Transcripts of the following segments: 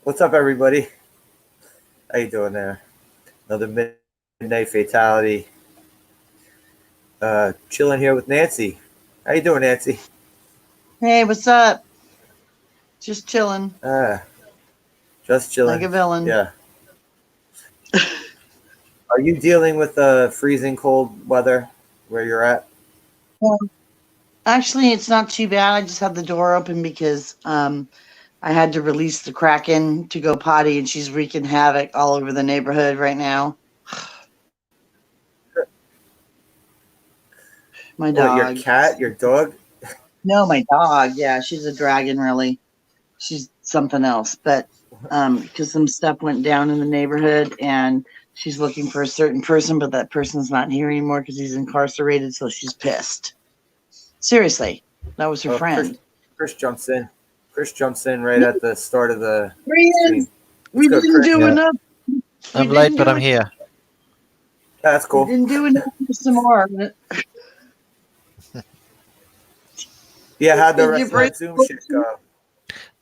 What's up, everybody? How you doing there? Another midnight fatality. Chilling here with Nancy. How you doing, Nancy? Hey, what's up? Just chilling Uh, just like chilling. a villain. Yeah. Are you dealing with freezing cold weather where you're at? Well, actually, it's not too bad. I just had the door open because I had to release the Kraken to go potty, and she's wreaking havoc all over the neighborhood right now. My What, your dog. cat, your dog? No, my dog. Yeah, she's a dragon, really. She's something else. But because some stuff went down in the neighborhood, and she's looking for a certain person, but that person's not here anymore because he's incarcerated, so she's pissed. Seriously, that was her Oh, Chris, friend. Chris jumps in. Chris jumps in right at the start of the There he stream. is. Let's We go, didn't Chris. do Yeah, enough. We I'm late, didn't but do I'm it. here. That's We cool. didn't do enough for some more. Yeah, how'd the Did you rest of bring? that Zoom shit go?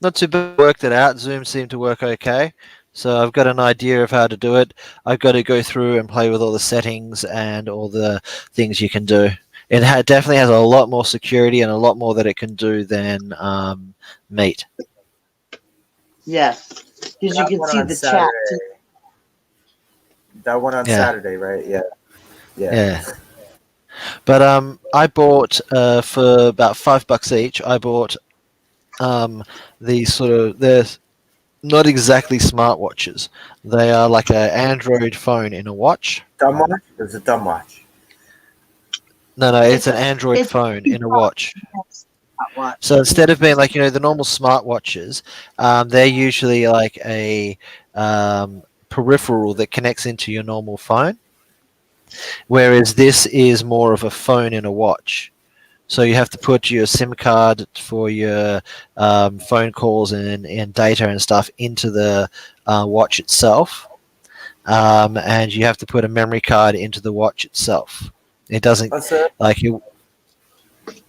Not too bad. Worked it out. Zoom seemed to work okay. So I've got an idea of how to do it. I've got to go through and play with all the settings and all the things you can do. It definitely has a lot more security and a lot more that it can do than Meet. Yes, because you That can one see on the chat. Too. Saturday. That one on Yeah, Saturday, right? Yeah. Yeah. yeah. But I bought for about $5 each. I bought these sort of they're not exactly smartwatches. They are like an Android phone in a watch. Dumb watch? It was a dumb watch. No, it's It's an a Android it's phone in a watch. a So watch. instead of being like the normal smartwatches, they're usually like a peripheral that connects into your normal phone, whereas this is more of a phone in a watch. So you have to put your SIM card for your phone calls and data and stuff into the watch itself, and you have to put a memory card into the watch itself. It doesn't Also, like you.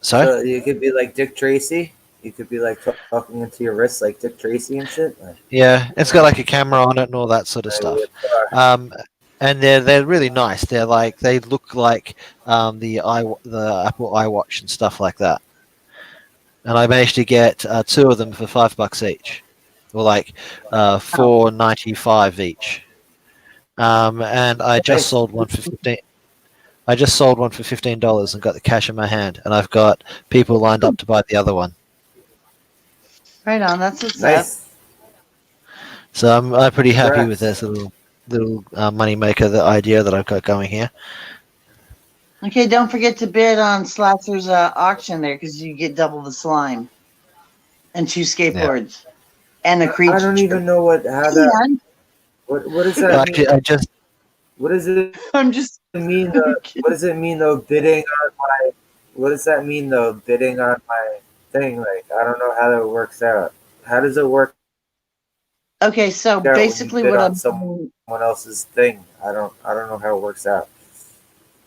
Sorry. so you could be like Dick Tracy. You could be like talking into your wrist like Dick Tracy and shit. Yeah, it's got like a camera on it and all that sort of With, stuff. Um, and they're really nice. They're like they look like the Apple iWatch and stuff like that. And I managed to get two of them for $5 each, or like $4.95 each. And I just nice. sold one for 15. I just sold one for $15 and got the cash in my hand, and I've got people lined up to buy the other one. Right on. That's what's up. Nice. So I'm pretty happy with Congrats. this little money maker, the idea that I've got going here. Okay, don't forget to bid on Slasher's auction there because you get double the slime and two Yeah. skateboards and a I don't creature. even know how that. And What does that mean? Actually, I just What does it I'm just mean? kidding. What does it mean though? Bidding on my. What does that mean though? Bidding on my thing. Like I don't know how that works out. How does it work Okay, so out when you basically bid what on I'm someone doing. else's thing? I don't know how it works out.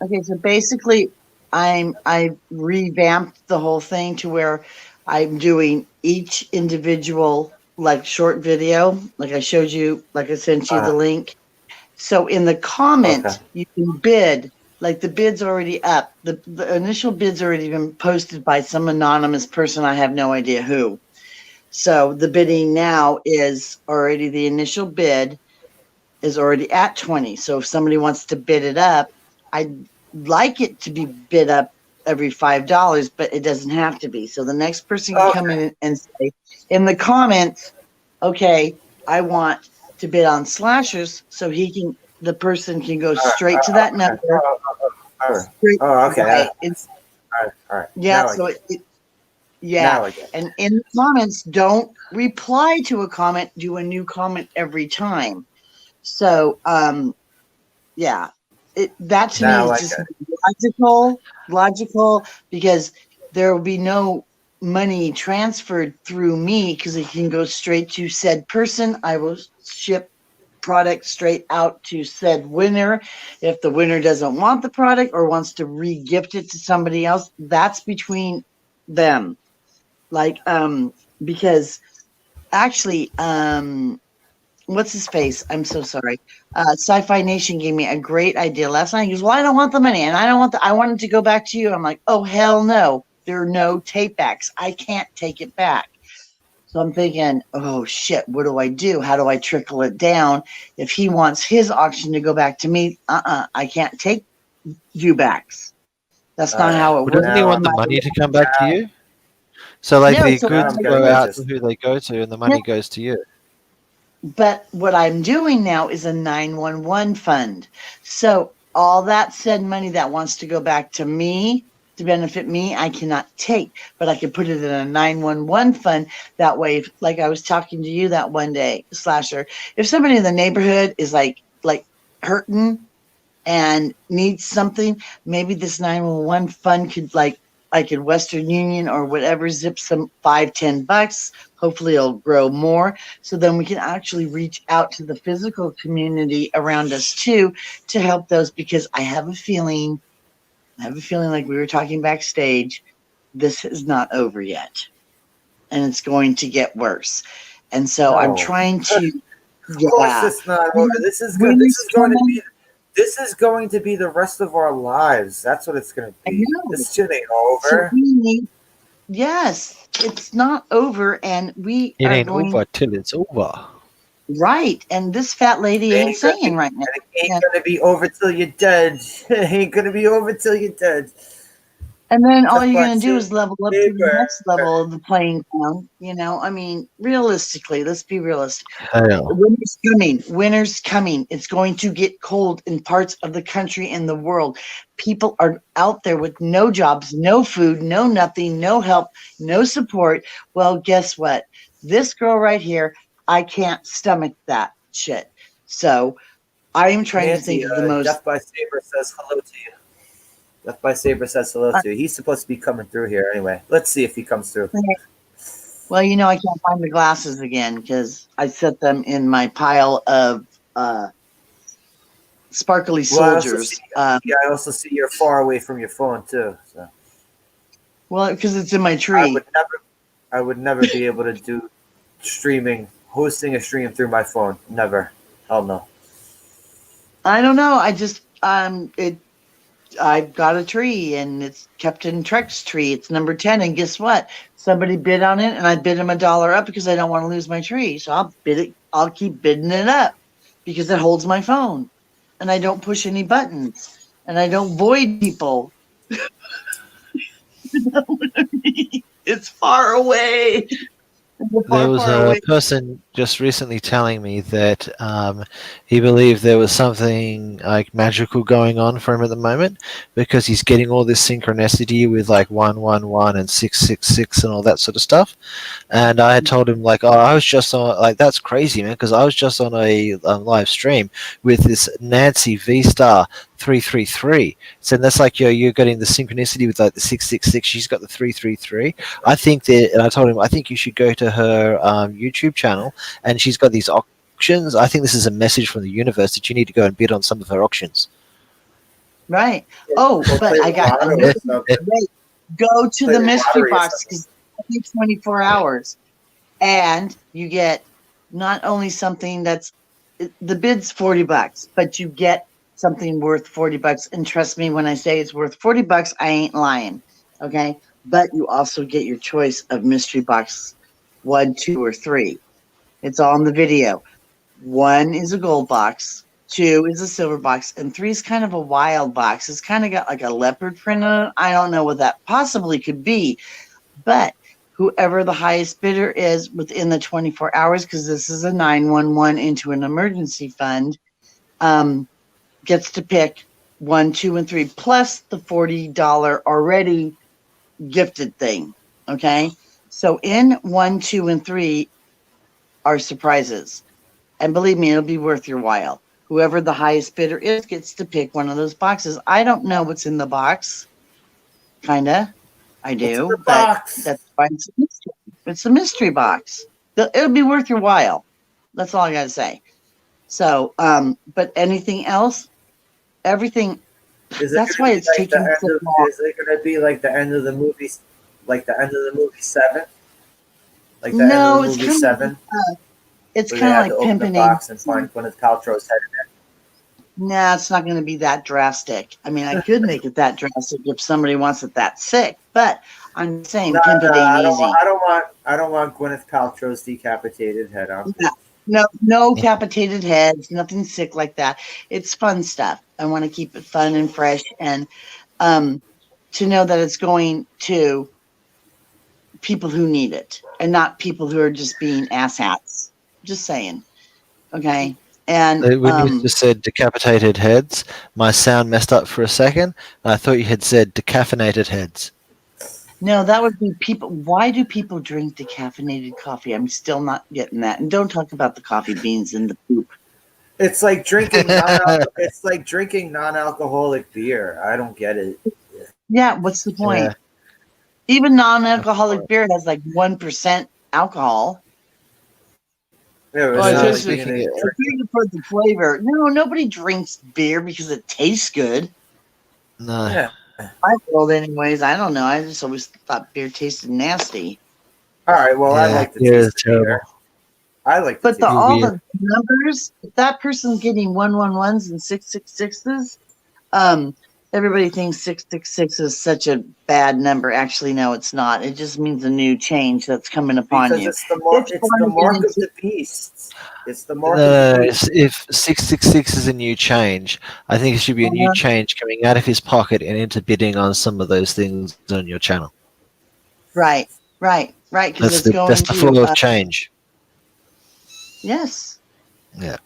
Okay, so basically I revamped the whole thing to where I'm doing each individual like short video, like I showed you, like I sent you the Uh, link. So in the okay. comment, you can bid. Like the bid's already up. The initial bid's already been posted by some anonymous person. I have no idea who. So the bidding now is already the initial bid is already at 20. So if somebody wants to bid it up, I'd like it to be bid up every $5, but it doesn't have to be. So the next person can come Okay. in and say in the comments, okay, I want to bid on Slashers, so the person can go straight to that Okay. number. All right. Straight, Oh, okay. right. It's, All right. All right. yeah, Now I so get it. yeah. Now I get it. And in the comments, don't reply to a comment, do a new comment every time. So, yeah, that to me Now is I just get it. logical because there will be no money transferred through me because it can go straight to said person. I will ship product straight out to said winner. If the winner doesn't want the product or wants to re-gift it to somebody else, that's between them. Like, because actually, what's his face? I'm so sorry. Sci-Fi Nation gave me a great idea last night. He goes, "Well, I don't want the money, and I don't want I want it to go back to you." I'm like, "Oh hell no! There are no take backs. I can't take it back." So I'm thinking, "Oh shit! What do I do? How do I trickle it down? If he wants his auction to go back to me, I can't take you backs. That's All not right. how it Well, works." doesn't he Now, want the money to come back to you? So, like, No, the so now goods I'm go getting out to interested. who they go to, and the yeah, money goes to you. but what I'm doing now is a 911 fund. So all that said money that wants to go back to me to benefit me, I cannot take, but I can put it in a 911 fund. That way, like I was talking to you that one day, Slasher, if somebody in the neighborhood is like hurting and needs something, maybe this 911 fund could like in Western Union or whatever, zip some $5-10. Hopefully it'll grow more. So then we can actually reach out to the physical community around us too to help those, because I have a feeling like we were talking backstage, this is not over yet. And it's going to get worse. And so I'm No, trying to, of course yeah. it's not You over. know, This is good. This winter's is going to coming. be. This is going to be the rest of our lives. That's what it's going to I be. know. This shit ain't So over. we need, yes, it's not over, and we It are ain't going over till it's over. right. And this fat lady It ain't ain't gonna be. singing right now. And it ain't Yeah. gonna be over till you're dead. It ain't gonna be over till you're dead. And then all Tough you're part going to do is level up to the saber. next level of the playing field. You know, I mean, realistically, let's be realistic. Hell. Winter's coming. Winter's coming. It's going to get cold in parts of the country and the world. People are out there with no jobs, no food, no nothing, no help, no support. Well, guess what? This girl right here, I can't stomach that shit. So I am trying to think Nancy, of the most. Death by Saber says hello to you. Death by Saber says hello to you. He's supposed to be coming through here anyway. Let's see if he comes through. Well, you know, I can't find the glasses again because I set them in my pile of uh, sparkly Well, I also see. soldiers. Yeah, I also see you're far away from your phone too. So Well, because it's in my I tree. would never. I would never be able to do streaming, hosting a stream through my phone. Never. Hell no. I don't know. I just it. I've got a tree and it's Captain Trek's tree. It's number 10, and guess what? Somebody bid on it, and I bid him $1 up because I don't want to lose my tree. So I'll bid it. I'll keep bidding it up because it holds my phone, and I don't push any buttons, and I don't void people. You know what I mean? It's far away. It's There far, was far a away. person just recently telling me that he believed there was something like magical going on for him at the moment because he's getting all this synchronicity with like 111 and 666 and all that sort of stuff. And I had told him like, oh, I was just on like that's crazy, man, because I was just on a live stream with this Nancy V Star 333. So that's like you're getting the synchronicity with like the 666. She's got the 333. I think that, and I told him I think you should go to her YouTube channel, and she's got these auctions. I think this is a message from the universe that you need to go and bid on some of her auctions. Right. Or, Oh, or but play I the got lotto or another something. great. Go to Play the the mystery lottery or box something. because it's 24 hours, and you get not only something that's the bid's $40, but you get something worth $40. And trust me, when I say it's worth $40, I ain't lying. Okay. But you also get your choice of mystery box 1, 2, or 3. It's all in the video. 1 is a gold box, 2 is a silver box, and 3 is kind of a wild box. It's kind of got like a leopard print on it. I don't know what that possibly could be, but whoever the highest bidder is within the 24 hours, because this is a 911 into an emergency fund, um, gets to pick 1, 2, and 3 plus the $40 already gifted thing. Okay. So in 1, 2, and 3 are surprises. And believe me, it'll be worth your while. Whoever the highest bidder is gets to pick one of those boxes. I don't know what's in the box. Kinda. I What's in the do, but box? that's why it's a mystery. It's a mystery box. It'll be worth your while. That's all I gotta say. So, but anything else? Everything. Is it That's gonna why be it's like the taking end so of? long. Is it gonna be like the end of the movie? Like the end of the movie Seven? Like the end of the No, it's movie kind of Seven? It's where they kind of had to like open the pimping a. box and find Gwyneth Paltrow's head in it. Nah, it's not going to be that drastic. I mean, I could make it that drastic if somebody wants it that sick, but I'm saying No, pimp it ain't easy. I don't want Gwyneth Paltrow's decapitated head on. No, no capitated heads, nothing sick like that. It's fun stuff. I want to keep it fun and fresh, and to know that it's going to people who need it and not people who are just being asshats. Just saying. Okay. And When you just said decapitated heads, my sound messed up for a second. And I thought you had said decaffeinated heads. no, that would be people. Why do people drink decaffeinated coffee? I'm still not getting that. And don't talk about the coffee beans and the poop. It's like drinking non-alcoholic beer. I don't get it. Yeah, what's the point? Yeah. Even non-alcoholic beer has like 1% alcohol. Yeah, Oh, it's not like speaking you're gonna of- drink. It's for the flavor. No, nobody drinks beer because it tastes good. No. Yeah. My world, anyways. I don't know. I just always thought beer tasted nasty. All right. Well, I Yeah, like the beer is taste of beer. terrible. I like the But the taste. all Beer. the numbers, if that person's getting 111s and 666s, everybody thinks 666 is such a bad number. Actually, no, it's not. It just means a new change that's coming upon Because you. it's the It's fun to get mark of into. the beast. It's the mark of the beast. If 666 is a new change, I think it should be a new change coming out of his pocket and into bidding on some of those things on your channel. Right. Because That's it's going the flow to. of change. Yes. Yeah.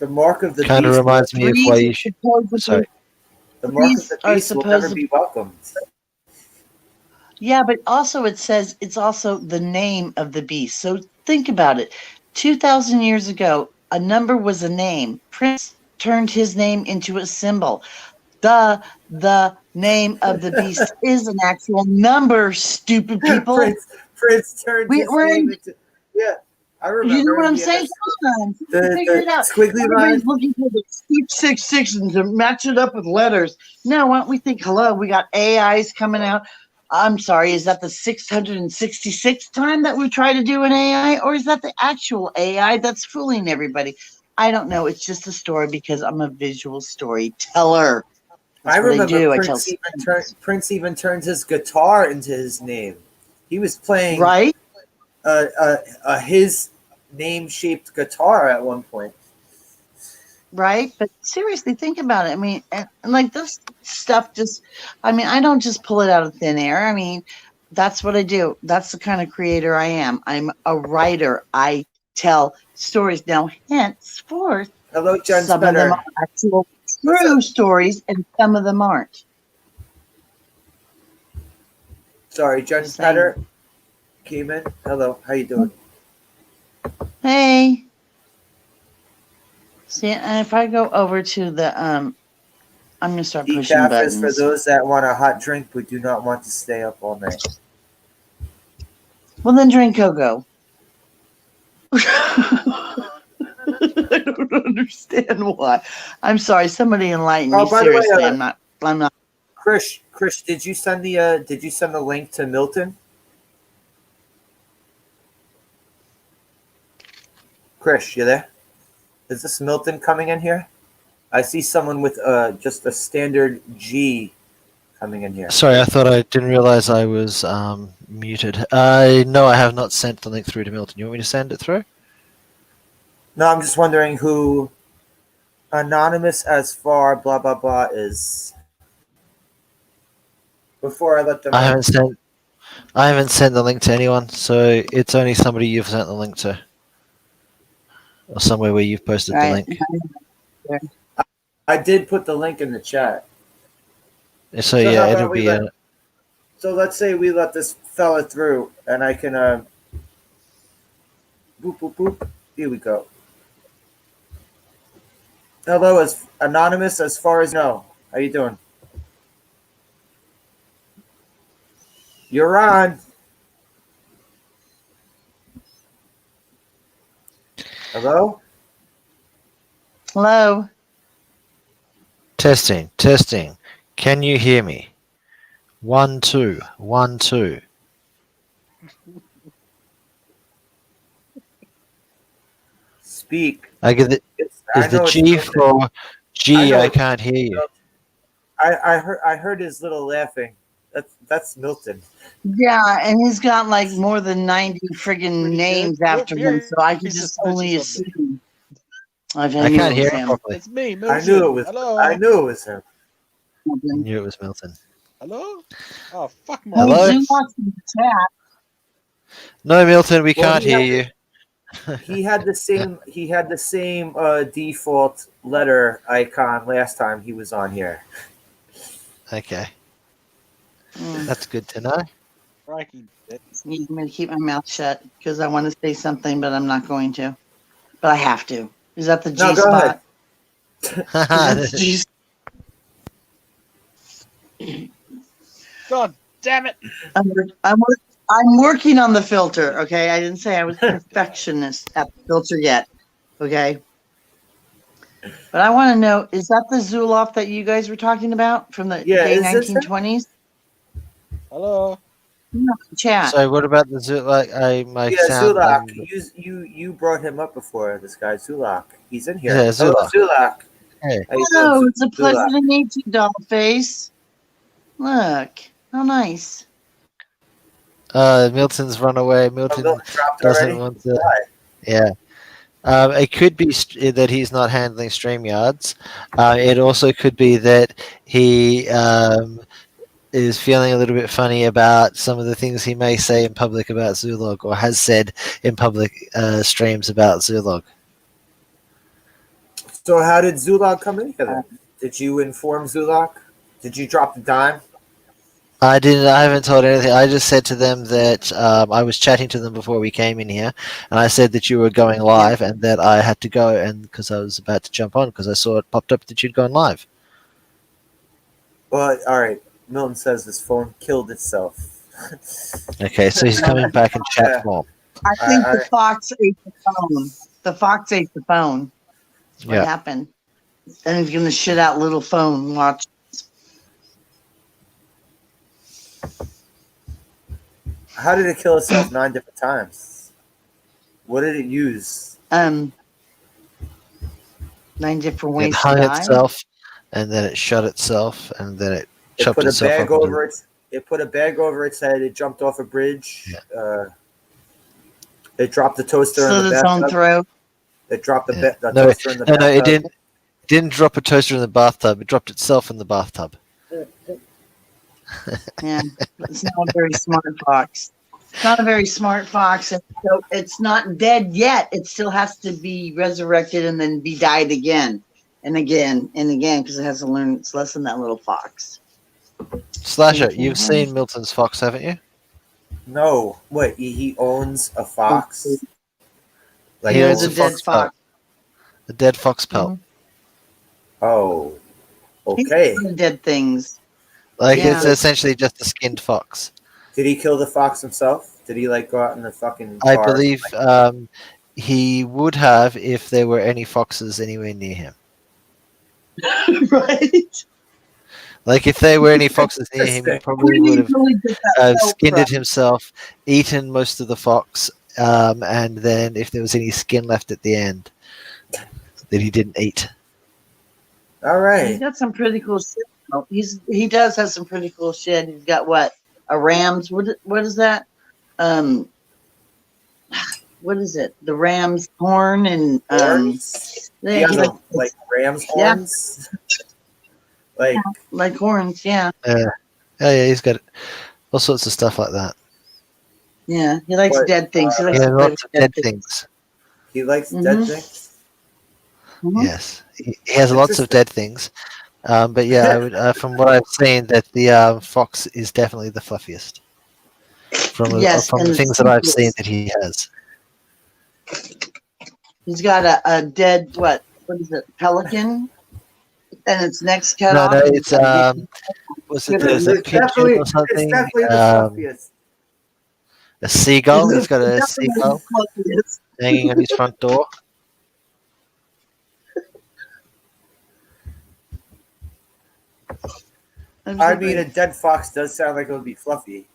The mark of the Kind of beast. reminds me of why you should. Sorry. The mark of Threes the are beast will never supposed to be welcomed. Yeah, but also it says it's also the name of the beast. So think about it. 2,000 years ago, a number was a name. Prince turned his name into a symbol. The name of the beast is an actual number, stupid people. Prince turned his We're name in, into. Yeah, I you know remember. what I'm Yeah, saying? Come on, figure it the out. squiggly Everybody's line. looking for the 666 and to match it up with letters. No, why don't we think, hello, we got AIs coming out. I'm sorry, is that the 666th time that we try to do an AI, or is that the actual AI that's fooling everybody? I don't know. It's just a story because I'm a visual storyteller. That's I what I remember do. I tell Prince even turned his guitar into his name. He was playing right. his name-shaped guitar at one point. Right, but seriously, think about it. I mean, and like this stuff just, I mean, I don't just pull it out of thin air. I mean, that's what I do. That's the kind of creator I am. I'm a writer. I tell stories. Now, henceforth, Hello, Jen some of them Spenner. are actual What's true up? stories, and some of them aren't. Sorry, Jen Just saying. Spenner came in. Hello, how you doing? Hey. See, and if I go over to the, I'm gonna start pushing Decaf is for buttons. those that want a hot drink but do not want to stay up all night. Well, then drink cocoa. I don't understand why. I'm sorry. Somebody enlighten me. Oh, by the way, Seriously, I'm not. Chris, did you send the link to Milton? Chris, you there? Is this Milton coming in here? I see someone with just a standard G coming in here. Sorry, I thought I didn't realize I was muted. No, I have not sent the link through to Milton. You want me to send it through? No, I'm just wondering who anonymous as far blah blah blah is. Before I let them I in. haven't sent the link to anyone, so it's only somebody you've sent the link to, or somewhere where you've posted the Right. link. I did put the link in the chat. So yeah, how it'll about we be. So let's say we let this fella through, and I can boop boop boop. Here we go. Hello, as anonymous as far as you know. How you doing? You're on. Hello? Hello. Testing. Can you hear me? 1 2 1 2. speak. I get it. I Is the know it's G Milton. for G? know I it's can't hear you. Milton. I heard his little laughing. That's Milton. Yeah, and he's got like more than 90 friggin' Pretty names good. You're after him, so I can very just only suspicious of me. assume. I I knew can't it hear was him him. properly. It's me, I Milton. knew it was. Hello. I knew it was him. I knew it was Milton. Hello? Oh, fuck my Hey, Hello? Zumbox in the chat. No, Milton, we Well, can't he hear had- you. He had the same. He had the same default letter icon last time he was on here. Okay, Mm, that's good to know. Crikey. need me to keep my mouth shut because I want to say something, but I'm not going to. But I have to. Is that the G No, go spot? ahead. Is that the G God damn it. I'm working on the filter, okay? I didn't say I was perfectionist at the filter yet, okay? But I want to know, is that the Zoloft that you guys were talking about from the Yeah, gay is this him? 1920s? Hello. No, chat. So what about the Zoo? Like, my Yeah, sound. Zulak. You brought him up before. This guy Zulak. He's in here. Yeah, Hello, Zulak. Zulak. Hey. How you Oh, doing, it's a pleasure Zulak? to meet you, Dollface. Look, how nice. Milton's run away. Milton Milton dropped doesn't already. want to. Why? Yeah. It could be that he's not handling StreamYards. It also could be that he is feeling a little bit funny about some of the things he may say in public about Zulog, or has said in public streams about Zulog. So how did Zulak come in here then? Did you inform Zulak? Did you drop the dime? I didn't. I haven't told anything. I just said to them that I was chatting to them before we came in here, and I said that you were going live and that I had to go, and because I was about to jump on because I saw it popped up that you'd gone live. Well, all right. Milton says his phone killed itself. Okay, so he's coming back in chat form. I think the fox ate the phone. The fox ate the phone. That's what Yeah. happened. And he's going to shit out little phone. Watch. How did it kill itself 9 different times? What did it use? 9 different It ways to hung die. itself, and then it shut itself, and then it It chopped put a itself bag up. over its. It put a bag over its head. It jumped off a bridge. It dropped the toaster in Slit the its own bathtub. throat. It dropped the, Yeah. the No, toaster in the no, bathtub. it didn't drop a toaster in the bathtub. It dropped itself in the bathtub. Yeah, it's not a very smart fox. It's not a very smart fox, and so it's not dead yet. It still has to be resurrected and then be died again and again and again because it has to learn its lesson. That little fox. Slasher, you've seen Milton's Fox, haven't you? No, what? He owns a fox. Like He He owns owns a a dead fox fox. A dead fox pelt. Mhm. Oh, He okay. owns dead things. Like Yeah. it's essentially just a skinned fox. Did he kill the fox himself? Did he like go out in the fucking? I car? believe he would have if there were any foxes anywhere near him. Right? Like if there were any foxes near him, he probably would have Really get that felt skinned it from. himself, eaten most of the fox, and then if there was any skin left at the end that he didn't eat. All He's right. got some pretty cool shit. though. He does have some pretty cool shit. He's got what? A ram's what is that? What is it? The ram's horn and Horns. yeah, He he has like ram's Yeah. horns. Like like horns, yeah. Yeah, he's got all sorts of stuff like that. Yeah. He likes But, dead things. He likes Yeah, to play lots with of dead things. he likes dead Mhm. things. Mhm. Yes, he has lots of dead things. But yeah, I would, from what I've seen, that the fox is definitely the fluffiest from Yes, from and the the things that I've seen secrets. that he has. He's got a dead what is it? Pelican, and its neck's cut No, off. no, and it's he's got a was it It's there's a pigeon or It's something? definitely the fluffiest. A seagull. He's got a definitely seagull fluffiest. hanging on his front door. I mean, a dead fox does sound like it would be fluffy.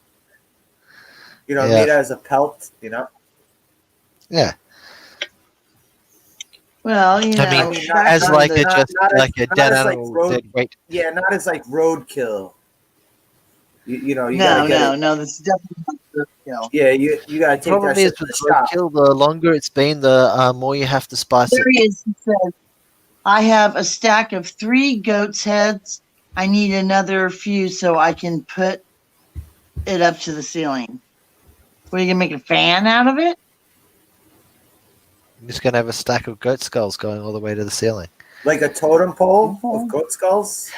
You know, Yeah. made as a pelt. You know. Yeah. Well, you know, I mean, not- as back like in a the, just not like as- a not dead as, like, animal, road- dead weight. Yeah, not as like roadkill. You know, you no, gotta get it. no, this is definitely not roadkill. Yeah, you gotta take that Problem is shit to with the shop. roadkill, the longer it's been, the more you have to spice There it. he is. He says, I have a stack of 3 goat's heads. I need another few so I can put it up to the ceiling. What, are you going to make a fan out of it? I'm just gonna have a stack of goat skulls going all the way to the ceiling. Like a totem pole of goat skulls.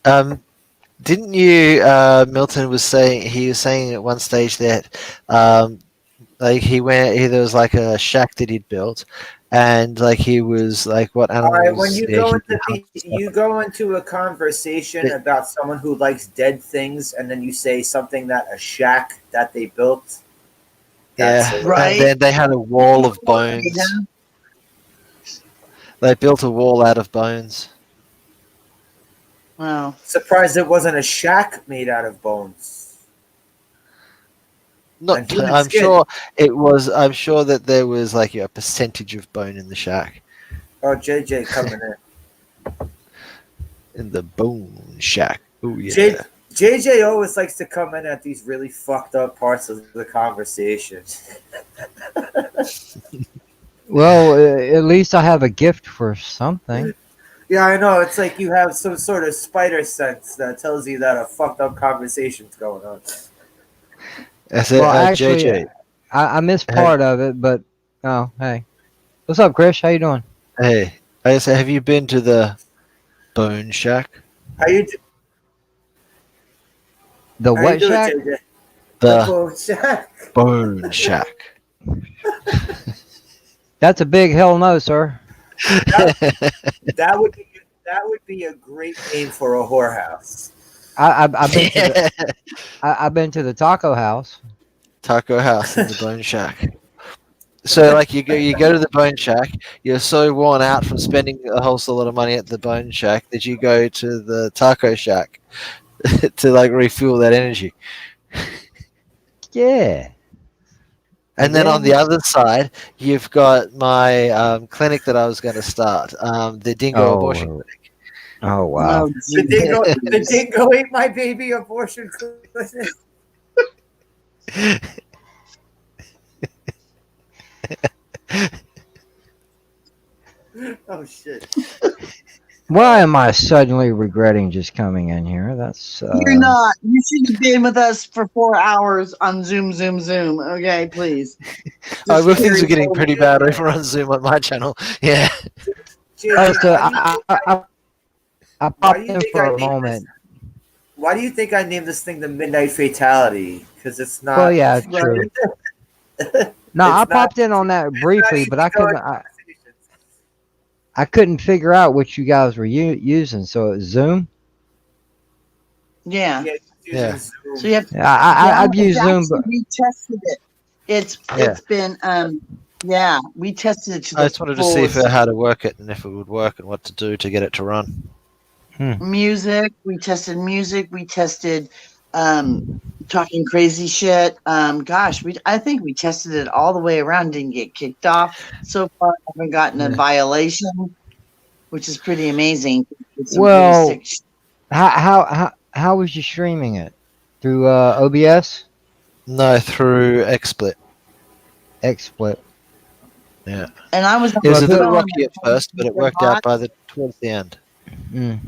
Didn't you? Milton was saying he was saying at one stage that like there was like a shack that he'd built, and like he was like what All animals? right, when you yeah, go he into could hunt and stuff. you go into a conversation It- about someone who likes dead things, and then you say something that a shack that they built. That's Yeah, it. Right. and then they had a wall of bones. Yeah. They built a wall out of bones. Wow. Surprised it wasn't a shack made out of bones. Not, And human I'm skin. sure it was. I'm sure that there was like a percentage of bone in the shack, Oh, JJ coming in. in the bone shack. Oh yeah. JJ always likes to come in at these really fucked up parts of the conversation. Well, at least I have a gift for something. Yeah, I know. It's like you have some sort of spider sense that tells you that a fucked up conversation's going on. I said, Well, actually, JJ. I missed part of it, but oh, hey, what's up, Chris? How you doing? Hey, I said, have you been to the bone shack? How you do? The How you what doing, shack? JJ? The bone shack. bone shack. That's a big hell no, sir. That would be a great name for a whorehouse. I've been to the taco house. Taco house in the bone shack. So like you go to the bone shack, you're so worn out from spending a whole lot of money at the bone shack that you go to the taco shack to like refuel that energy. Yeah. And then on the other side, you've got my clinic that I was going to start, the dingo abortion clinic. Oh wow. Oh, The dingo ate my baby abortion clinic. Oh shit! Why am I suddenly regretting just coming in here? That's You're not. You should have been with us for 4 hours on Zoom. Okay, please. Oh, well, things carry are getting forward. pretty bad over on Zoom on my channel. Yeah. Oh, so I Why popped do you in think for I a named moment. Why do you think I named this thing the Midnight Fatality? Because it's not. Well, yeah, true. No, I It's not- popped in on that briefly, but I couldn't. I couldn't figure out what you guys were using. So it's Zoom. Yeah. Yeah. So you have. Yeah, I've used Zoom, but we tested it. It's been yeah, we tested it to the I just wanted to see fullest. how to work it and if it would work and what to do to get it to run. Music. We tested music. We tested talking crazy shit. Gosh, I think we tested it all the way around. Didn't get kicked off so far. I haven't gotten a violation, which is pretty amazing. It's some Well, pretty sick how was you streaming it through OBS? No, through XSplit. XSplit. Yeah. And I was. It was a Well, little rocky at first, but it worked out towards the end. Mm.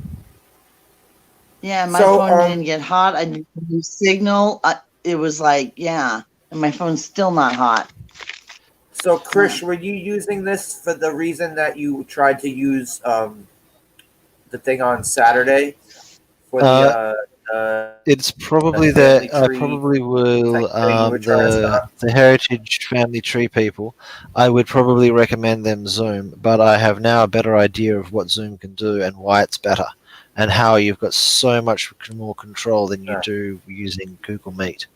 Yeah, my So, phone didn't get hot. I didn't use signal. It was like, yeah, and my phone's still not hot. So, Krish, were you using this for the reason that you tried to use the thing on Saturday for It's probably family that I tree probably will thing you were trying to start? the Heritage Family Tree people. I would probably recommend them Zoom, but I have now a better idea of what Zoom can do and why it's better, and how you've got so much more control than you do using Google Meet.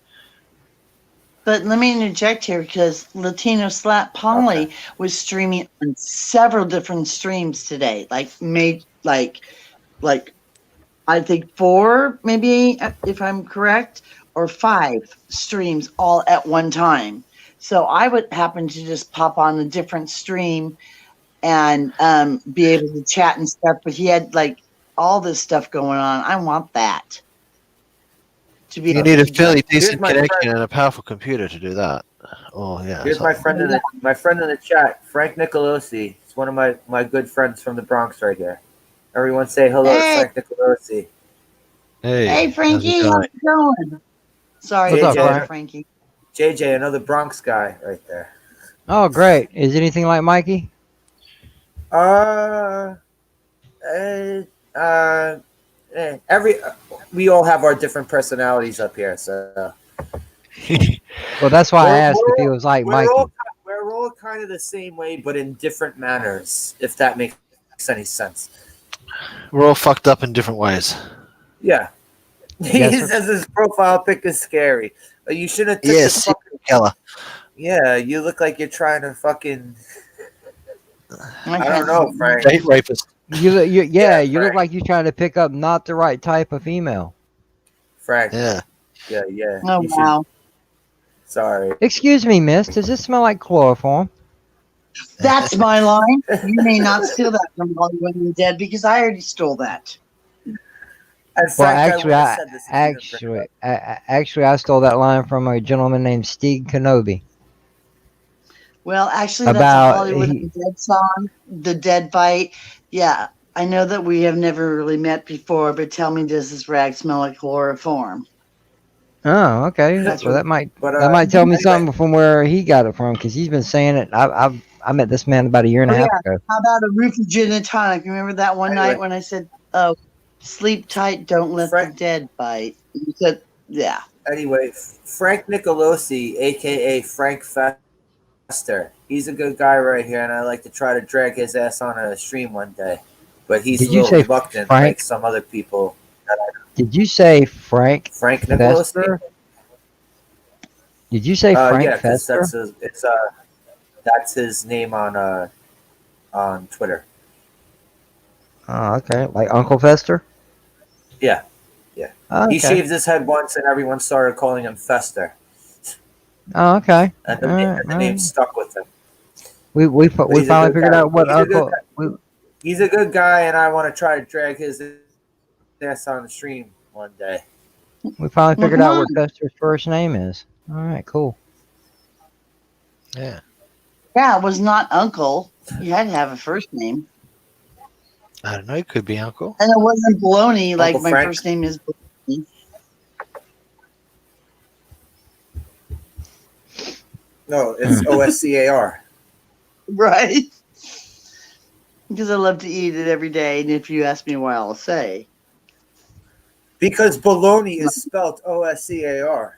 But let me interject here because Latino Slap Polly was streaming on several different streams today. Like I think 4, maybe if I'm correct, or 5 streams all at one time. So I would happen to just pop on a different stream and be able to chat and stuff. But he had like all this stuff going on. I want that. To be You able need a to fairly just, decent my connection friend. and a powerful computer to do that. Oh yeah. Here's my friend in the chat, Frank Nicolosi. It's one of my good friends from the Bronx right here. Everyone say hello to Hey. Frank Nicolosi. Hey, Frankie, how's how's it going? Sorry, What's I up, called you Frank? Frankie. JJ, another Bronx guy right there. Oh, great. Is anything like Mikey? Uh, we all have our different personalities up here, so Well, that's why I We're- asked if we're- he was like we're Mikey. we're all kind of the same way, but in different manners. If that makes any sense. We're all fucked up in different ways. Yeah. Yes, He sir. says his profile pic is scary. You should have took Yes, the fucking. Keller. Yeah, you look like you're trying to fucking. I I don't know, Frank. Date rapist. You look Frank. like you're trying to pick up not the right type of female. Yeah. Frank. Yeah. Oh, You should- wow. Sorry. Excuse me, miss. Does this smell like chloroform? That's my line. You may not steal that from Hollywood and Dead because I already stole that. In Well, fact, actually, I would've said this if you didn't bring it up. actually, I stole that line from a gentleman named Steve Kenobi. Well, actually, that's About- a Hollywood and Dead song, The Dead Bite. Yeah, I know that we have never really met before, but tell me, does this rag smell like chloroform? Oh, okay. That's So that might But tell me anyway. something from where he got it from, because he's been saying it. I met this man about a year and a Oh, half yeah. ago. How about a roof of gin and tonic? Remember that one Anyway. night when I said, "Oh, sleep tight, don't let Frank- the dead bite"? You said, "Yeah." Anyway, Frank Nicolosi, aka Frank Fester. He's a good guy right here, and I like to try to drag his ass on a stream one day. But he's Did a you little say reluctant, Frank? like some other people. Did you say Frank Frank Nicolosi. Fester? Did you say Frank Yeah, 'cause Fester? that's his name on Twitter. Oh, okay. Like Uncle Fester? Yeah. Oh, He okay. shaved his head once, and everyone started calling him Fester, Oh, okay. and the, All name, right, and the all name right. stuck with him. We he's a finally good figured guy. out what He's a good Uncle. guy. He's a good guy, and I want to try to drag his ass on the stream one day. We finally figured Well, out come what Fester's first name is. All right, cool. Yeah. Yeah, it was not Uncle. You had to have a first name. I don't know. It could be Uncle. And it wasn't Baloney, like Uncle my Frank? first name is Baloney. No, it's OSCAR. Right? Because I love to eat it every day, and if you ask me why, I'll say. Because bologna is spelled OSCAR.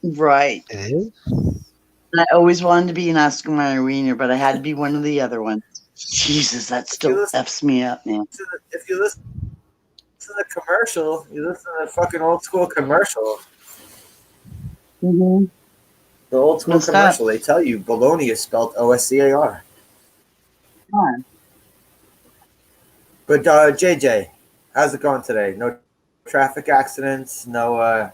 Right. It is. And I always wanted to be an Oscar Mayer wiener, but I had to be one of the other ones. Jesus, that still listen- F's me up, man. If you listen to the commercial, you listen to the fucking old school commercial. Mm-hmm. The old school What's that? commercial, they tell you bologna is spelled OSCAR. But JJ, how's it going today? No traffic accidents, no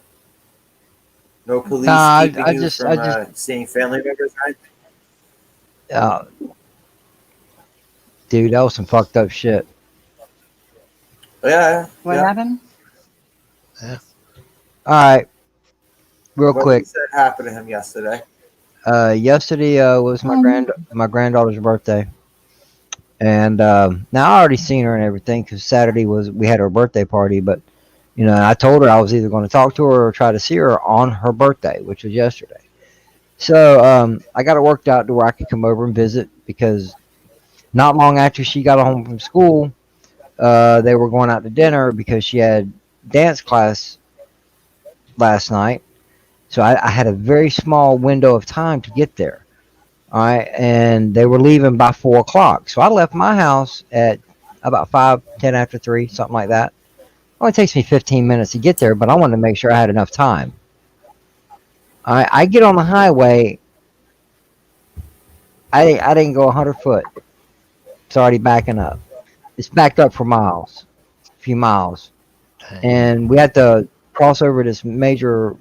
police Nah, keeping I you just- from I just- seeing family members, right? Dude, that was some fucked up shit. Yeah. What yeah. happened? All right, real What quick. you said happened to him yesterday? Yesterday was my granddaughter's birthday, and now I already seen her and everything because Saturday we had her birthday party. But you know, I told her I was either going to talk to her or try to see her on her birthday, which was yesterday. So I got it worked out to where I could come over and visit because not long after she got home from school, they were going out to dinner because she had dance class last night. So I had a very small window of time to get there. All right. And they were leaving by 4 o'clock. So I left my house at about 5:10 after 3, something like that. Only takes me 15 minutes to get there, but I wanted to make sure I had enough time. All right. I get on the highway. I didn't go 100 foot. It's already backing up. It's backed up for miles, a few miles. And we had to cross over this major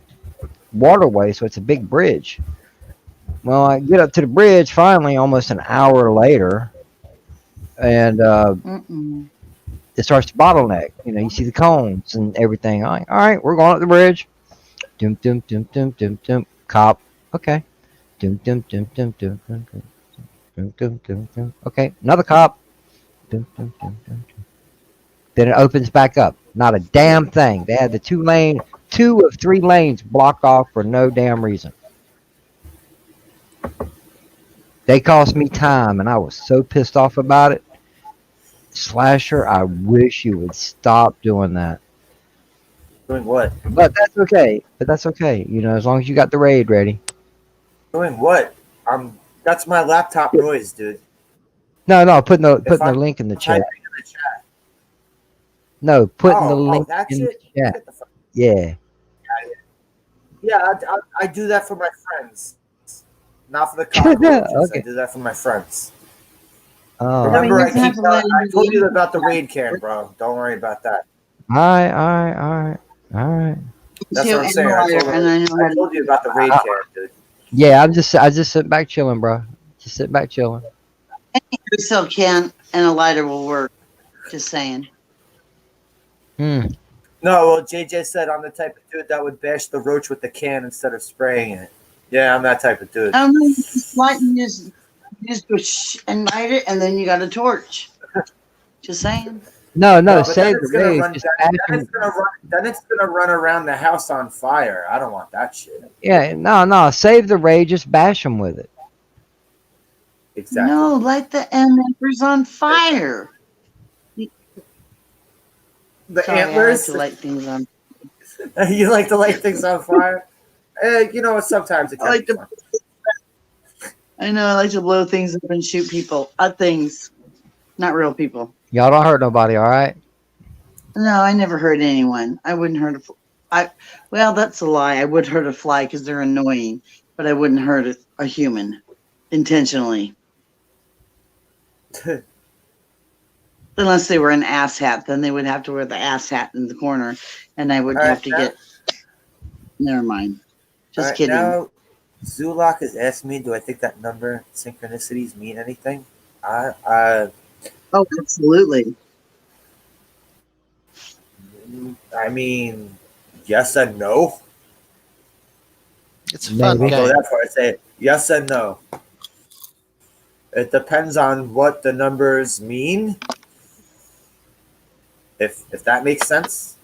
waterway, so it's a big bridge. Well, I get up to the bridge finally almost an hour later, and Mm-mm. it starts to bottleneck. You know, you see the cones and everything. I'm like, all right, we're going up the bridge. Dum dum dum dum dum dum. Cop. Okay. Dum dum dum dum dum dum dum dum dum dum dum. Okay, another cop. Dum dum dum dum dum. Then it opens back up. Not a damn thing. They had the two of three lanes blocked off for no damn reason. They cost me time, and I was so pissed off about it. Slasher, I wish you would stop doing that. Doing what? But that's okay. You know, as long as you got the raid ready. Doing what? That's my laptop noise, dude. No, putting the I'm link in the typing chat. in the chat. No, putting the Oh, link that in the shit? chat. Get the fuck Yeah. out of here. Yeah, I do that for my friends. Not for the cockroaches. I Okay. do that for my friends. Oh. No, he Remember, I doesn't have keep. to let I told you anybody about the raid, Karen, bro. Don't worry about that. All right. That's into what I'm saying. I liar, told, and I know how I told you about the raid, I, Karen, dude. yeah, I just sit back chilling, bro. Just sit back chilling. to still can, and a lighter will work. Just saying. Hmm. No, well, JJ said I'm the type of dude that would bash the roach with the can instead of spraying it. Yeah, I'm that type of dude. Oh no, you just light and just go shh and light it, and then you got a torch. Just saying. No, No, but then save the it's gonna raid. run. Just Then bash it's gonna run. Then it's gonna run around the house on fire. I don't want that shit. Yeah, no, save the raid. Just bash them with it. Exactly. No, light the embers on fire. The Sorry, I like antlers. to light things on. You like to light things on fire? You know, sometimes it I can like be to. fun. I know I like to blow things up and shoot people at things, not real people. Y'all don't hurt nobody, all right? No, I never hurt anyone. I wouldn't hurt a. Well, that's a lie. I would hurt a fly because they're annoying, but I wouldn't hurt a human intentionally. Unless they were an ass hat, then they would have to wear the ass hat in the corner, and I would All right, have to get. Never mind. Just All right, kidding. now, Zulok has asked me, do I think that number synchronicities mean anything? Oh, absolutely. I mean, yes and no. It's a fun Maybe. I'll go game. that far. I say yes and no. It depends on what the numbers mean. If that makes sense.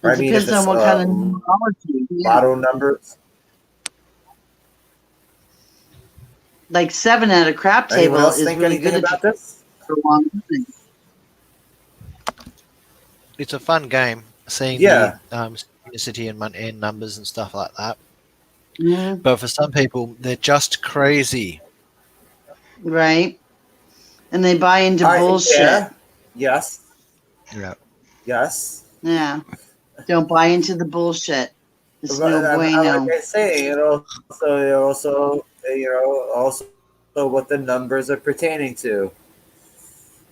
Or, It depends on what kind of numerology. Yeah. lotto numbers. Like 7 at a crap Anyone table else is think really anything good about this? for a long time. It's a fun game. Seeing Yeah. the synchronicity and numbers and stuff like that. Mhm. But for some people, they're just crazy. Right. And they buy into bullshit. Yeah. Yes. Yeah. Yes. Yeah. Don't buy into the bullshit. It's But, no bueno. like I say, it also what the numbers are pertaining to.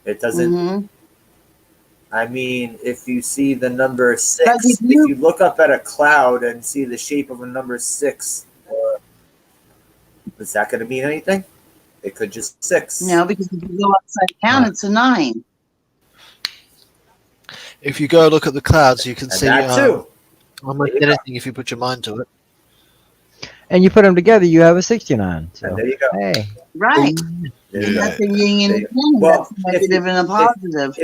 It doesn't. Mhm. I mean, if you see the number But 6, if if you look up at a cloud and see the shape of a number 6, is that going to mean anything? It could just 6. No, because if you go upside down, Right. it's a 9. If you go look at the clouds, you can And see that too. almost There you go. anything if you put your mind to it. And you put them together, you have a 69. So, And there you go. hey. Right. There you And go. that's a yin and There a you yang. Well, That's a negative and a positive.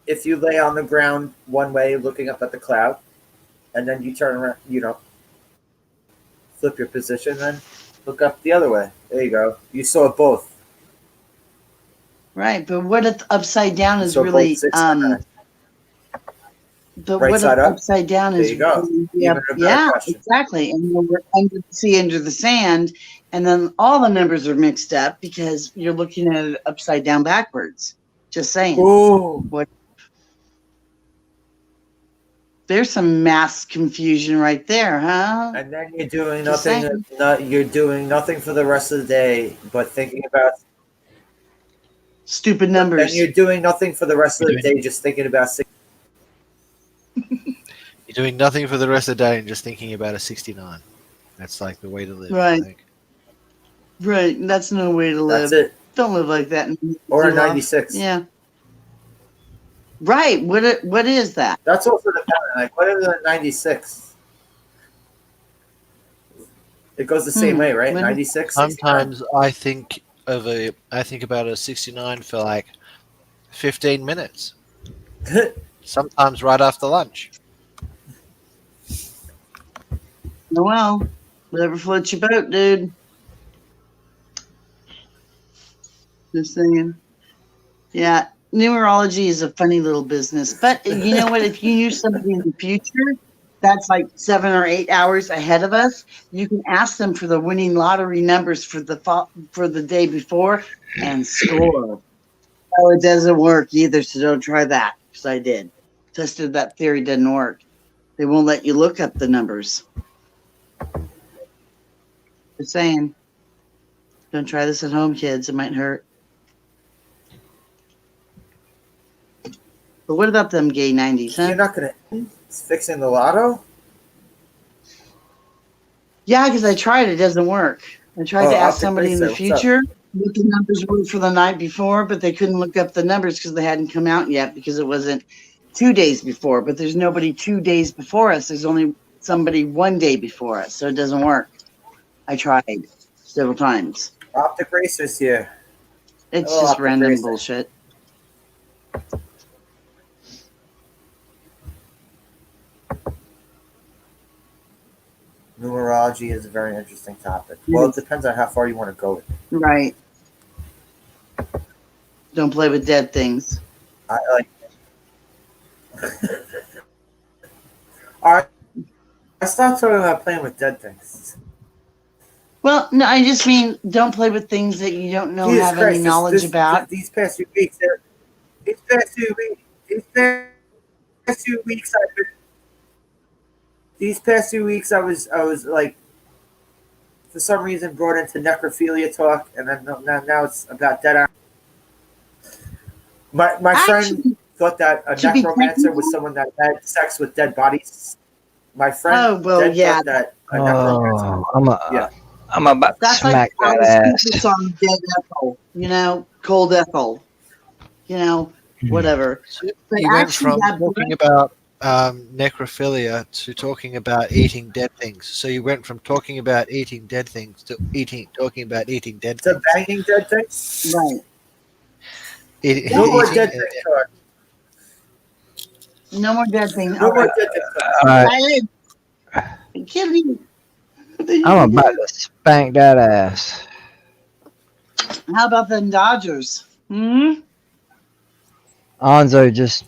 If you lay on the ground one way looking up at the cloud, and then you turn around, flip your position and look up the other way. There you go. You saw both. Right. But what if upside down You is saw really both 6 and 9. but Right what side if up? upside down There is you go. really, Even a better yeah, question. exactly. And we're under the sand, and then all the numbers are mixed up because you're looking at it upside down backwards. Just saying. Ooh. There's some mass confusion right there, huh? And then you're doing Just nothing. You're doing nothing for the rest of the day, but thinking about. Stupid And numbers. you're doing nothing for the rest of the day, just thinking about. You're doing nothing for the rest of the day and just thinking about a 69. That's like the way to live. Right. I think. Right. That's no way to live. That's it. Don't live like that. Or a Zula. 96. Yeah. Right. What is that? That's also the pattern. Like, what is a 96? It goes the same way, right? When- 96. Sometimes I think about a 69 for like 15 minutes. Sometimes right after lunch. Oh, well, whatever floats your boat, dude. Just saying. Yeah, numerology is a funny little business. But you know what? If you knew somebody in the future that's like 7 or 8 hours ahead of us, you can ask them for the winning lottery numbers for the day before and score. Oh, it doesn't work either, so don't try that. Because I did. Tested that theory, didn't work. They won't let you look up the numbers. Just saying. Don't try this at home, kids. It might hurt. But what about them gay 90s, huh? You're not going to. It's fixing the lotto? Yeah, because I tried. It doesn't work. I tried to ask Optic somebody in the Racer, what's up? future what the numbers were for the night before, but they couldn't look up the numbers because they hadn't come out yet because it wasn't 2 days before. But there's nobody 2 days before us. There's only somebody 1 day before us, so it doesn't work. I tried several times. Optic Racer's here. It's Oh, just Optic random Racer. bullshit. Numerology is a very interesting topic. Well, it depends on how far you want to go with it. Right. Don't play with dead things. I like. All right. I stopped talking about playing with dead things. Well, no, I just mean don't play with things that you don't know Jesus have Christ, any knowledge about. These past few weeks, these past few weeks, I was like, for some reason, brought into necrophilia talk, and then now it's about dead animals. My friend thought that a to be necromancer was someone that had sex with dead bodies. My friend Oh, well, yeah. thought that a necromancer. Oh, Yeah. I'm about to That's smack like that ass. song Dead Ethel, Cold Ethel, whatever. So But you went actually, from that talking about necrophilia to talking about eating dead things. So you went from talking about eating dead things to talking about eating dead To things. banging dead things. right. No more Eating- dead things talk. No more dead things. No more dead things talk. All right, Kill me. I'm about to spank that ass. How about them Dodgers? Hmm? Anzo just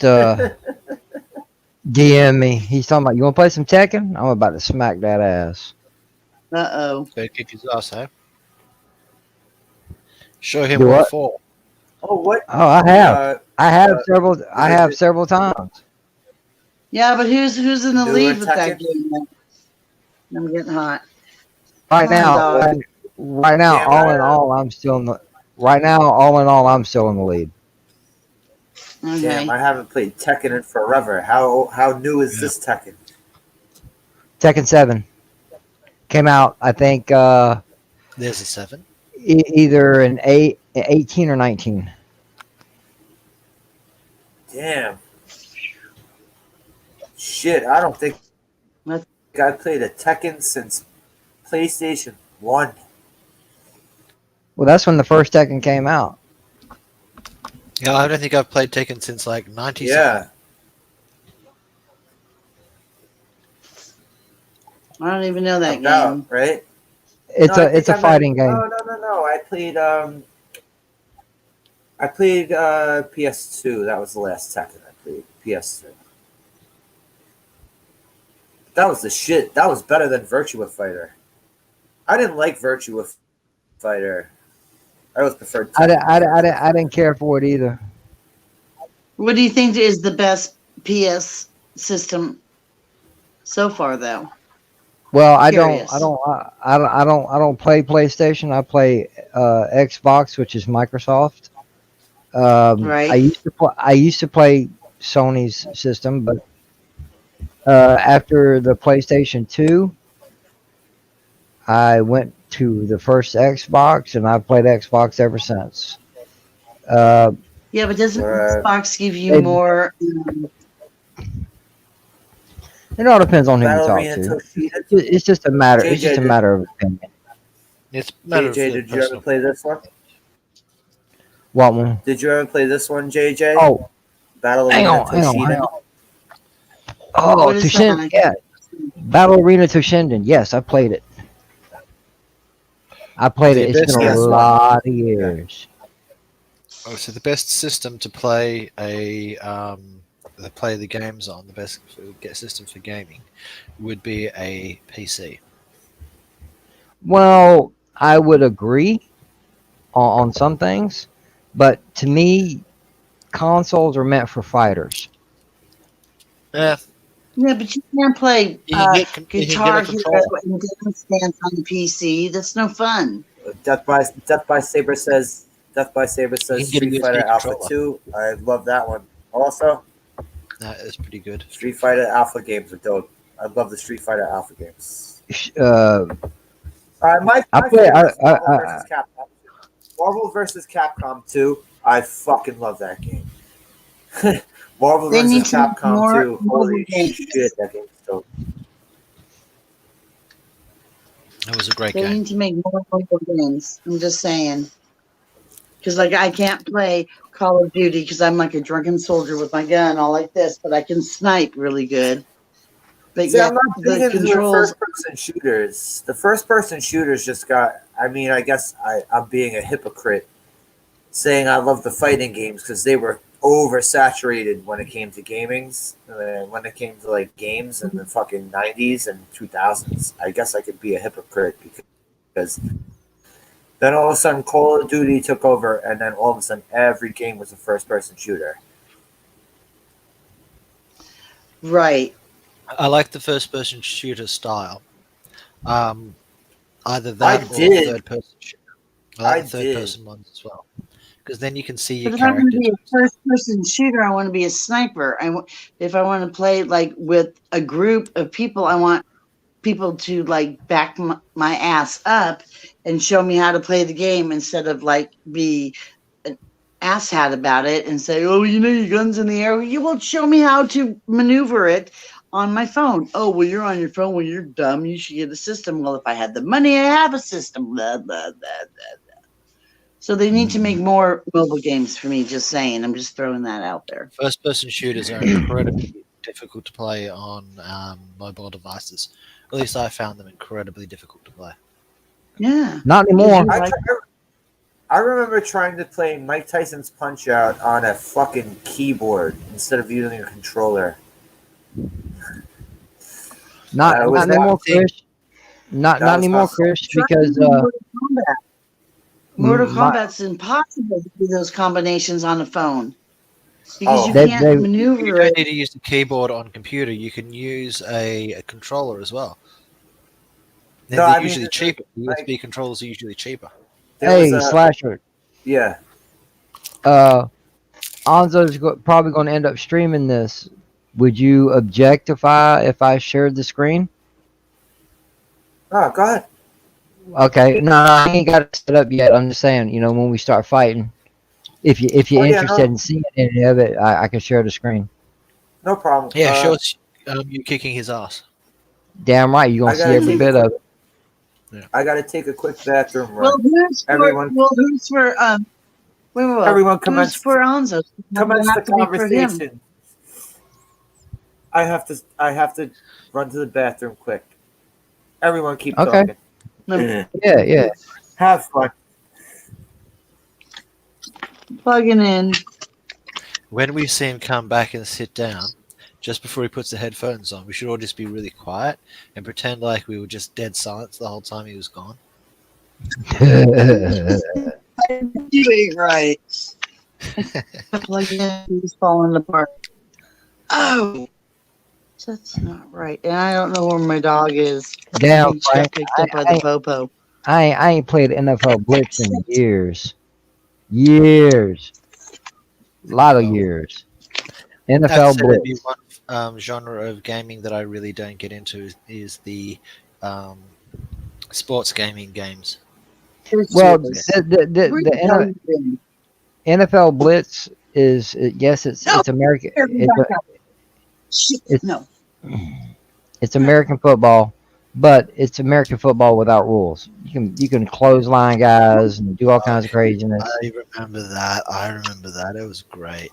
DM me. He's talking about, you want to play some Tekken? I'm about to smack that ass. Uh-oh. Better kick his ass, eh? Show him Do what what? for. Oh, what? Oh, I have. Uh, I have several times. Yeah, but who's in the Newer lead with that Tekken? game? I'm getting hot. Right Come on, now, dog. right now, Damn, all in all, I'm still in the. Right now, all in all, I'm still in the lead. Okay. damn, I haven't played Tekken in forever. How new is this Tekken? Tekken 7 came out, I think, There's a 7. either in 18 or 19. Damn. Shit, I don't think What? I played a Tekken since PlayStation 1. Well, that's when the first Tekken came out. Yeah, I don't think I've played Tekken since like 97. Yeah. I don't even know that About, game. right? It's No, I a it's a think I fighting might- game. No. I played PS2. That was the last Tekken I played. PS2. That was the shit. That was better than Virtua Fighter. I didn't like Virtua Fighter. I always preferred Tekken. I didn't care for it either. What do you think is the best PS system so far, though? Well, I Curious. don't play PlayStation. I play Xbox, which is Microsoft. Right. I used to play Sony's system, but after the PlayStation 2, I went to the first Xbox, and I've played Xbox ever since. Uh, Yeah, but doesn't Right. Xbox give you They- more? it all depends on who you Battle talk Arena to. Toshida. It's just a matter. It's just a JJ, matter of opinion. It's a matter JJ, of did you ever personal. play this one? What one? Did you ever play this one, JJ? Oh, Battle hang Arena on, hang on, hang Toshida. on. Oh, What is Toshinden. that? Yeah, Battle Arena Toshinden. Yes, I played it. I played The it. It's been best a yes. lot of years. Oh, so the best system to play the games on, the best system for gaming, would be a PC. Well, I would agree on some things, but to me, consoles are meant for fighters. Yeah, Yeah, but you can't play you can get a Guitar Hero controller. and Dance Dance on the PC. That's no fun. Death by Saber says You can get a Street USB Fighter Alpha controller. 2. I love that one. Also, That is pretty good. Street Fighter Alpha games are dope. I love the Street Fighter Alpha games. My I play. favorite is Marvel vs. Capcom. Marvel vs. Capcom 2. I fucking love that game. Marvel They need vs. to make Capcom more 2. Holy games. shit, that game's dope. That was a great They game. need to make more mobile games. I'm just saying. Because like I can't play Call of Duty because I'm like a drunken soldier with my gun all like this, but I can snipe really good. But See, yet I'm not big the into the controls. first-person shooters. The first-person shooters just got. I mean, I guess I'm being a hypocrite, saying I love the fighting games because they were oversaturated when it came to gamings. When it came to like games in the fucking 90s and 2000s, I guess I could be a hypocrite because then all of a sudden Call of Duty took over, and then all of a sudden every game was a first-person shooter. Right. I like the first-person shooter style. Either I that or did. third-person shooter. I I like the did. third-person ones as well, because then you can see But your if I want to character. be a first-person shooter, I want to be a sniper. If I want to play like with a group of people, I want people to like back my ass up and show me how to play the game instead of like be an asshat about it and say, "Oh, you know your gun's in the air." You won't show me how to maneuver it on my phone. Oh, well, you're on your phone. Well, you're dumb. You should get a system. Well, if I had the money, I have a system. Blah, blah, blah, blah. So they need to make more mobile games for me. Just saying. I'm just throwing that out there. First-person shooters are incredibly difficult to play on mobile devices. At least I found them incredibly difficult to play. Yeah. Not anymore. I remember trying to play Mike Tyson's Punch Out on a fucking keyboard instead of using a controller. Not was that anymore, thing. Chris. Not That was anymore, not- Chris, Try because to do Mortal Kombat. Mortal my- Kombat's impossible to do those combinations on a phone because Oh. you They- can't they- You maneuver don't it. need to use the keyboard on computer. You can use a controller as well. No, They're I mean, usually cheaper. like- USB controllers are usually cheaper. There hey, was a- Slasher. yeah. Anzo's probably going to end up streaming this. Would you objectify if I shared the screen? Oh, go ahead. Okay, no, I ain't got it set up yet. I'm just saying, when we start fighting, if you're Oh, yeah, interested no. in seeing any of it, I can share the screen. No problem. Yeah, sure. It's, you kicking his ass. Damn right, you're I gonna see gotta every take bit a of it. I got to take a quick bathroom run. Well, who's for? Everyone- Well, who's for? Wait. Everyone Who's commence for Anzo? commence the It'll have to be for him. conversation. I have to run to the bathroom quick. Everyone keep Okay. talking. No, Yeah. Have fun. plugging in. When we see him come back and sit down, just before he puts the headphones on, we should all just be really quiet and pretend like we were just dead silence the whole time he was gone. You ain't right. Plug in. He's falling apart. Oh, that's not right. And I don't know where my dog is. Damn, He got Frank. picked up by the popo. I ain't played NFL Blitz in years. Years. A lot of years. NFL That said, there'd be Blitz. one genre of gaming that I really don't get into is the Sports gaming games. Well, Where the the hell you been? NFL Blitz is yes, No, it's American. here, go back up. Shit, It's no. it's American football, but it's American football without rules. You can clothesline guys and do all kinds of craziness. I remember that. I remember that. It was great.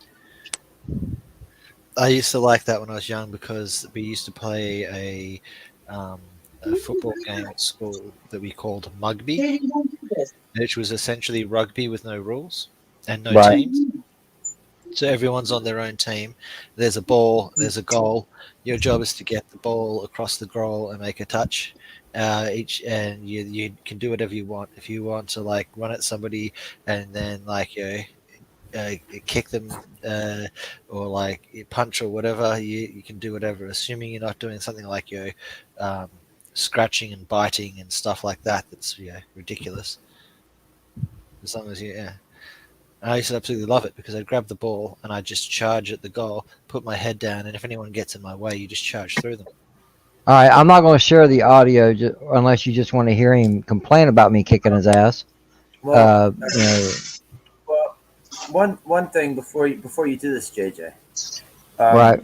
I used to like that when I was young because we used to play a football game at school that we called Mugby, Katie, don't do this. which was essentially rugby with no rules and no Right. teams. So everyone's on their own team. There's a ball, there's a goal. Your job is to get the ball across the goal and make a touch. And you can do whatever you want. If you want to like run at somebody and then like kick them or like punch or whatever, you can do whatever. Assuming you're not doing something like um, scratching and biting and stuff like that. That's ridiculous. As long as you. And I used to absolutely love it because I'd grab the ball and I'd just charge at the goal, put my head down, and if anyone gets in my way, you just charge through them. All right, I'm not going to share the audio unless you just want to hear him complain about me kicking his ass. Well, You know, well, one thing before you do this, JJ. right.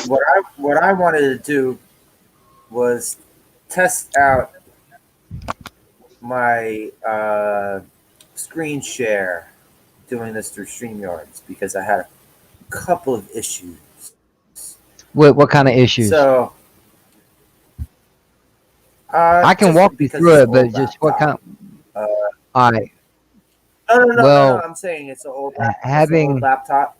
What I wanted to do was test out my screen share doing this through StreamYards because I had a couple of issues. What kind of issues? So I can just walk you because through it's it, an but old just what laptop. kind? All right. No. Well, I'm saying it's an old having laptop.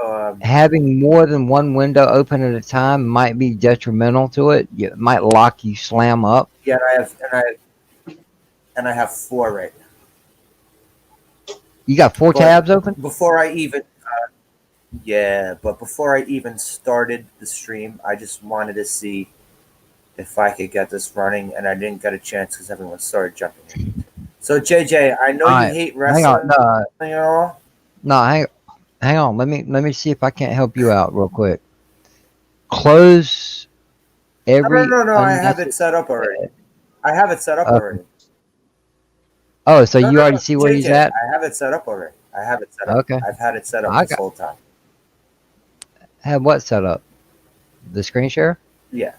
So, having more than one window open at a time might be detrimental to it. It might lock you slam up. yeah, and I have four right now. You got four But tabs open? Before I even but before I even started the stream, I just wanted to see if I could get this running, and I didn't get a chance because everyone started jumping in. So JJ, I know All you right. hate Hang on. wrestling at all. No, hang on. Let me see if I can't help you out real quick. Close every No. I have unnecessary. it set up already. I have it set up Okay. already. Oh, so you already see where JJ, he's at? I have it set up already. I have it set up. Okay. I've had it set up I this whole time. Have what set up? The screen share? Yeah.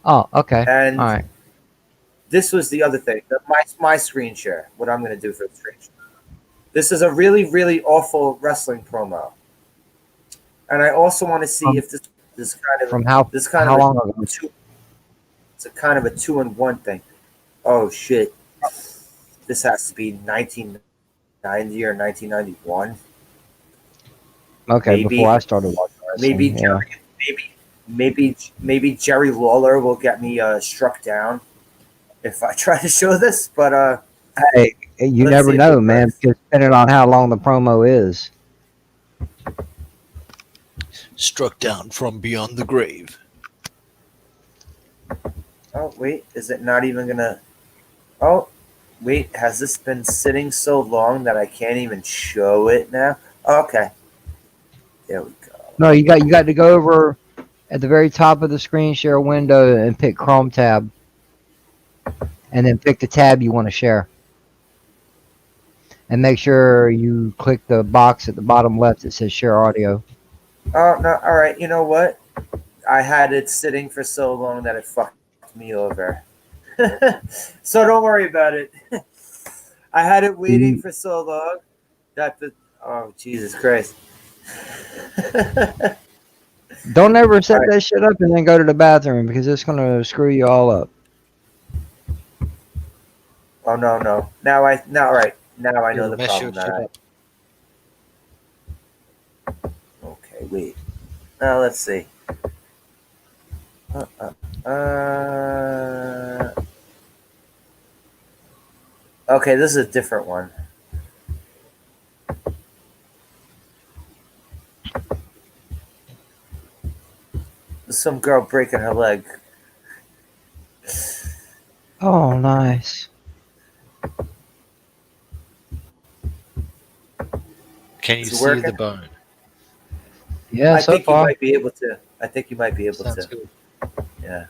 Oh, okay. And All right. this was the other thing. My screen share. What I'm going to do for the screen share. This is a really, really awful wrestling promo. And I also want to see if this kind of From how long ago? It's a kind of a 2-in-1 thing. Oh shit! This has to be 1990 or 1991. Okay, Maybe. before I started watching wrestling. Maybe Jerry Lawler will get me struck down if I try to show this. But Hey, you let's never see if know, it man. works. Because depending on how long the promo is. Struck down from beyond the grave. Oh wait, is it not even gonna? Oh wait, has this been sitting so long that I can't even show it now? Okay, there we go. No, you got to go over at the very top of the screen share window and pick Chrome tab, and then pick the tab you want to share, and make sure you click the box at the bottom left that says share audio. Oh no! All right, you know what? I had it sitting for so long that it fucked me over. So don't worry about it. I had it waiting for so long that oh Jesus Christ! Don't ever set that shit up and then go to the bathroom because it's gonna screw you all up. Oh no! Now I know It'll the mess problem. your shit up. Okay, wait. Now let's see. Okay, this is a different one. Some girl breaking her leg. Oh, nice. Can you Is it see working? the bone? Yeah, I so think far. you might be able to. I think you might be able Sounds to. good. Yeah.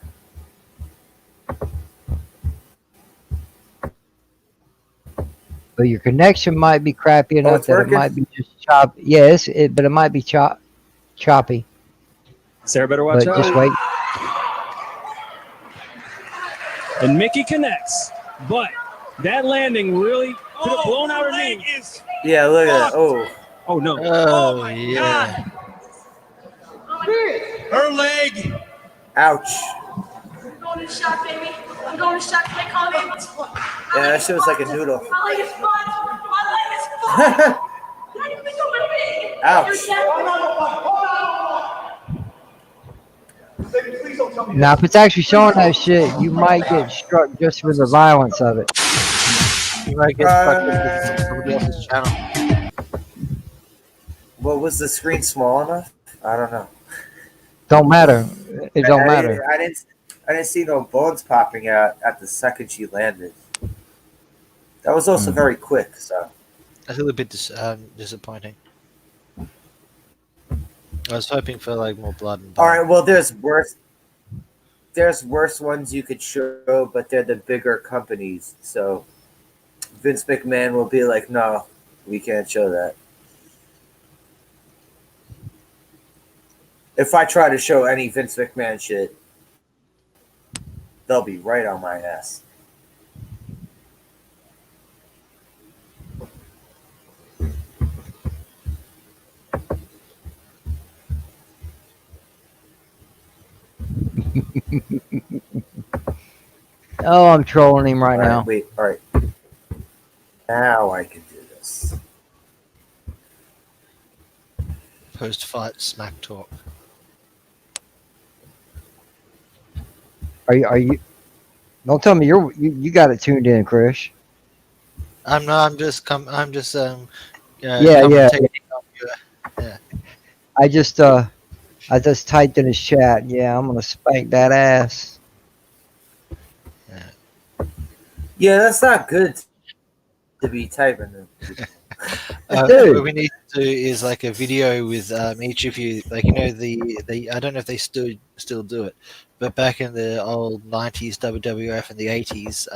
but your connection might be crappy enough it's that it working? might be just choppy. Yeah, but it might be choppy. Sarah better watch But out. just wait. And Mickey connects, but that landing really could have blown out her knee. Yeah, look at that. Oh, Oh no! Oh, my yeah. Her leg. ouch. I'm going to shot, baby. I'm going to shot. Can I call an ambulance? Yeah, that shit was like a noodle. My leg is fucked. My leg is fucked. How do you think I'm gonna be? Ouch. Now, if it's actually showing that shit, you might get struck just for the violence of it. You might get stuck with somebody else's channel. Well, was the screen small enough? I don't know. Don't matter. It don't matter. I didn't see no bones popping out at the second she landed. That was also very quick. So That's a little bit disappointing. I was hoping for like more blood and bone. all right. Well, there's worse. There's worse ones you could show, but they're the bigger companies. So Vince McMahon will be like, "No, we can't show that." If I try to show any Vince McMahon shit, they'll be right on my ass. Oh, I'm trolling him right All right, now. wait. All right. Now I can do this. Post-fight smack talk. Are you? Don't tell me you got it tuned in, Krish. I'm not. I'm just. Yeah. commentating on your- I just typed in his chat. Yeah, I'm gonna spank that ass. Yeah, that's not good to be typing. Dude. What we need to do is like a video with each of you, like the I don't know if they still do it, but back in the old '90s WWF and the '80s,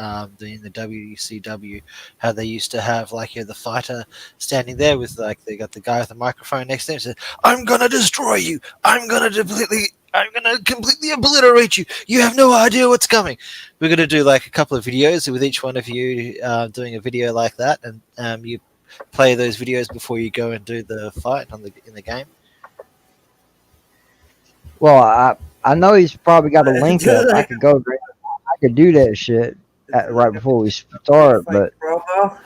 in the WCW, how they used to have like the fighter standing there with like they got the guy with the microphone next to him and said, "I'm gonna destroy you. I'm gonna completely obliterate you. You have no idea what's coming." We're gonna do like a couple of videos with each one of you doing a video like that, and you play those videos before you go and do the fight in the game. Well, I know he's probably got a link up. I could go there. I could do that shit right before we start, but Promo?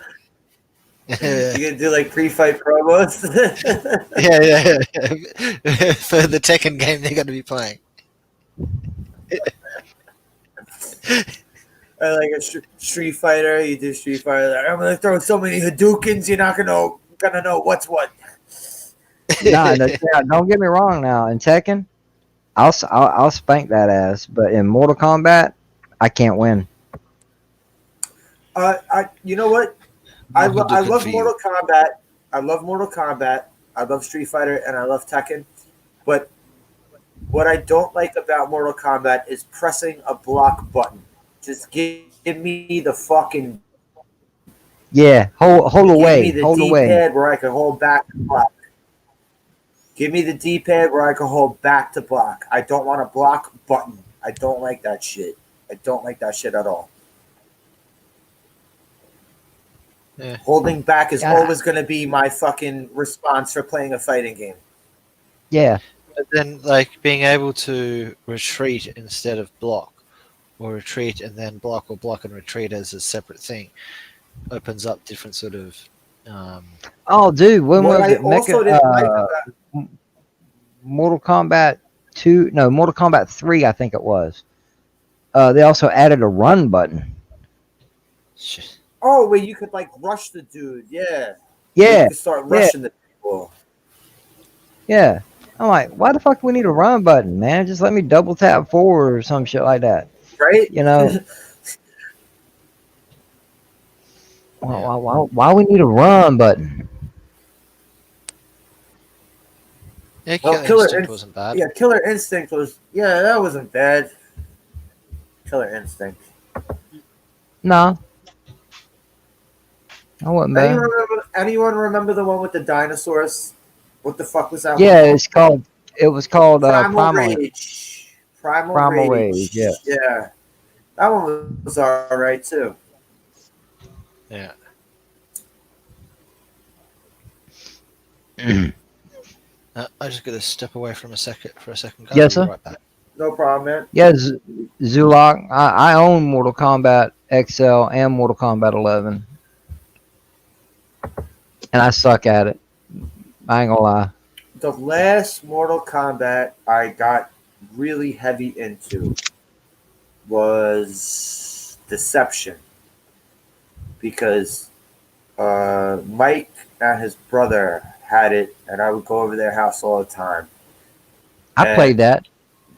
You gonna do like pre-fight promos? yeah. For the Tekken game they're going to be playing. Or like a Street Fighter, you do Street Fighter. I'm gonna throw so many Hadoukens, you're not gonna know what's what. nah, don't get me wrong. Now in Tekken, I'll spank that ass, but in Mortal Kombat, I can't win. You know what? I Not love good for you. Mortal Kombat. I love Mortal Kombat. I love Street Fighter, and I love Tekken. But what I don't like about Mortal Kombat is pressing a block button. Just give me the fucking Hold Give away, me the hold away. D-pad where I can hold back to block. Give me the D-pad where I can hold back to block. I don't want a block button. I don't like that shit. I don't like that shit at all. Yeah. Holding back is Yeah. always going to be my fucking response for playing a fighting game. Yeah, But then like being able to retreat instead of block, or retreat and then block, or block and retreat as a separate thing, opens up different sort of Oh, dude, when What was I it? also didn't like about Mortal Kombat 2? No, Mortal Kombat 3, I think it was. They also added a run button. oh, where you could like rush the dude, yeah. Yeah, You could start rushing the people. yeah. I'm like, why the fuck do we need a run button, man? Just let me double tap forward or some shit like that. Right? You know? Why we need a run button? Yeah, Well, Killer Instinct wasn't bad. Yeah, Killer Instinct was that wasn't bad. Killer Instinct. No. I wasn't bad. Anyone remember the one with the dinosaurs? What the fuck was that Yeah, one? it was called Primal Primal Rage. Primal Rage. Rage. Yeah. Yeah. That one was alright too. Yeah. I just got to step away for a second, guys. Yes, I'll be sir. right back. No problem, man. Yeah, Zulok. I own Mortal Kombat XL and Mortal Kombat 11, and I suck at it. I ain't gonna lie. The last Mortal Kombat I got really heavy into was Deception. Because Mike and his brother had it, and I would go over their house all the time. I played that.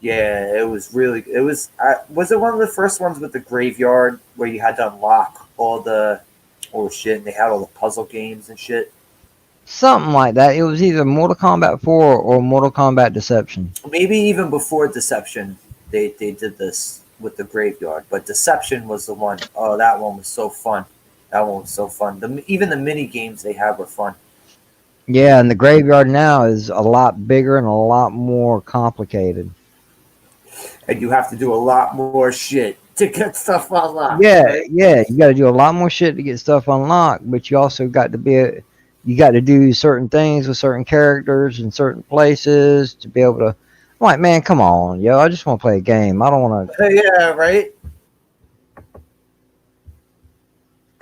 Yeah, it was really. It was. Was it one of the first ones with the graveyard where you had to unlock all the shit, and they had all the puzzle games and shit? Something like that. It was either Mortal Kombat 4 or Mortal Kombat Deception. Maybe even before Deception, they did this with the graveyard. But Deception was the one. Oh, that one was so fun. That one was so fun. Even the mini games they had were fun. Yeah, and the graveyard now is a lot bigger and a lot more complicated. And you have to do a lot more shit to get stuff unlocked. Yeah, right? yeah, you got to do a lot more shit to get stuff unlocked, but you also got to do certain things with certain characters in certain places to be able to. I'm like, man, come on, yo, I just want to play a game. I don't want to. Yeah, right.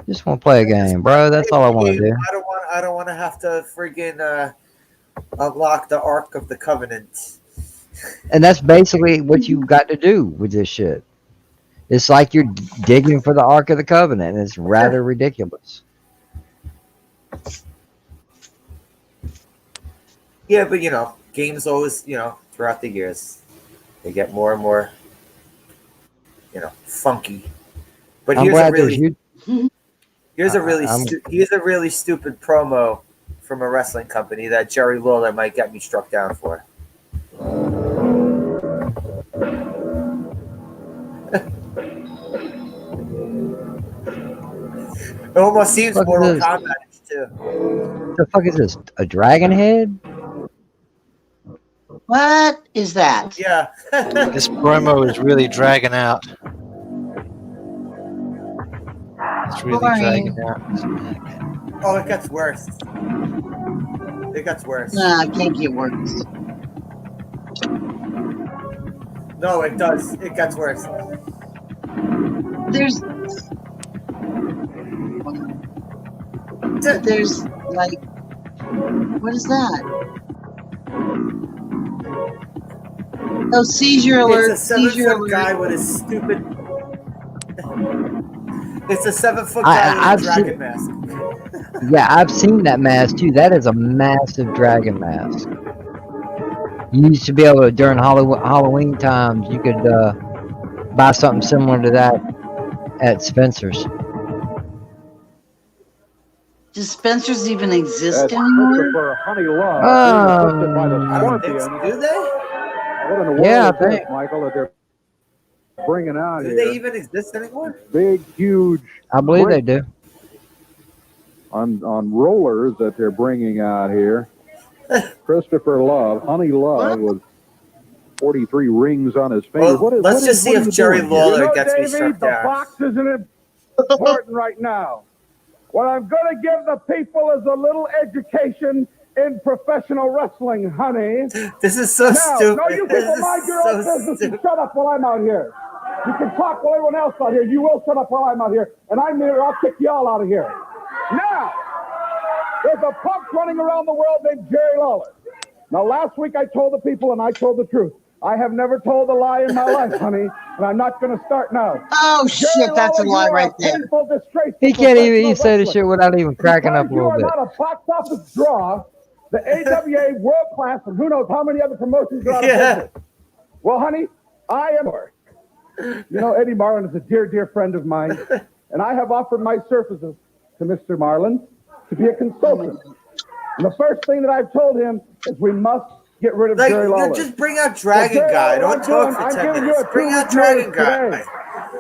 Just want to play a game, bro. That's all I want to do. I don't want to have to friggin' unlock the Ark of the Covenant. And that's basically what you got to do with this shit. It's like you're digging for the Ark of the Covenant. And it's rather ridiculous. Yeah, but games always, throughout the years, they get more and more, funky. But I'm here's glad a really, there's here's a really stupid promo from a wrestling company that Jerry Lawler might get me struck down for. It almost seems Mortal Kombat too. What the fuck is this? A dragon head? What is that? Yeah. This promo is really dragging out. It's really dragging out. Oh, it gets worse. It gets worse. Nah, it can't get worse. No, it does. It gets worse. There's like, what is that? Oh, seizure alert! It's a Seizure 7-foot alert! guy with a stupid. It's a 7-foot guy with a dragon mask. Yeah, I've seen that mask too. That is a massive dragon mask. You used to be able to, during Halloween times, you could buy something similar to that at Spencer's. Does Spencer's even exist anymore? Honey Love, I don't think so. Do they? What in the world Yeah, is this, Michael, that they're bringing out Do here? they even exist anymore? Big, huge. I believe they do. On rollers that they're bringing out here. Christopher Love, Honey Love, with 43 rings on his finger. Well, let's just see if Jerry Lawler gets me struck the down. box isn't important right now. What I'm going to give the people is a little education in professional wrestling, honey. This is so Now, stupid. no, you people mind your own business and shut up while I'm out here. You can talk while everyone else out here. You will shut up while I'm out here. And I'm here, I'll kick you all out of here. Now, there's a punk running around the world named Jerry Lawler. Now, last week I told the people and I told the truth. I have never told a lie in my life, honey, and I'm not going to start now. Oh, shit, that's a lie right there. He can't even say the shit without even cracking up a little bit. You are not a box office draw. The AWA world class, and who knows how many other promotions are out of business. Well, honey, I am. You know, Eddie Marlin is a dear, dear friend of mine, and I have offered my services to Mr. Marlin to be a consultant. And the first thing that I've told him is we must get rid of Jerry Lawler. Just bring out Dragon Guy. Don't talk for 10 minutes. Bring out Dragon Guy.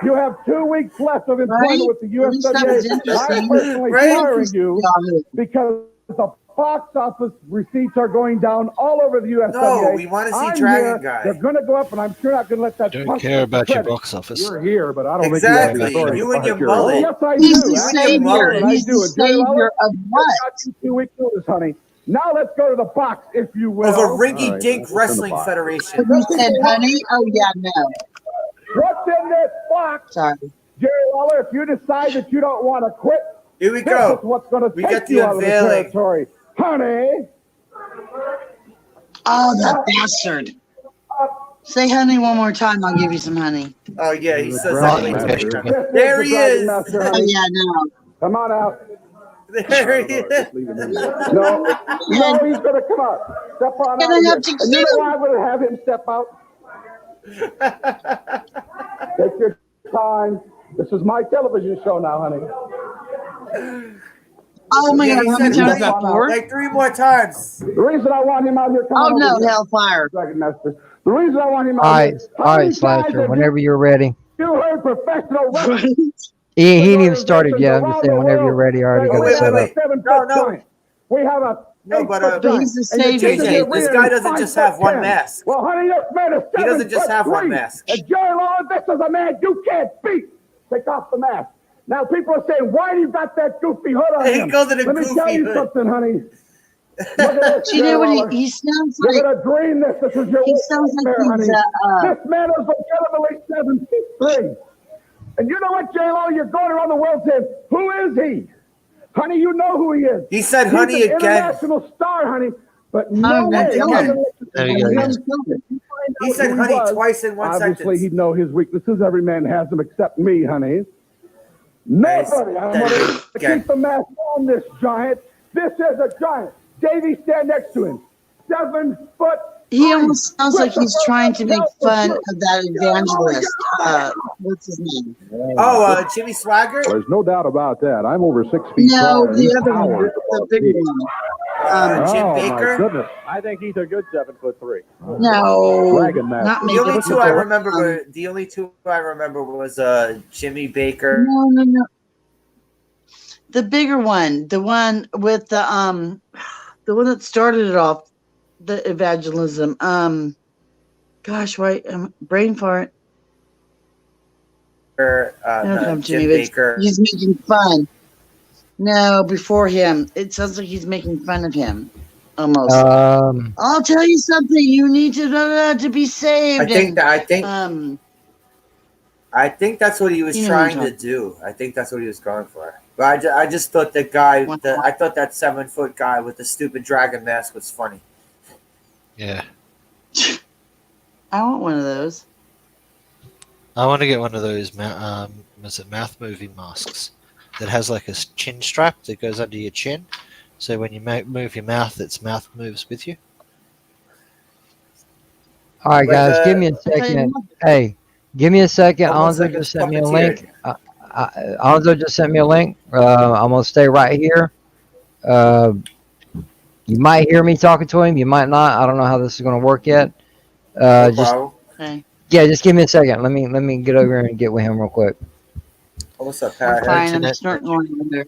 You have 2 weeks left of employment Right? with the At least that was USWA. I'm interesting. personally Right? firing you Yahoo. because the box office receipts are going down all over the USWA. No, we want to see I'm Dragon here. Guy. They're going to go up, and I'm sure not going to let that. Don't punk care get the about your credit. box office. You're here, but I don't Exactly. think you have the authority You to and your fire mullet. Oh, yes, I He's do. the Actually, savior. I He's do. the And Jerry savior Lawler, of what? got you 2 weeks notice, honey. Now let's go to the box, if you will. Of a All Rinky right, Dink let's go to the Wrestling box. Federation. You said honey? Oh, yeah, no. What's in this box? Sorry. Jerry Lawler, if you decide that you don't want to quit, Here we this go. is what's going to We take get the you out of the unveiling. territory. Honey, Oh, that bastard. Say honey one more time. I'll give you some honey. Oh yeah, he says Dragon that way too many Master. times. There This he the Dragon is. Master, Oh, honey. yeah, no. Come on out. There he is. No, he's going to come out. Step on Can out I of here. have to And you know kill? why I'm going to have him step out? Take your time. This is my television show now, honey. Oh, my Yeah, God. he How said many times honey before? like 3 more times. The reason I want him out here, come Oh, on no, over here. hellfire. Dragon Master. The reason I want him out All here. right, How all many right, Slasher. times have Whenever you're ready. you heard professional wrestling? He ain't even started yet. I'm just saying, whenever you're ready, I already Oh, got wait, it set wait, up. wait. 7 No, foot no. giant. We have a No, but, 8 foot But he's giant. the And you're savior. taking JJ, the this arena guy in doesn't 5 just have foot one 10. mask. Well, honey, this man is He doesn't just 7 have foot one 3. mask. And Jerry Lawler, this is a man you can't beat. Take off the mask. Now people are saying, why do you got that goofy hood on He him? called it a Let me tell goofy you hood. something, honey. Look at this, You know Jerry what? Lawler. He sounds You're like. gonna dream this. This is your He worst sounds like nightmare, he's honey. This man is legitimately 7 feet 3. And you know what, J-Lo? You're going around the world saying, who is he? Honey, you know who he is. He said He's honey an again. international star, honey. But Oh, no no, way. I'm kill not him. gonna let you There you find go him. again. He Out said who honey was. twice in one Obviously, sentence. he'd know his weaknesses. Every man has them except me, honey. Nobody. I'm going to Okay. keep the mask on this giant. This is a giant. Davey, stand next to him. 7 foot. He almost sounds like he's trying to make fun of that evangelist. What's his name? Oh, Jimmy Swagger? There's no doubt about that. I'm over 6 feet No, tall. and the he's other one, towers the above big me. one. Jim Oh, Baker? my goodness. I think he's a good 7 foot 3. No, Dragon Master. not me. The only two I difficult. remember were was Jimmy Baker. No. The bigger one, the one with the one that started it off, the evangelism. Gosh, why? Brain fart. No, Come to Jim me, but Baker. he's making fun. No, before him. It sounds like he's making fun of him. Almost. I'll tell you something. You need to know that to be saved. I think that's what he was You know trying what I'm to do. I think that's what he was going for. But I just thought the guy, I thought that 7 foot guy with the stupid dragon mask was funny. Yeah. I want one of those. I want to get one of those mouth moving masks that has like a chin strap that goes under your chin. So when you move your mouth, its mouth moves with you. All right, guys, give me a second. Hey, give me a second. Almost Alonzo like just it's sent me a puppeteered. link. Alonzo just sent me a link. I'm gonna stay right here. You might hear me talking to him. You might not. I don't know how this is gonna work yet. Okay. Just give me a second. Let me get over here and get with him real quick. What's up, I'm Pat? fine. I'm snorting lavender.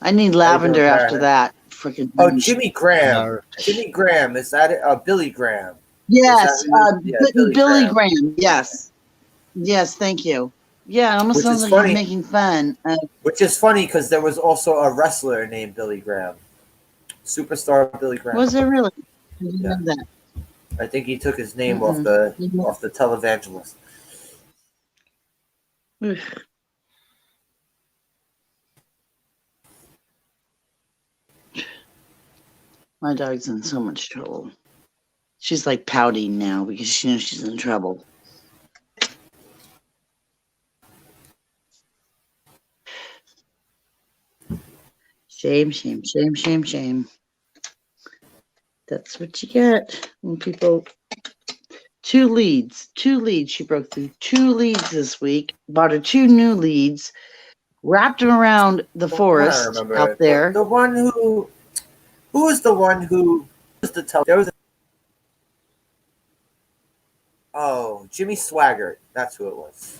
I need lavender Pat? after that. Freaking. Oh, Jimmy Graham. No. Jimmy Graham. Is that it? Billy Graham. Yes, Billy Billy Graham. Graham. Yes, thank you. Yeah, it almost Which sounds is like funny. he's making fun. Which is funny because there was also a wrestler named Billy Graham. Superstar Billy Graham. Was there really? I didn't Yeah. know that. I think he took his name off the televangelist. Ugh. My dog's in so much trouble. She's like pouting now because she knows she's in trouble. Shame, shame, shame, shame, shame. That's what you get when people. 2 leads. She broke through 2 leads this week. Bought her 2 new leads. Wrapped them around the forest out there. The one who was the one who was the tell. There was. Oh, Jimmy Swaggart. That's who it was.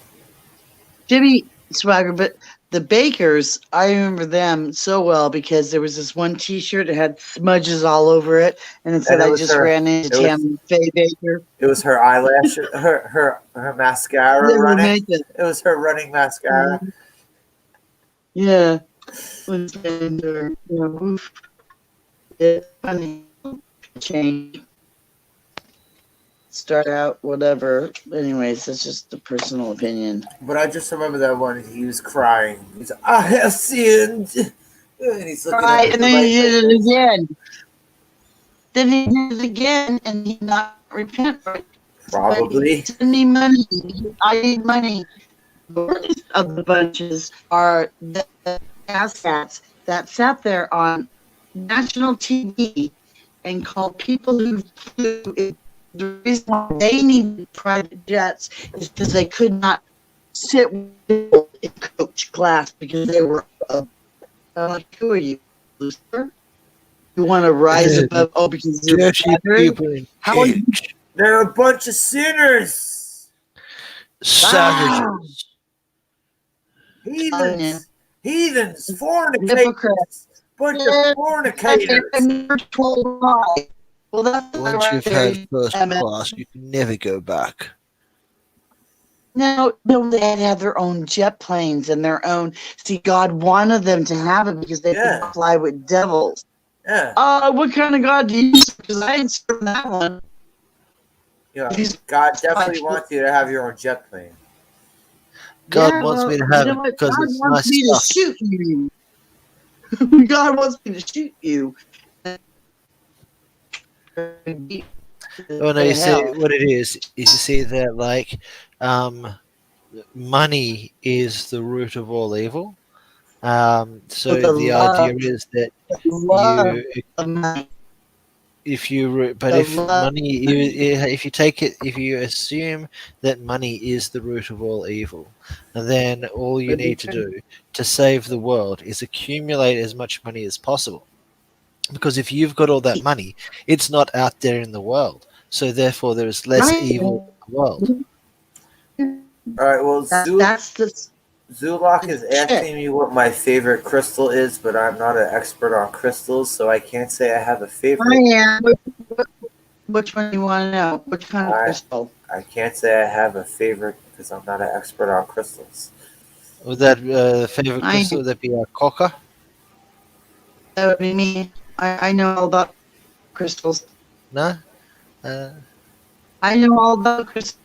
Jimmy Swagger, but the Bakers, I remember them so well because there was this one T-shirt that had smudges all over it, and it said, And it "I was just her- ran into it was- Tammy Faye Baker." It was her eyelash, her mascara Yeah, her running. makeup. It was her running mascara. Yeah. Was her, oof. It's funny. Change. Start out, whatever. Anyways, that's just a personal opinion. But I just remember that one. He was crying. He's like, I have sinned. And he's looking Right, at and the then he light did like it this. again. Then he did it again, and he not repent for it. Probably. Send me money. I need money. The worst of the bunches are the asshats that sat there on national TV and called people who flew. The reason why they needed private jets is because they could not sit with people in coach class because they were like, who are you, Lucifer? You want to rise above? Oh, because you're Dirty better? people in How are you? cage. They're a bunch of sinners. Savages. Heathens. Heathens. Fornicators. Hypocrites. Bunch Yeah, of fornicators. never told why. Well, that's Once right you've there. had first class, you can never go back. No, they had to have their own jet planes and their own. See, God wanted them to have it because they Yeah. could fly with devils. Yeah. What kind of God do you serve? Because I ain't serving that one. Yeah. He's- God definitely wants you to have your own jet plane. God Yeah, wants me to well, have you it know what? because God it's wants nice me stuff. to shoot you. God wants me to shoot you. Oh no, you see what it is you see that like money is the root of all evil. So With the the love, idea is that love you of money. if you but The if love money if you take it if you assume that money is the root of all evil, then all you need to do to save the world is accumulate as much money as possible. Because if you've got all that money, it's not out there in the world. So therefore, there is less Right. evil in the world. All right. Well, That's the Zulok is asking me what my favorite crystal is, but I'm not an expert on crystals, so I can't say I have a favorite. I am. Which one do you want to know? Which kind of crystal? I can't say I have a favorite because I'm not an expert on crystals. Would that favorite crystal? Would that be a coca? That would be me. I know all about crystals. No. I know all about crystals.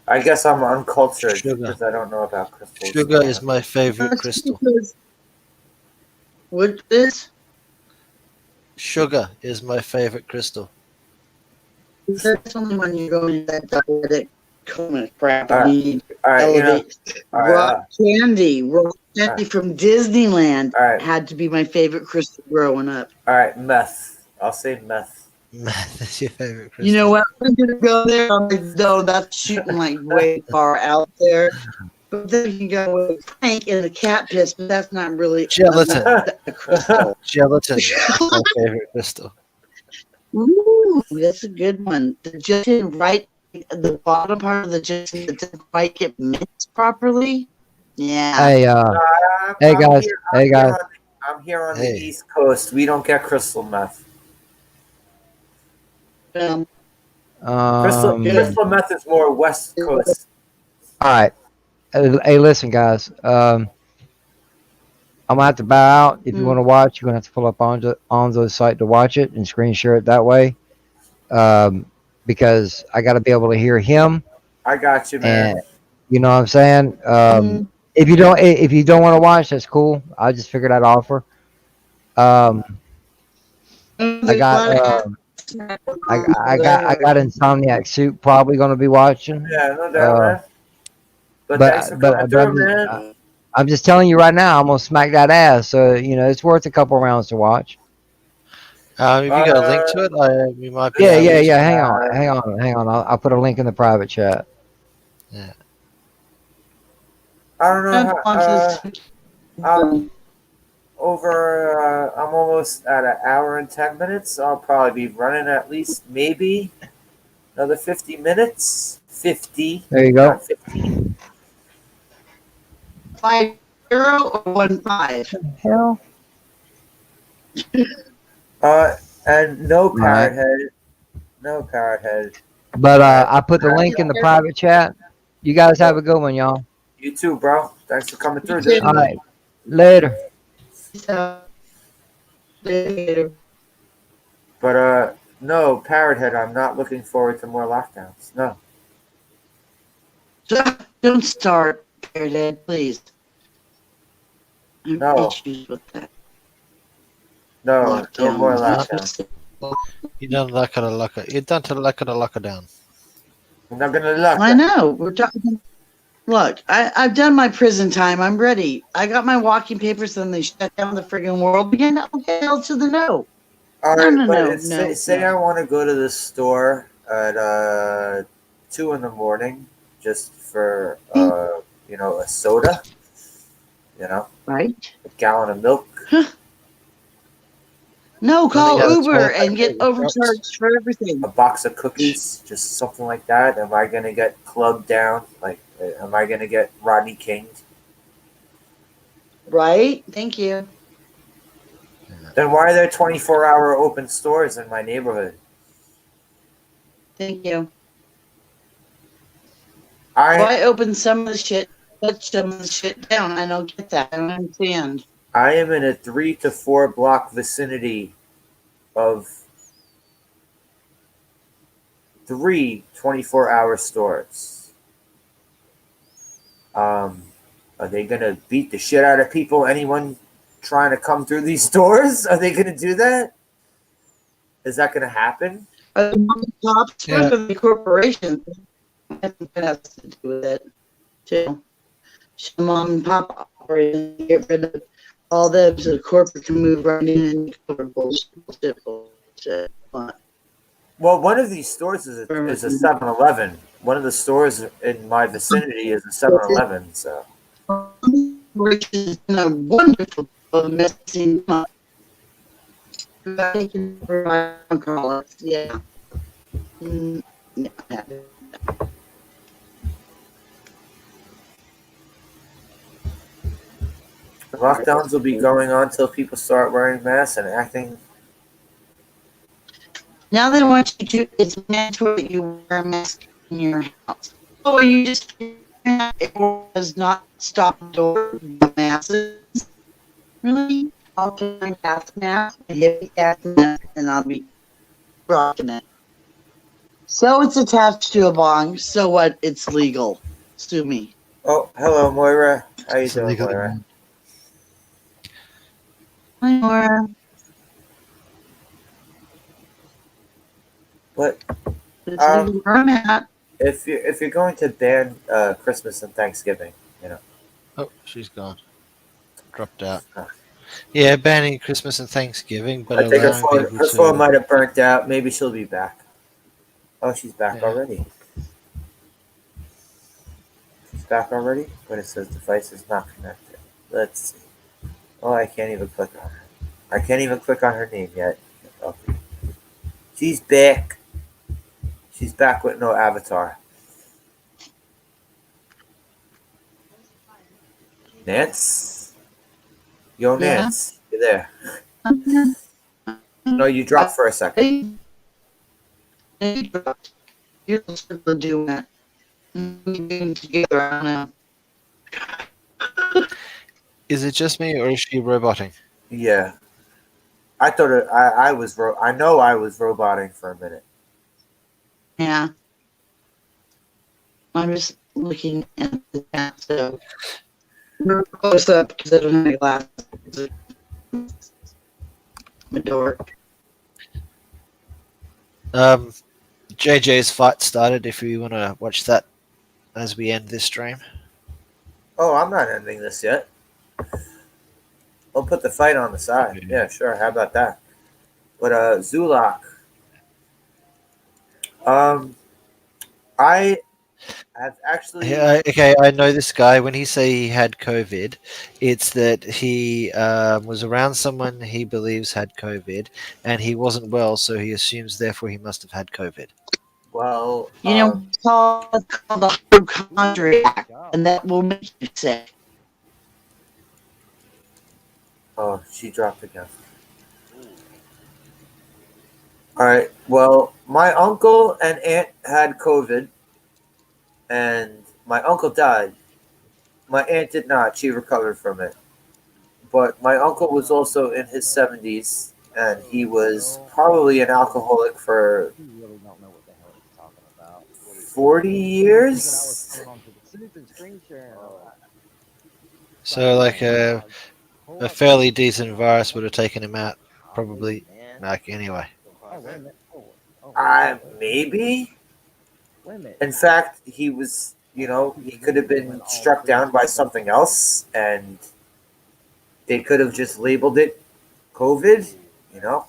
I guess I'm uncultured Sugar. because I don't know about crystals. Sugar is my favorite crystal. What is? Sugar is my favorite crystal. That's only when you go into that double-edit coma crap. All right. You need All right, elevate. all right, Rock candy. Rock candy from Disneyland All right. had to be my favorite crystal growing up. All right, meth. I'll say meth. That's your favorite crystal. You know what? I'm gonna go there. I'm like, no, that's shooting like way far out there. But then you can go with Frank in the cat piss, but that's not really Gelatin. a crystal. Gelatin is my favorite crystal. Ooh, that's a good one. The gelatin right at the bottom part of the gelatin that doesn't quite get mixed properly. Yeah. Hey, hey guys, hey guys. I'm here on the East Coast. We don't get crystal meth. Crystal meth is more West Coast. All right. Hey, listen, guys. I'm gonna have to bow out. If you want to watch, you're gonna have to pull up on the site to watch it and screen share it that way. Because I got to be able to hear him. I got you, man. And, you know what I'm saying? If you don't want to watch, that's cool. I just figured I'd offer. I got Insomniac Soup probably gonna be watching. Yeah, no doubt, man. But thanks for coming through, man. I'm just telling you right now, I'm gonna smack that ass. So it's worth a couple rounds to watch. If you got a link to it, we might be. Yeah. Hang on. I'll put a link in the private chat. Yeah. I don't know. I'm almost at an hour and 10 minutes. I'll probably be running at least maybe Another 50 minutes. 50. There you go. Not 15. 5-0 or 1-5? Hell. And no Right. parrot head. No parrot head. But I put the link in the private chat. You guys have a good one, y'all. You too, bro. Thanks for coming through, You dude. too. All right. Later. So, later. But no, parrot head. I'm not looking forward to more lockdowns. No. Don't start, Parrot, please. I have No. issues with that. No. No more Lockdown. lockdowns. You don't like it a locker. You don't like it a locker down. I'm not gonna lock. I know. We're talking. Look, I've done my prison time. I'm ready. I got my walking papers, and they shut down the friggin' world again. Okay, hell to the no. All right, No, but no, say no. I want to go to the store at 2 in the morning just for a soda, Right? a gallon of milk. No, call got a Uber 12 and get pack of overcharged for everything. A box of cookies, just something like that. Am I gonna get clubbed down? Like, am I gonna get Rodney King? Right? Thank you. Then why are there 24-hour open stores in my neighborhood? Thank you. I Why open some of the shit, shut some of the shit down? I don't get that. I don't understand. I am in a 3 to 4 block vicinity of 3 24-hour stores. Are they gonna beat the shit out of people? Anyone trying to come through these stores? Are they gonna do that? Is that gonna happen? Are the mom and pop stores Yeah. or the corporations? That has to do with it, too. So mom and pop operations, get rid of all them so the corporate can move right in and take over bullshit. Well, one of these stores is a 7-Eleven. One of the stores in my vicinity is a 7-Eleven. So Which is a wonderful messing up. Taking for my call it, yeah. Yeah. lockdowns will be going on till people start wearing masks and acting. Now they want you to, it's mandatory that you wear a mask in your house. Oh, you just, it does not stop the masses. Really? I'll get my gas mask, a hippie gas mask, and I'll be rocking it. So it's attached to a bong. So what? It's legal. Sue me. Oh, hello, Moira. How you It's doing, illegal. Moira? Hi, Laura. What? It's legal where I'm at. If you're going to ban Christmas and Thanksgiving, Oh, she's gone. Dropped out. Yeah, banning Christmas and Thanksgiving, but I think allowing people her phone to. might have burnt out. Maybe she'll be back. Oh, she's back Yeah. already. She's back already? But it says device is not connected. Let's see. Oh, I can't even click on her. I can't even click on her name yet. Okay. She's back. She's back with no avatar. Nance? Yo, Yeah. Nance. You there? No, you dropped for a second. You're still doing that. Doing together. I don't know. Is it just me, or is she roboting? Yeah. I thought I was I know I was roboting for a minute. Yeah. I'm just looking at the chat, so we're close up because I don't have any glasses. I'm a dork. JJ's fight started. If you want to watch that as we end this stream. Oh, I'm not ending this yet. I'll put the fight on the side. Okay. Yeah, sure. How about that? But Zulak. I have actually. Yeah, okay, I know this guy. When he say he had COVID, it's that he was around someone he believes had COVID, and he wasn't well, so he assumes therefore he must have had COVID. Well, You know, it's called the hypochondriac, and that will make you sick. oh, she dropped again. All right. Well, my uncle and aunt had COVID, and my uncle died. My aunt did not. She recovered from it. But my uncle was also in his 70s, and he was probably an alcoholic for You really don't know what the hell he's talking about. 40 Because I was years. coming onto the stupid screen sharing. So like a fairly decent virus would have taken him out, probably. Like anyway. Oh, wait a minute. Maybe. Wait a minute. In fact, he was, he could have been struck down by something else, and they could have just labeled it COVID, Yeah.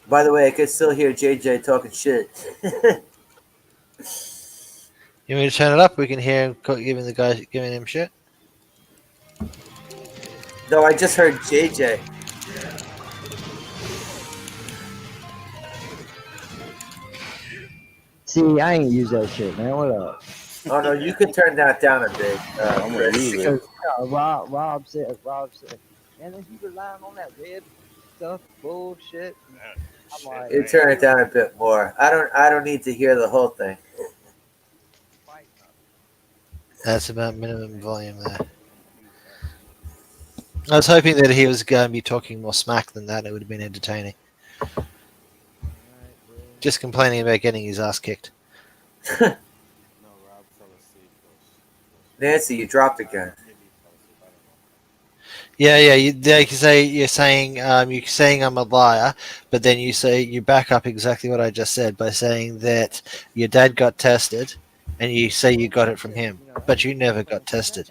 By the way, I could still hear JJ talking shit. You want me to turn it up? We can hear him giving him shit. No, I just heard JJ. See, I ain't use that shit, man. What up? Oh no, you could turn that down a bit. I'm gonna use it. Because Rob said, man, if you relying on that red stuff, bullshit. I'm like, You turn it down a bit more. I don't need to hear the whole thing. That's about minimum volume there. I was hoping that he was going to be talking more smack than that. It would have been entertaining. Just complaining about getting his ass kicked. Nancy, you dropped again. Yeah. You're saying I'm a liar, but then you back up exactly what I just said by saying that your dad got tested, and you say you got it from him, but you never got tested.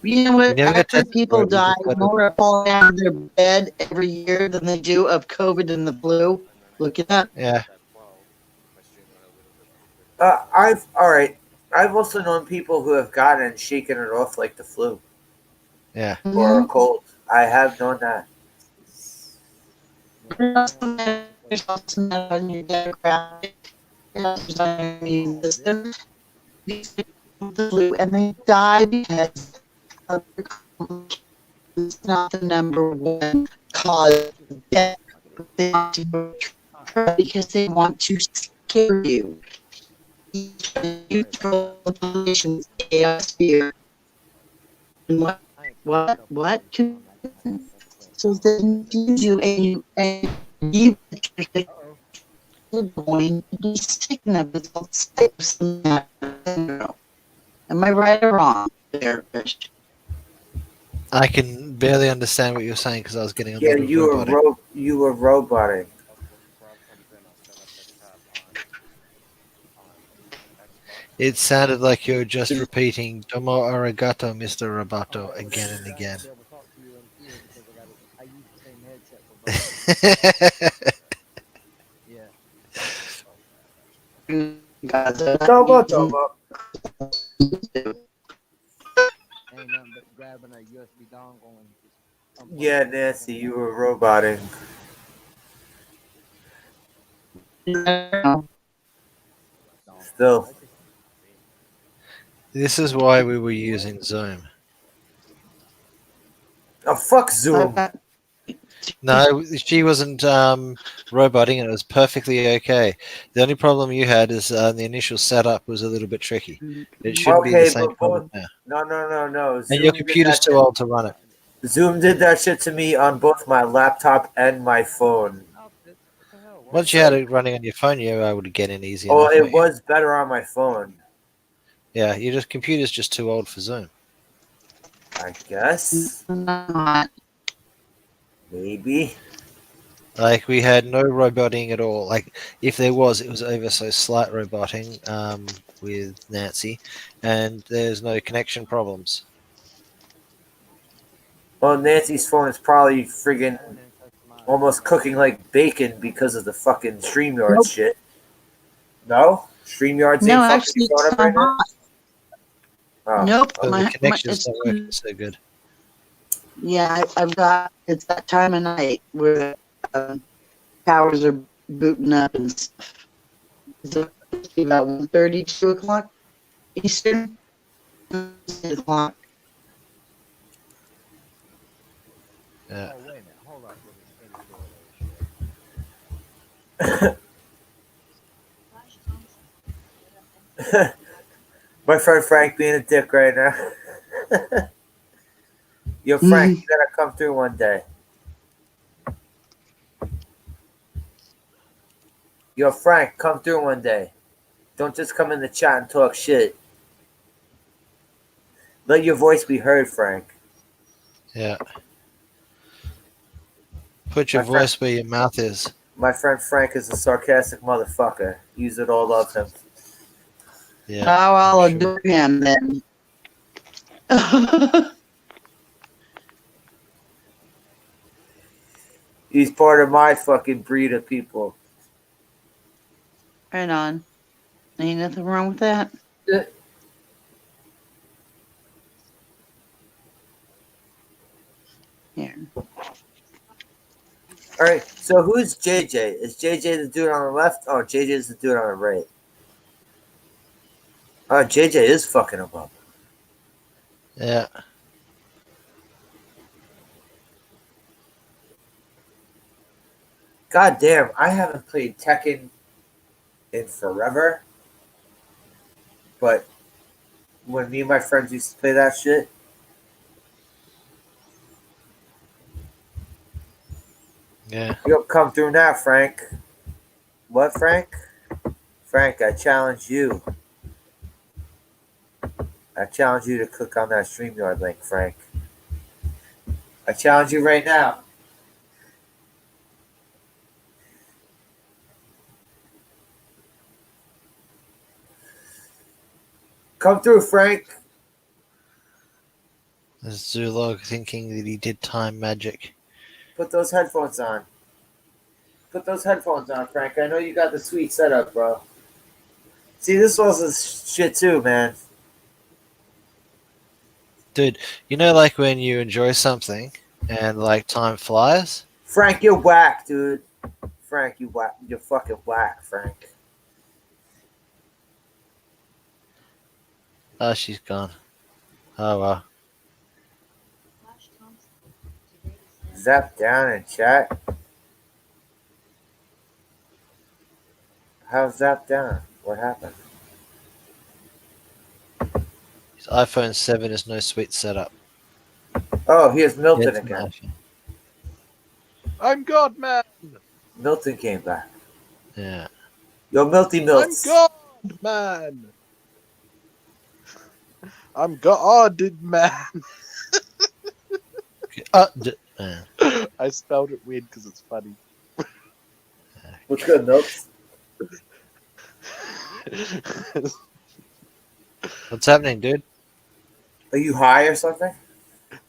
You know what? You never got After tested people for it, you die just got it. more falling out of their bed every year than they do of COVID and the flu. Look at that. Yeah. I've also known people who have gotten and shaken it off like the flu Yeah. or a cold. I have known that. There's also not on your demographic, there's on your immune system. These people have the flu and they die because of it's not the number one cause of death. They want to because they want to scare you. You control the population's chaos fear. And what? So then you and you you're going to be sick of it all steps. Am I right or wrong there, Christian? I can barely understand what you're saying because I was getting a Yeah, lot of robotic. you were roboting. It sounded like you were just repeating "Domo arigato, Mr. Roboto" again and again. Tomo. Yeah, Nancy, you were roboting. Still. This is why we were using Zoom. Oh, fuck Zoom. No, she wasn't roboting, and it was perfectly okay. The only problem you had is the initial setup was a little bit tricky. It shouldn't be the same problem now. No. And your computer's too old to run it. Zoom did that shit to me on both my laptop and my phone. Once you had it running on your phone, you were able to get in easy Oh, enough. it was better on my phone. Yeah, your computer's just too old for Zoom. I guess. Maybe. Like, we had no roboting at all. Like, if there was, it was ever so slight roboting with Nancy, and there's no connection problems. Well, Nancy's phone is probably friggin' almost cooking like bacon because of the fucking StreamYard shit. No? StreamYard's No, ain't actually, fucking it's going up right now? not. Oh. Nope. So the connection's not working so good. Yeah, I've got. It's that time of night where towers are booting up and stuff. It's about 1:30, 2 o'clock Eastern. 8 o'clock. Yeah. Oh, wait a minute. Hold up with this Eddie Gordo shit. My friend Frank being a dick right now. Yo, Frank, you gotta come through one day. Yo, Frank, come through one day. Don't just come in the chat and talk shit. Let your voice be heard, Frank. Yeah. Put your My friend- voice where your mouth is. My friend Frank is a sarcastic motherfucker. Use it all of him. Yeah. Oh, I'll I'm sure. adore him then. He's part of my fucking breed of people. Right on. Ain't nothing wrong with that. Here. All right, so who's JJ? Is JJ the dude on the left? Oh, JJ is the dude on the right. Oh, JJ is fucking him up. Yeah. God damn, I haven't played Tekken in forever. But when me and my friends used to play that shit, Yeah. you'll come through now, Frank. What, Frank? Frank, I challenge you. I challenge you to click on that StreamYard link, Frank. I challenge you right now. Come through, Frank. There's Zulog thinking that he did time magic. Put those headphones on. Put those headphones on, Frank. I know you got the sweet setup, bro. See, this was shit too, man. Dude, you know, like when you enjoy something and like time flies? Frank, you're whack, dude. Frank, you whack. You're fucking whack, Frank. Oh, she's gone. Oh, well. Zap down in chat. How's Zap down? What happened? His iPhone 7 is no sweet setup. Oh, here's Yeah, Milton it's an again. iPhone. I'm God, man. Milton came back. Yeah. Yo, Milty I'm Milts. God, man. I'm God, man. Man. I spelled it weird because it's funny. What's good, Milts? What's happening, dude? Are you high or something?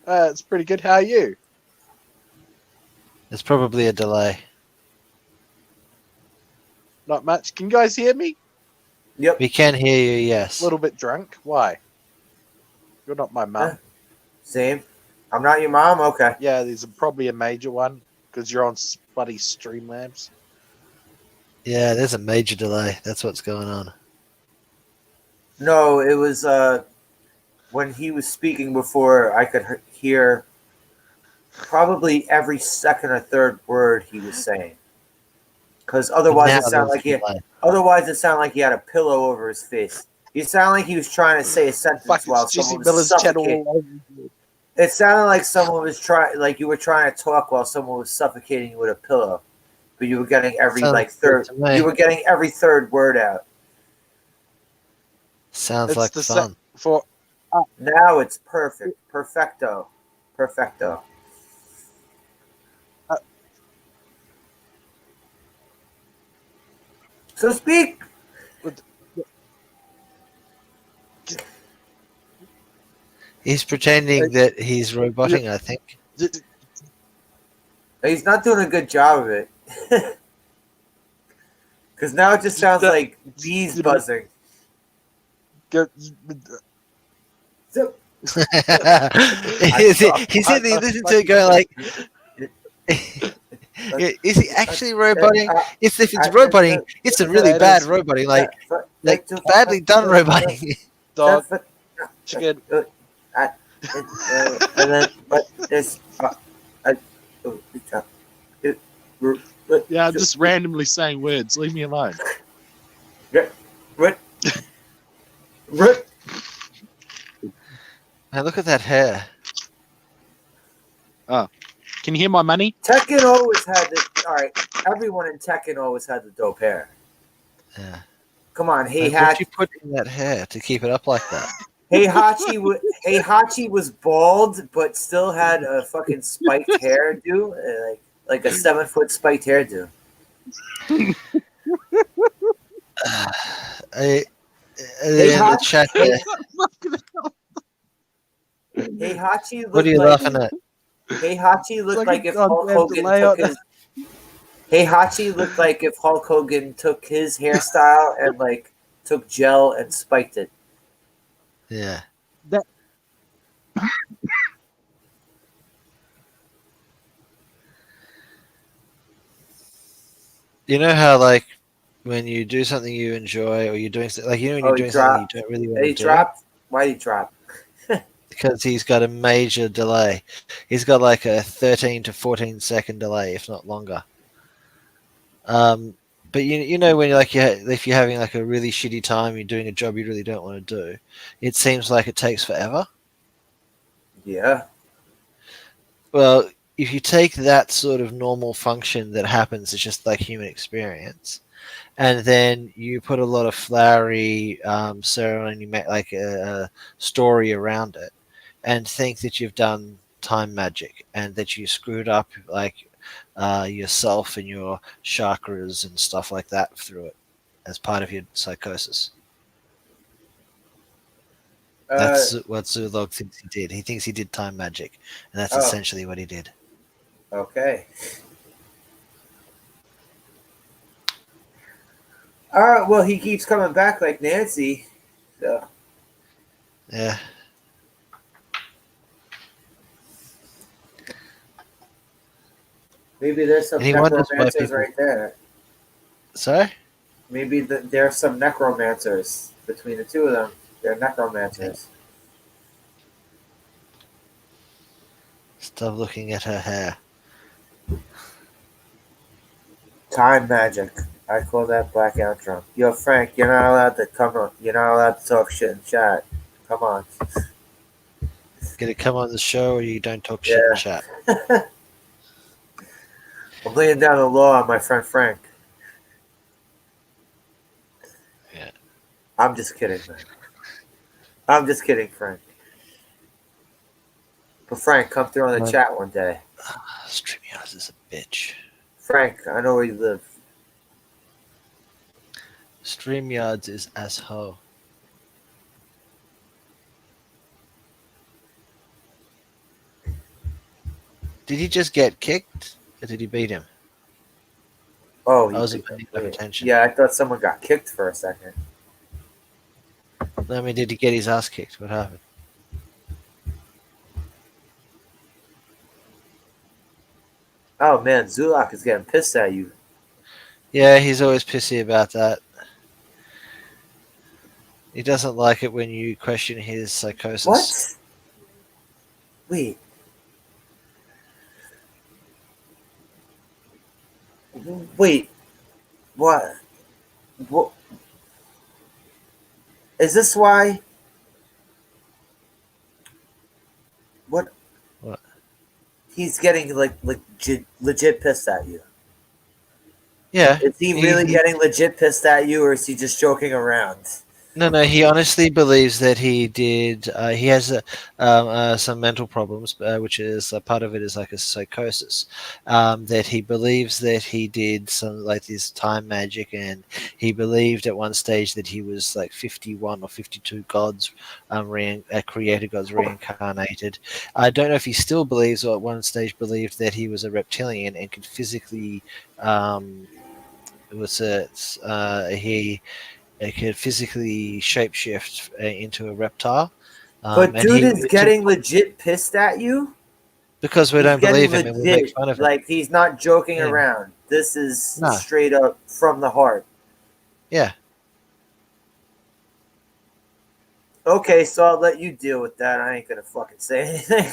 It's pretty good. How are you? There's probably a delay. Not much. Can you guys hear me? Yep. We can hear you, yes. A little bit drunk. Why? You're not my mum. Same. I'm not your mom? Okay. Yeah, there's probably a major one because you're on bloody Streamlabs. Yeah, there's a major delay. That's what's going on. No, it was when he was speaking before, I could hear probably every second or third word he was saying. Because otherwise, Now it sounded there's like a delay. he had a pillow over his face. He sounded like he was trying to say a sentence Fuck, while it's Jesse someone was Miller's channel suffocating. all over you. It sounded like someone was like you were trying to talk while someone was suffocating you with a pillow, but you were getting every Sounds like good third. to me. You were getting every third word out. Sounds It's like the fun. for Now it's perfect, perfecto, perfecto. So speak. He's pretending that he's roboting, I think. He's not doing a good job of it. Because now it just sounds like bees buzzing. So, He's in there listening to it going like, is he actually roboting? If it's roboting, it's a really That bad is- roboting, like badly done roboting. Dog, chicken. And then, but this, Yeah, I'm just randomly saying words. Leave me alone. Man, look at that hair. Can you hear my money? Tekken always had the. All right, everyone in Tekken always had the dope hair. Yeah. Come on, Like, what'd you put in that hair to keep it up like that? Heihachi was bald, but still had a fucking spiked hairdo, like a 7-foot spiked hairdo. The chat there. Heihachi What are you laughing at? Heihachi looked like like a if Hulk goddamn Hogan delay took on his. Heihachi looked like if Hulk Hogan took his hairstyle and like took gel and spiked it. Yeah. You know how like when you do something you enjoy, or you're doing like when you're doing something you don't really want to do. Dropped. Why did he drop? Because he's got a major delay. He's got like a 13 to 14 second delay, if not longer. But you know when if you're having like a really shitty time, you're doing a job you really don't want to do, it seems like it takes forever. Yeah. Well, if you take that sort of normal function that happens, it's just like human experience, and then you put a lot of flowery ceremony, like a story around it, and think that you've done time magic and that you screwed up like yourself and your chakras and stuff like that through it as part of your psychosis. That's what Zulog thinks he did. He thinks he did time magic, and that's essentially what he did. Okay. All right. Well, he keeps coming back like Nancy. So. Yeah. Maybe there's some necromancers right there. Sorry? Maybe there's some necromancers between the two of them. They're necromancers. Stop looking at her hair. Time magic. I call that blackout drunk. Yo, Frank, you're not allowed to come on. You're not allowed to talk shit in chat. Come on. Gonna come on the show, or you don't talk shit in chat. I'm laying down the law on my friend Frank. Yeah. I'm just kidding, man. I'm just kidding, Frank. But Frank, come through on the chat one day. StreamYard is a bitch. Frank, I know where you live. StreamYards is asshole. Did he just get kicked, or did he beat him? Oh, I wasn't paying enough attention. Yeah, I thought someone got kicked for a second. I mean, did he get his ass kicked? What happened? Oh man, Zulak is getting pissed at you. Yeah, he's always pissy about that. He doesn't like it when you question his psychosis. What? Wait. Wait. What? What? Is this why? What? What? He's getting legit pissed at you. Yeah. Is he really getting legit pissed at you, or is he just joking around? No. He honestly believes that he did. He has some mental problems, which is part of it is like a psychosis. That he believes that he did some like this time magic, and he believed at one stage that he was like 51 or 52 gods, created gods reincarnated. I don't know if he still believes, or at one stage believed that he was a reptilian and could physically. He could physically shapeshift into a reptile, But and dude he is getting legit pissed at you. because we He's don't getting believe him and we make legit. fun of him. Like he's not joking Yeah. around. This is No. straight up from the heart. Yeah. Okay, so I'll let you deal with that. I ain't gonna fucking say anything.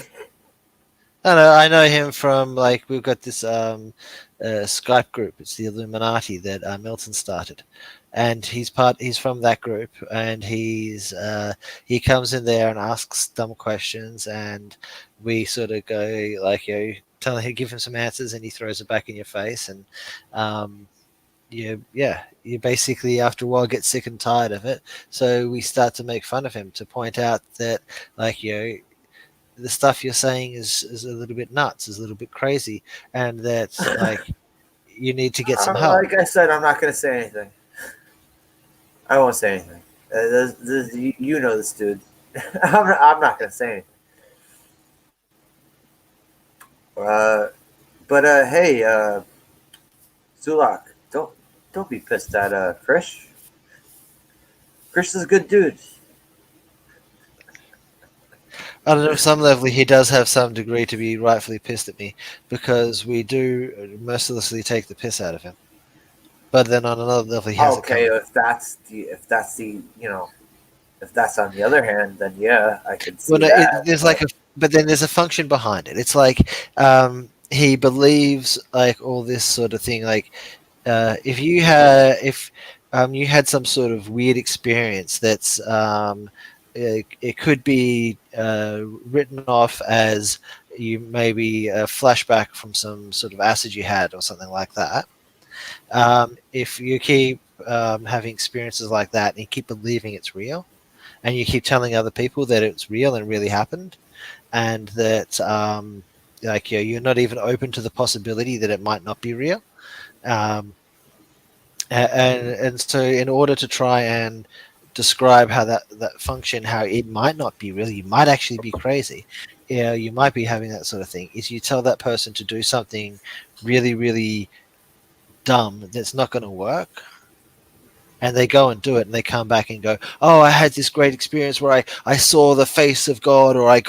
I know him from like we've got this Skype group. It's the Illuminati that Milton started, and He's from that group, and he comes in there and asks dumb questions, and we sort of go like give him some answers, and he throws it back in your face, and you basically after a while get sick and tired of it. So we start to make fun of him to point out that like the stuff you're saying is a little bit nuts, is a little bit crazy, and that like you need to get some help. Like I said, I'm not gonna say anything. I won't say anything. You know this dude. I'm not gonna say anything. But hey, Zulak, don't be pissed at Krish. Krish is a good dude. I don't know, some level he does have some degree to be rightfully pissed at me because we do mercilessly take the piss out of him. But then on another level he has Okay, it coming. if that's on the other hand, then yeah, I could see Well, no, that. but then there's a function behind it. It's like he believes like all this sort of thing. Like if you had some sort of weird experience that's it could be written off as you maybe a flashback from some sort of acid you had or something like that. If you keep having experiences like that and you keep believing it's real, and you keep telling other people that it's real and really happened, and that you're not even open to the possibility that it might not be real. And so in order to try and describe how that function, how it might not be real, you might actually be crazy, you might be having that sort of thing, is you tell that person to do something really, really dumb that's not going to work, and they go and do it, and they come back and go, oh, I had this great experience where I saw the face of God, or I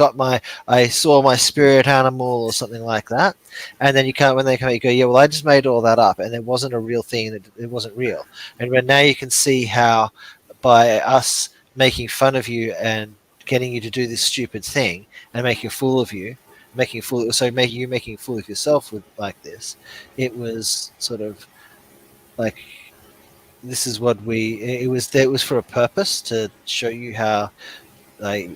saw my spirit animal or something like that. And then when they come, you go, yeah, well, I just made all that up, and it wasn't a real thing, it wasn't real. And when now you can see how by us making fun of you and getting you to do this stupid thing and making a fool of you, making a fool of yourself with like this, it was sort of like, this is what it was for a purpose to show you how like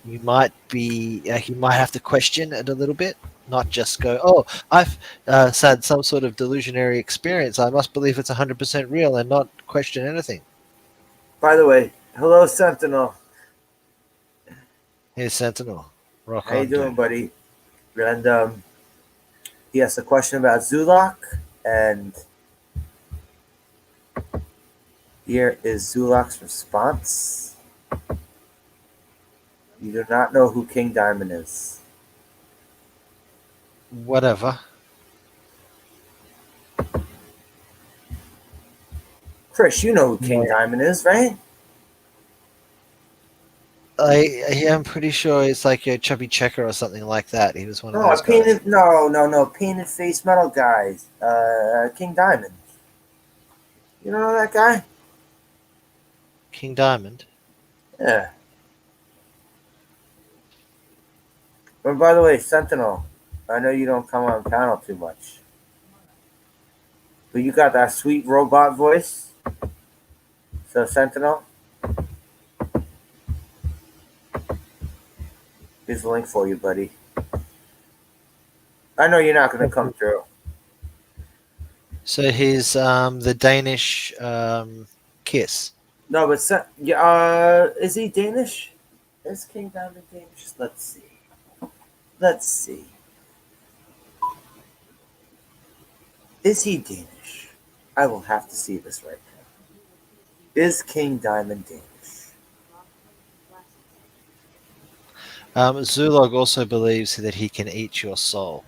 you might have to question it a little bit, not just go, oh, I've had some sort of delusionary experience, I must believe it's 100% real, and not question anything. By the way, hello Sentinel. Here's Sentinel. Rock How you on, doing, dude. buddy? And he asked a question about Zulak, and here is Zulak's response. You do not know who King Diamond is. Whatever. Chris, you know who King Diamond is, right? I'm pretty sure it's like a Chubby Checker or something like that. He was one of those guys. Painted face metal guys. King Diamond. You don't know that guy? King Diamond. Yeah. But by the way, Sentinel, I know you don't come on panel too much, but you got that sweet robot voice. So Sentinel, here's the link for you, buddy. I know you're not going to come through. So he's the Danish Kiss. No, but is he Danish? Is King Diamond Danish? Let's see. Is he Danish? I will have to see this right now. Is King Diamond Danish? Zulog also believes that he can eat your soul,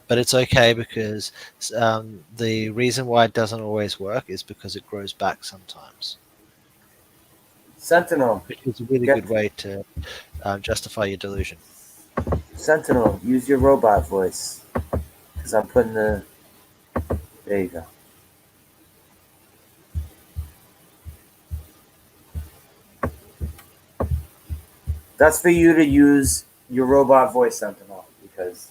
but it's okay because the reason why it doesn't always work is because it grows back sometimes. Sentinel, which is a really Get- good way to justify your delusion. Sentinel, use your robot voice. Because I'm putting the. There you go. That's for you to use your robot voice, Sentinel. Because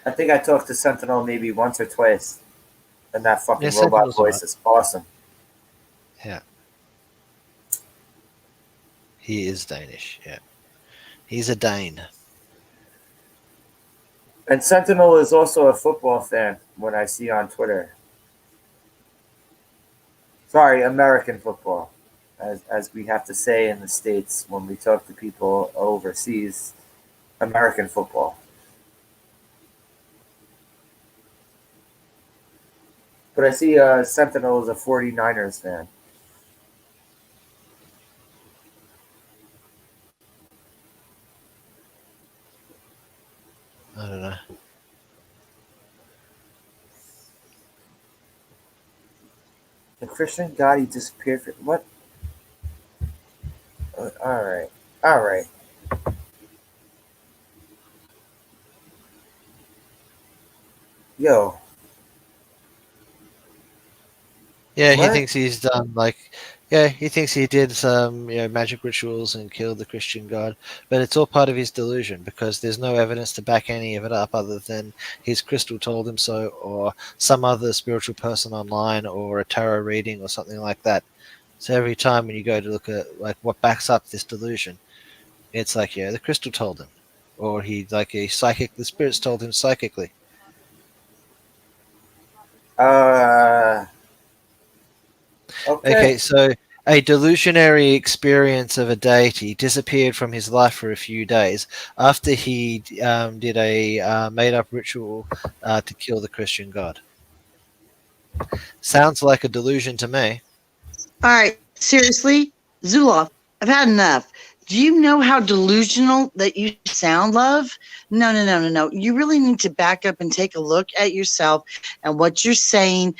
I think I talked to Sentinel maybe once or twice. And that fucking Yeah, robot Sentinel's voice alright. is awesome. Yeah. He is Danish, yeah. He's a Dane. And Sentinel is also a football fan when I see on Twitter. Sorry, American football. As we have to say in the States when we talk to people overseas, American football. But I see Sentinel is a 49ers fan. I don't know. The Christian God, he disappeared for what? Alright. Alright. Yo. Yeah, he What? thinks he's done he thinks he did some magic rituals and killed the Christian god, but it's all part of his delusion because there's no evidence to back any of it up other than his crystal told him so, or some other spiritual person online, or a tarot reading, or something like that. So every time when you go to look at like what backs up this delusion, it's like the crystal told him, or the spirits told him psychically. Okay, so a delusionary experience of a deity disappeared from his life for a few days after he did a made-up ritual to kill the Christian god. Sounds like a delusion to me. All right, seriously, Zula, I've had enough. Do you know how delusional that you sound, love? No. You really need to back up and take a look at yourself and what you're saying,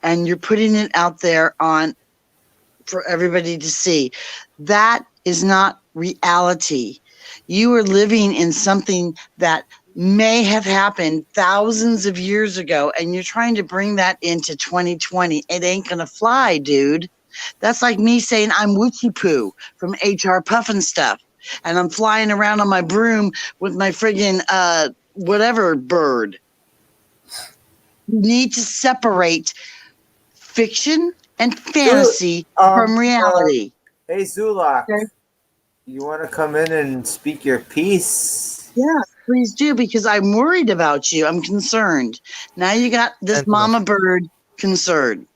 and you're putting it out there for everybody to see. That is not reality. You are living in something that may have happened thousands of years ago, and you're trying to bring that into 2020. It ain't gonna fly, dude. That's like me saying I'm witchy poo from HR Puffin stuff, and I'm flying around on my broom with my friggin' whatever bird. You need to separate fiction and fantasy from reality. Hey, Zulak. Okay. You want to come in and speak your piece? Yeah, please do, because I'm worried about you. I'm concerned. Now you got this Sentinel. mama bird concerned.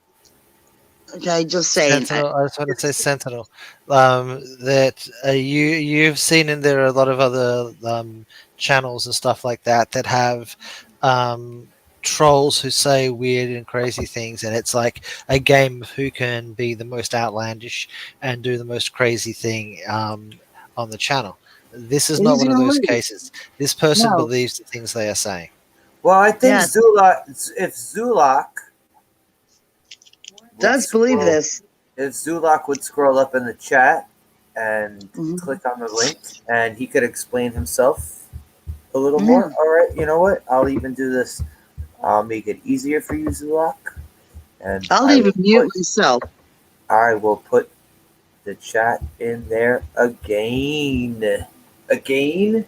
Okay, just saying. Sentinel. I just want to say Sentinel. That you've seen, and there are a lot of other channels and stuff like that that have trolls who say weird and crazy things, and it's like a game of who can be the most outlandish and do the most crazy thing on the channel. This is not Who's one of gonna those lose? cases. This person No. believes the things they are saying. Well, I think Yes. if Zulak Does believe scroll- this. If Zulak would scroll up in the chat and Mhm. click on the link, and he could explain himself a little Yeah. more. All right, you know what? I'll even do this. I'll make it easier for you, Zulak. And I'll even mute myself. I will put the chat in there again. Again.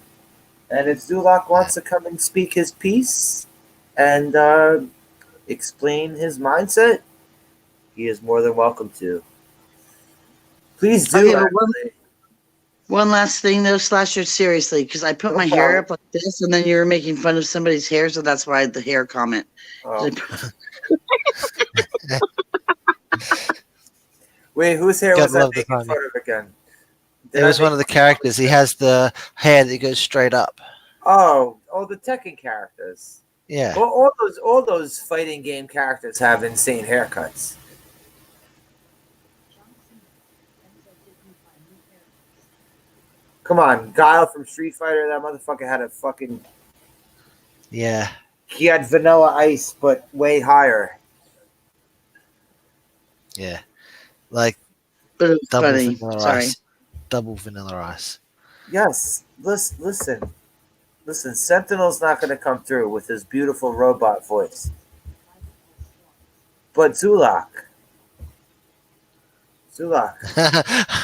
And if Zulak wants to come and speak his piece and explain his mindset, he is more than welcome to. Please do. Okay, but actually. one last thing though, Slasher, seriously, because I put No my problem. hair up like this, and then you were making fun of somebody's hair, so that's why the hair comment. Oh. Wait, whose hair God was I love the making timing. fun of again? It was one of the characters. He has the hair that goes straight up. Oh, the Tekken characters. Yeah. Well, all those fighting game characters have insane haircuts. Come on, Guile from Street Fighter. That motherfucker had a fucking. Yeah. He had Vanilla Ice, but way higher. Yeah. Like, but it's Double funny. vanilla Sorry. ice. Double vanilla ice. Yes. Listen. Sentinel's not going to come through with his beautiful robot voice. But Zulak.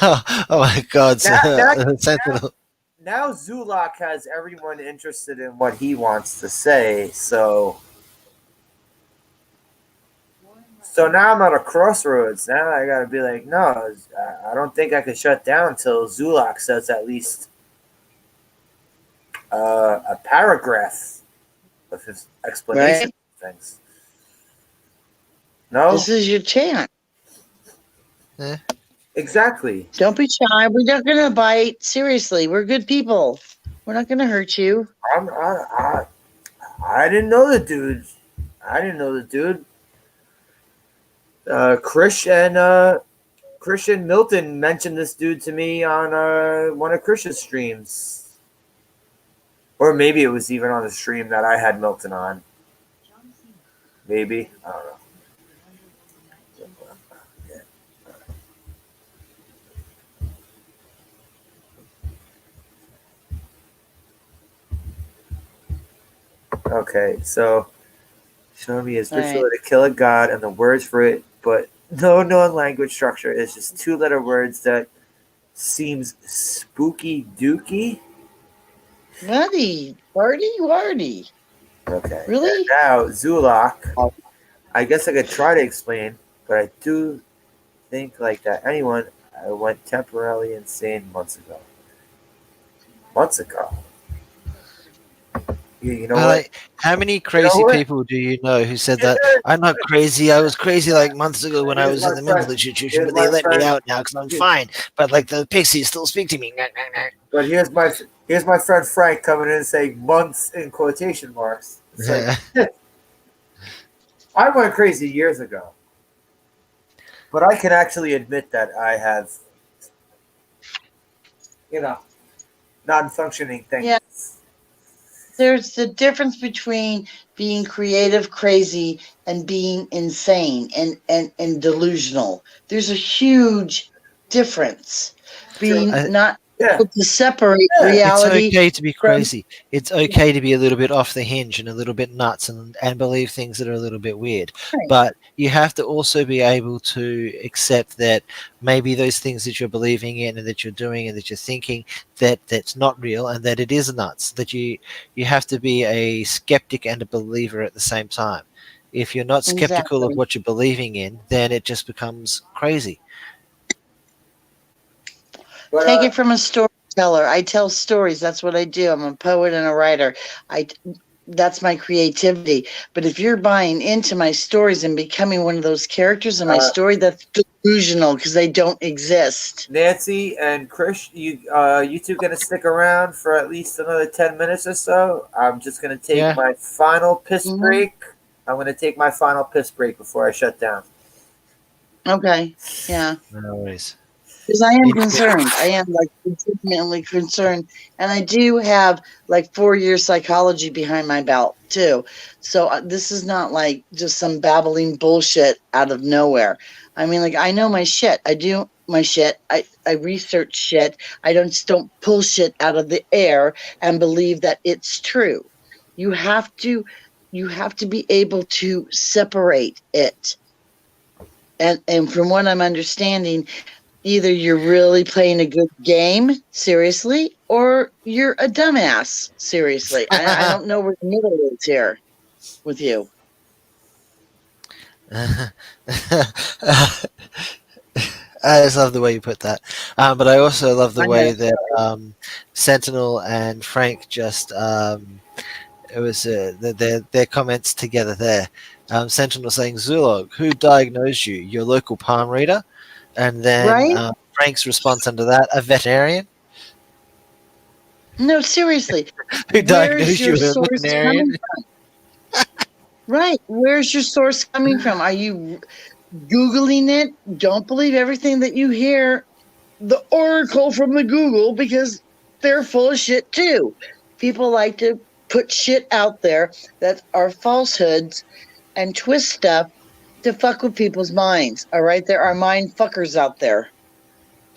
Oh my God! Sentinel. Now Zulak has everyone interested in what he wants to say. So now I'm at a crossroads. Now I got to be like, no, I don't think I can shut down until Zulak says at least a paragraph of his explanation Right. of things. No, This is your chance. exactly. Don't be shy. We're not gonna bite. Seriously, we're good people. We're not gonna hurt you. I didn't know the dude. Christian Milton mentioned this dude to me on one of Christian's streams, or maybe it was even on the stream that I had Milton on. Maybe, I don't know. Okay, so show me his ritual to kill a god and the words for it, but no known language structure. It's just 2-letter words that seems spooky dooky. Buddy, party. Okay. Really? And now Zulak. I guess I could try to explain, but I do think like that. Anyone, I went temporarily insane months ago. You know what? Like, how many crazy people do you know who said that? I'm not crazy. I was crazy like months ago when I was in the mental institution, but they let me out now because I'm fine. But like the pixies still speak to me. But here's my friend Frank coming in and saying months in quotation marks. It's like, I went crazy years ago, but I can actually admit that I have, non-functioning things. Yeah. There's the difference between being creative, crazy, and being insane and delusional. There's a huge difference. Being not able to separate reality. It's okay to be crazy. It's okay to be a little bit off the hinge and a little bit nuts and believe things that are a little bit weird. Right. But you have to also be able to accept that maybe those things that you're believing in and that you're doing and that you're thinking that's not real and that it is nuts. That you have to be a skeptic and a believer at the same time. If you're not skeptical of what you're believing in, then it just becomes crazy. But, take it from a storyteller. I tell stories. That's what I do. I'm a poet and a writer. That's my creativity. But if you're buying into my stories and becoming one of those characters in my story, that's delusional because they don't exist. Nancy and Chris, you two gonna stick around for at least another 10 minutes or so? I'm just gonna take my final piss break. I'm gonna take my final piss break before I shut down. Okay. Yeah. No worries. Because I am concerned. I am legitimately concerned. And I do have 4 years psychology behind my belt too. So this is not just some babbling bullshit out of nowhere. I mean, I know my shit. I do my shit. I research shit. I don't pull shit out of the air and believe that it's true. You have to be able to separate it. And from what I'm understanding, either you're really playing a good game, seriously, or you're a dumbass, seriously. I don't know where the middle is here with you. I just love the way you put that. But I also love the way that Sentinel and Frank just, it was their comments together there. Sentinel saying, Zulog, who diagnosed you? Your local palm reader? And then Frank's response under that, a veterinarian? No, seriously. Who diagnosed you as a veterinarian? Right. Where's your source coming from? Are you Googling it? Don't believe everything that you hear the oracle from the Google because they're full of shit too. People like to put shit out there that are falsehoods and twist stuff to fuck with people's minds. All right. There are mind fuckers out there.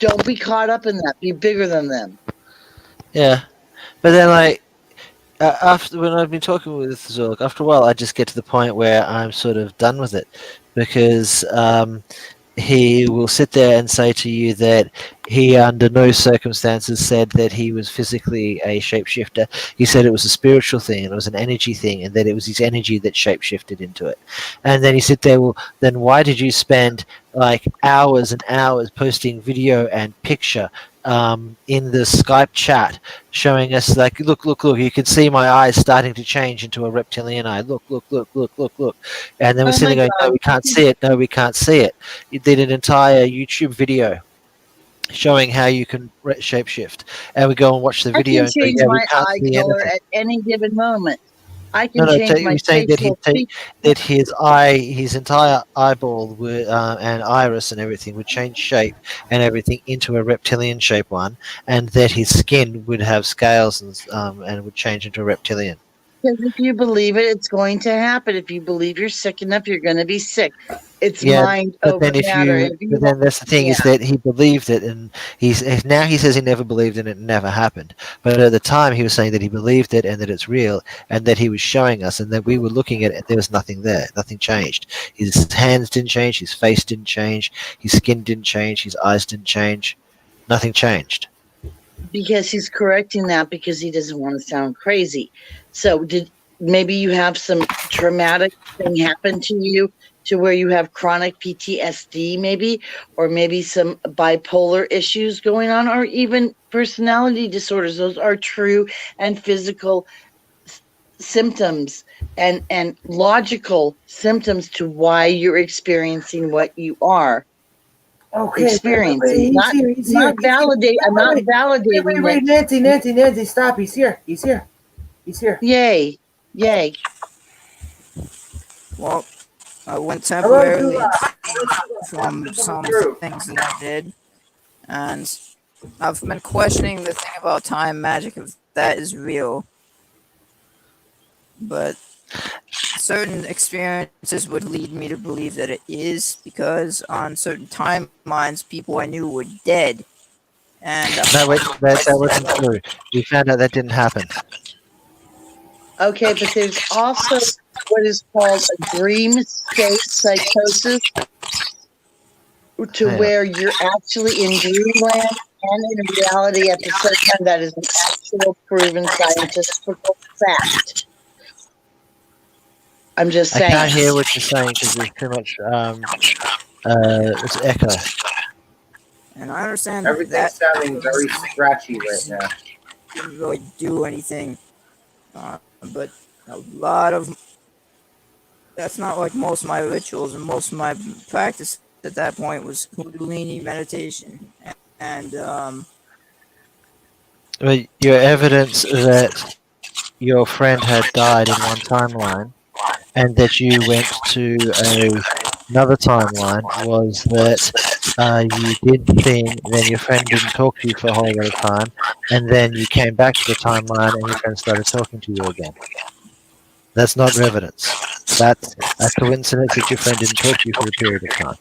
Don't be caught up in that. Be bigger than them. Yeah, but then like after when I've been talking with Zork, after a while, I just get to the point where I'm sort of done with it because he will sit there and say to you that he, under no circumstances, said that he was physically a shapeshifter. He said it was a spiritual thing, and it was an energy thing, and that it was his energy that shapeshifted into it. And then he said, "There, well, then why did you spend like hours and hours posting video and picture in the Skype chat, showing us like, look, look, look, you can see my eyes starting to change into a reptilian eye. Look, look, look, look, look, look." And then we're Oh sitting my there going, "No, God. we can't see it. No, we can't see it." You did an entire YouTube video showing how you can shapeshift, and we go and watch the I video can and go, change "Yeah, we my can't eye see color anything." at any given moment. I No, can no, change we're my saying that facial features. that his eye, his entire eyeball would, and iris and everything would change shape and everything into a reptilian shape one, and that his skin would have scales and would change into a reptilian. Because if you believe it, it's going to happen. If you believe you're sick enough, you're going to be sick. It's Yeah, mind but over then matter. If you but then that's the thing yeah, is that he believed it, and now he says he never believed in it, and never happened. But at the time, he was saying that he believed it and that it's real, and that he was showing us, and that we were looking at it, and there was nothing there, nothing changed. His hands didn't change, his face didn't change, his skin didn't change, his eyes didn't change, nothing changed. because he's correcting that because he doesn't want to sound crazy. So maybe you have some traumatic thing happen to you to where you have chronic PTSD maybe, or maybe some bipolar issues going on, or even personality disorders. Those are true and physical symptoms and logical symptoms to why you're experiencing what you are Okay, experiencing. he's here. He's here. Not validate. I'm not Wait, validating wait, it. Nancy, stop. He's here. He's here. He's here. Yay. Yay. Well, I went Hello, temporarily Dula. from some Through. things that I did, and I've been questioning the thing about time magic if that is real. But certain experiences would lead me to believe that it is, because on certain timelines, people I knew were dead. And No, wait, that wasn't true. We found out that didn't happen. Okay, but there's also what is called a dream state psychosis, to Yeah. where you're actually in dreamland and in reality at the same time. That is an actual proven scientific fact. I'm just I saying. can't hear what you're saying because there's too much it's echo. And I understand Everything's that sounding very scratchy right now. didn't really do anything. But a lot of that's not like most of my rituals, and most of my practice at that point was Kundalini meditation. And But your evidence that your friend had died in one timeline and that you went to another timeline was that you did the thing, then your friend didn't talk to you for a whole lot of time, and then you came back to the timeline and your friend started talking to you again. That's not evidence. That's a coincidence that your friend didn't talk to you for a period of time.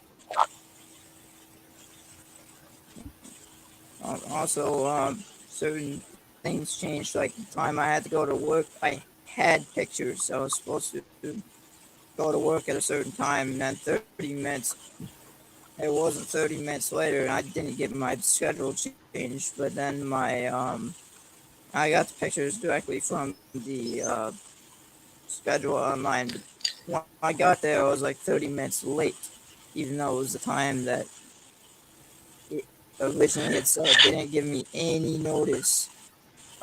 also, certain things changed. Like the time I had to go to work, I had pictures. I was supposed to go to work at a certain time, and then 30 minutes. It wasn't 30 minutes later, and I didn't get my schedule changed. But then I got the pictures directly from the schedule online. When I got there, I was like 30 minutes late, even though it was the time that it originally had said. They didn't give me any notice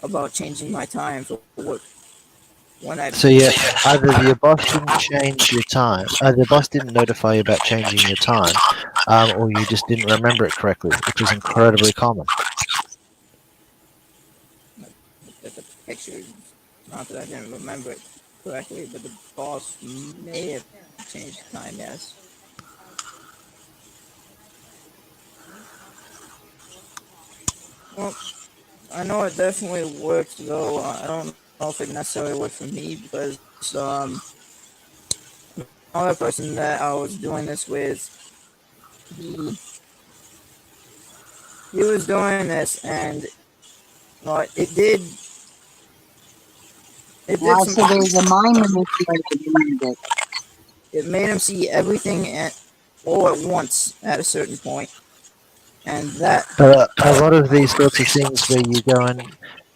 about changing my time for work. So yeah, either your boss didn't change your time, the boss didn't notify you about changing your time, or you just didn't remember it correctly, which is incredibly common. At the picture, not that I didn't remember it correctly, but the boss may have changed the time, yes. Well, I know it definitely worked, though. I don't know if it necessarily worked for me, because another person that I was doing this with, he he was doing this, and well, it did. It did Wow, some. so there's a mind manipulator behind it. It made him see everything all at once at a certain point, and that. But a lot of these sorts of things where you go and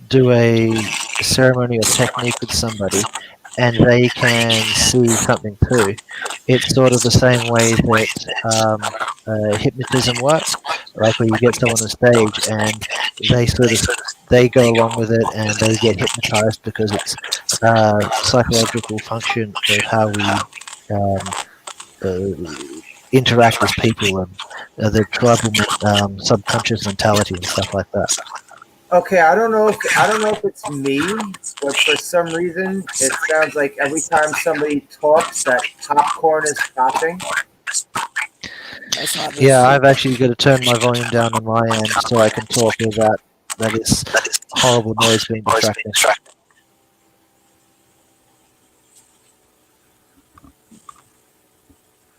do a ceremony or technique with somebody and they can see something too, it's sort of the same way that hypnotism works. Like where you get someone on stage and they sort of they go along with it and they get hypnotized because it's psychological function of how we interact as people and the tribal subconscious mentality and stuff like that. Okay, I don't know if it's me, but for some reason it sounds like every time somebody talks that popcorn is popping. That's not this Yeah, shit. I've actually got to turn my volume down on my end so I can talk without that is horrible noise being distracting.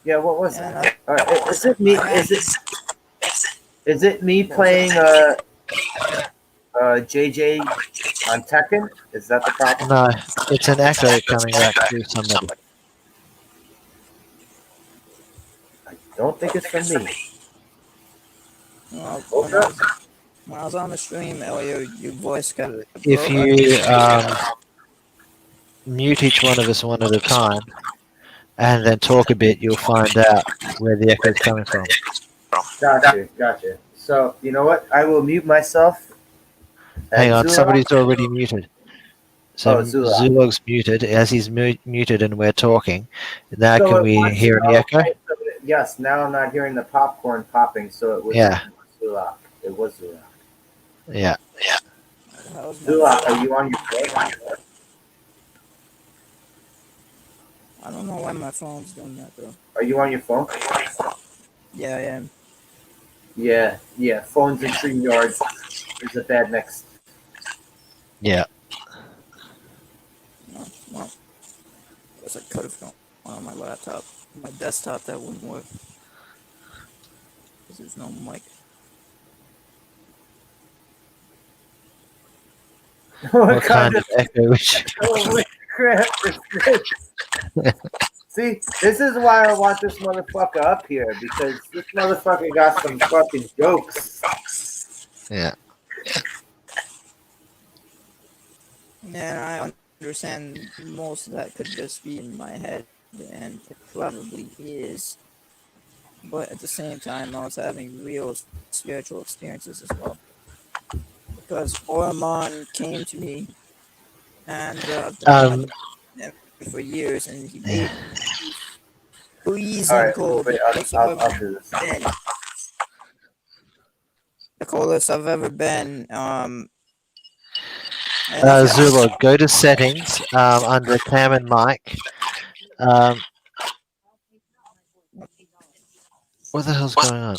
Yeah, what was Yeah, that? Is it me? Is it me playing JJ on Tekken? Is that the problem? No, it's an echo coming back through somebody. I don't think it's from me. Well, Hold up. when I was on the stream earlier, your voice got. If you mute each one of us one at a time and then talk a bit, you'll find out where the echo is coming from. Gotcha. So, you know what? I will mute myself. Hang on, Zulog- somebody's already muted. So Zulog. Zulog's muted. As he's muted and we're talking, now So can it we was- hear any echo? okay, so yes, now I'm not hearing the popcorn popping, so it was Zulog. It was Zulog. Yeah. Zulog, are you on your phone? I don't know why my phone's doing that though. Are you on your phone? Yeah, I am. Yeah. Phones and StreamYard is a bad mix. Yeah. No, well, I guess I could have gone on my laptop. My desktop, that wouldn't work. Because there's no mic. What kind of echo? Holy crap is this? See, this is why I want this motherfucker up here, because this motherfucker got some fucking jokes. Yeah. Yeah, I understand most of that could just be in my head, and it probably is. But at the same time, I was having real spiritual experiences as well. Because Orman came to me, and I've been him for years, and he made freezing Alright, cold. wait, I'll do this. The coldest I've ever been. Zulog, go to settings under cam and mic. What the hell's going on?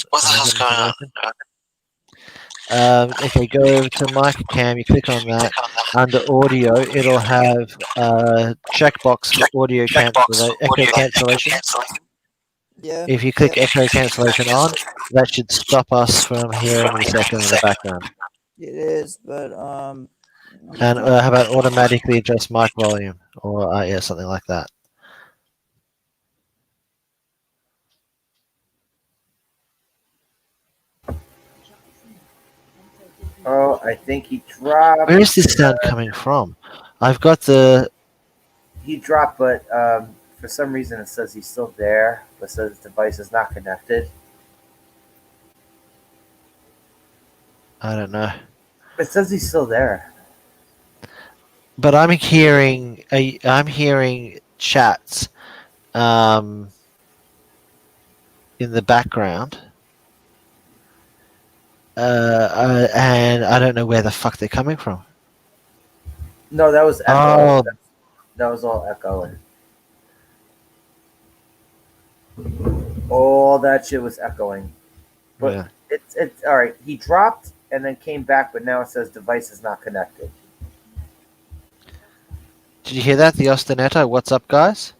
Okay, go over to mic and cam. You click on that. Under audio, it'll have a checkbox for audio echo cancellation. Yeah. If you click echo cancellation on, that should stop us from hearing the second in the background. It is, but And how about automatically adjust mic volume, or yeah, something like that. Oh, I think he dropped. Where is this sound coming from? I've got the. He dropped, but for some reason it says he's still there, but says the device is not connected. I don't know. It says he's still there. But I'm hearing chats in the background. And I don't know where the fuck they're coming from. No, that was echo. Oh. That was all echoing. All that shit was echoing. But Yeah. it's all right. He dropped and then came back, but now it says device is not connected. Did you hear that? The Ostinato? What's up, guys?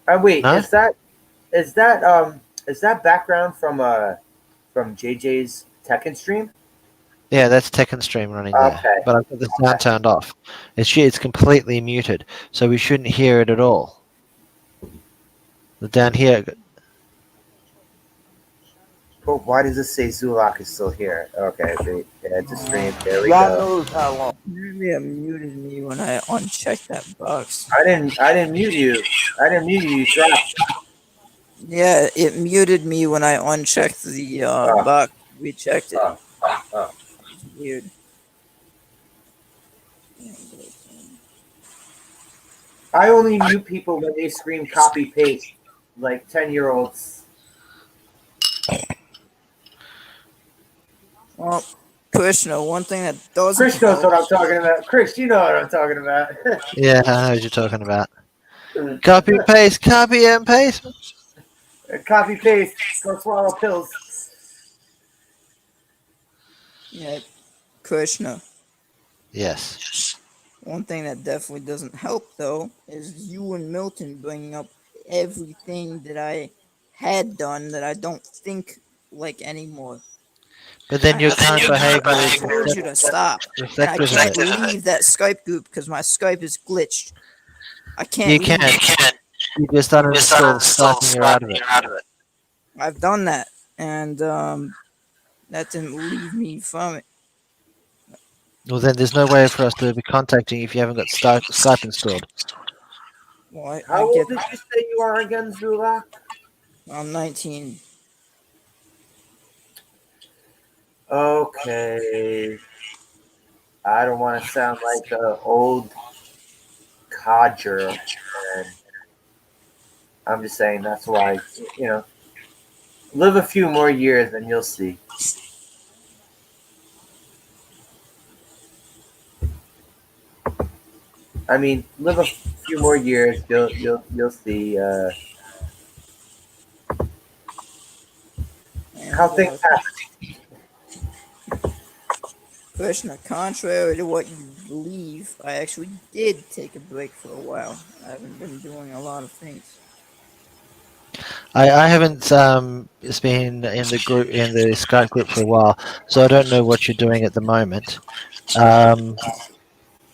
Wait, No? is that Is that background from JJ's Tekken stream? Yeah, that's Tekken stream running there. Okay. But I've got the sound turned off. It's completely muted, so we shouldn't hear it at all. Down here, But why does it say Zulak is still here? Okay, they had to stream. There we God go. knows how long. Maybe it muted me when I unchecked that box. I didn't mute you. I didn't mute you. You dropped. Yeah, it muted me when I unchecked the box. We checked it. It's weird. I only mute people when they scream copy paste, like 10-year-olds. Well, Krishna, one thing that doesn't Chris knows what I'm talking about. Chris, you know what I'm talking about. yeah, I know what you're talking about. Copy paste, copy and paste. Copy paste. Go swallow pills. Yeah, Krishna. Yes. One thing that definitely doesn't help, though, is you and Milton bringing up everything that I had done that I don't think like anymore. But then your I current behavior I is told you to stop. And I reflective can't of it. leave that Skype group because my Skype is glitched. I can't. You leave can. it. You just uninstall Skype and you're out of it. I've done that, and that didn't leave me from it. Well, then there's no way for us to be contacting if you haven't got Skype installed. Well, How old did you say you are again, Zulak? I'm 19. Okay. I don't want to sound like an old codger. And I'm just saying that's why, live a few more years and you'll see. I mean, live a few more years, you'll see how things happen. Krishna, contrary to what you believe, I actually did take a break for a while. I haven't been doing a lot of things. I haven't been in the Skype group for a while, so I don't know what you're doing at the moment.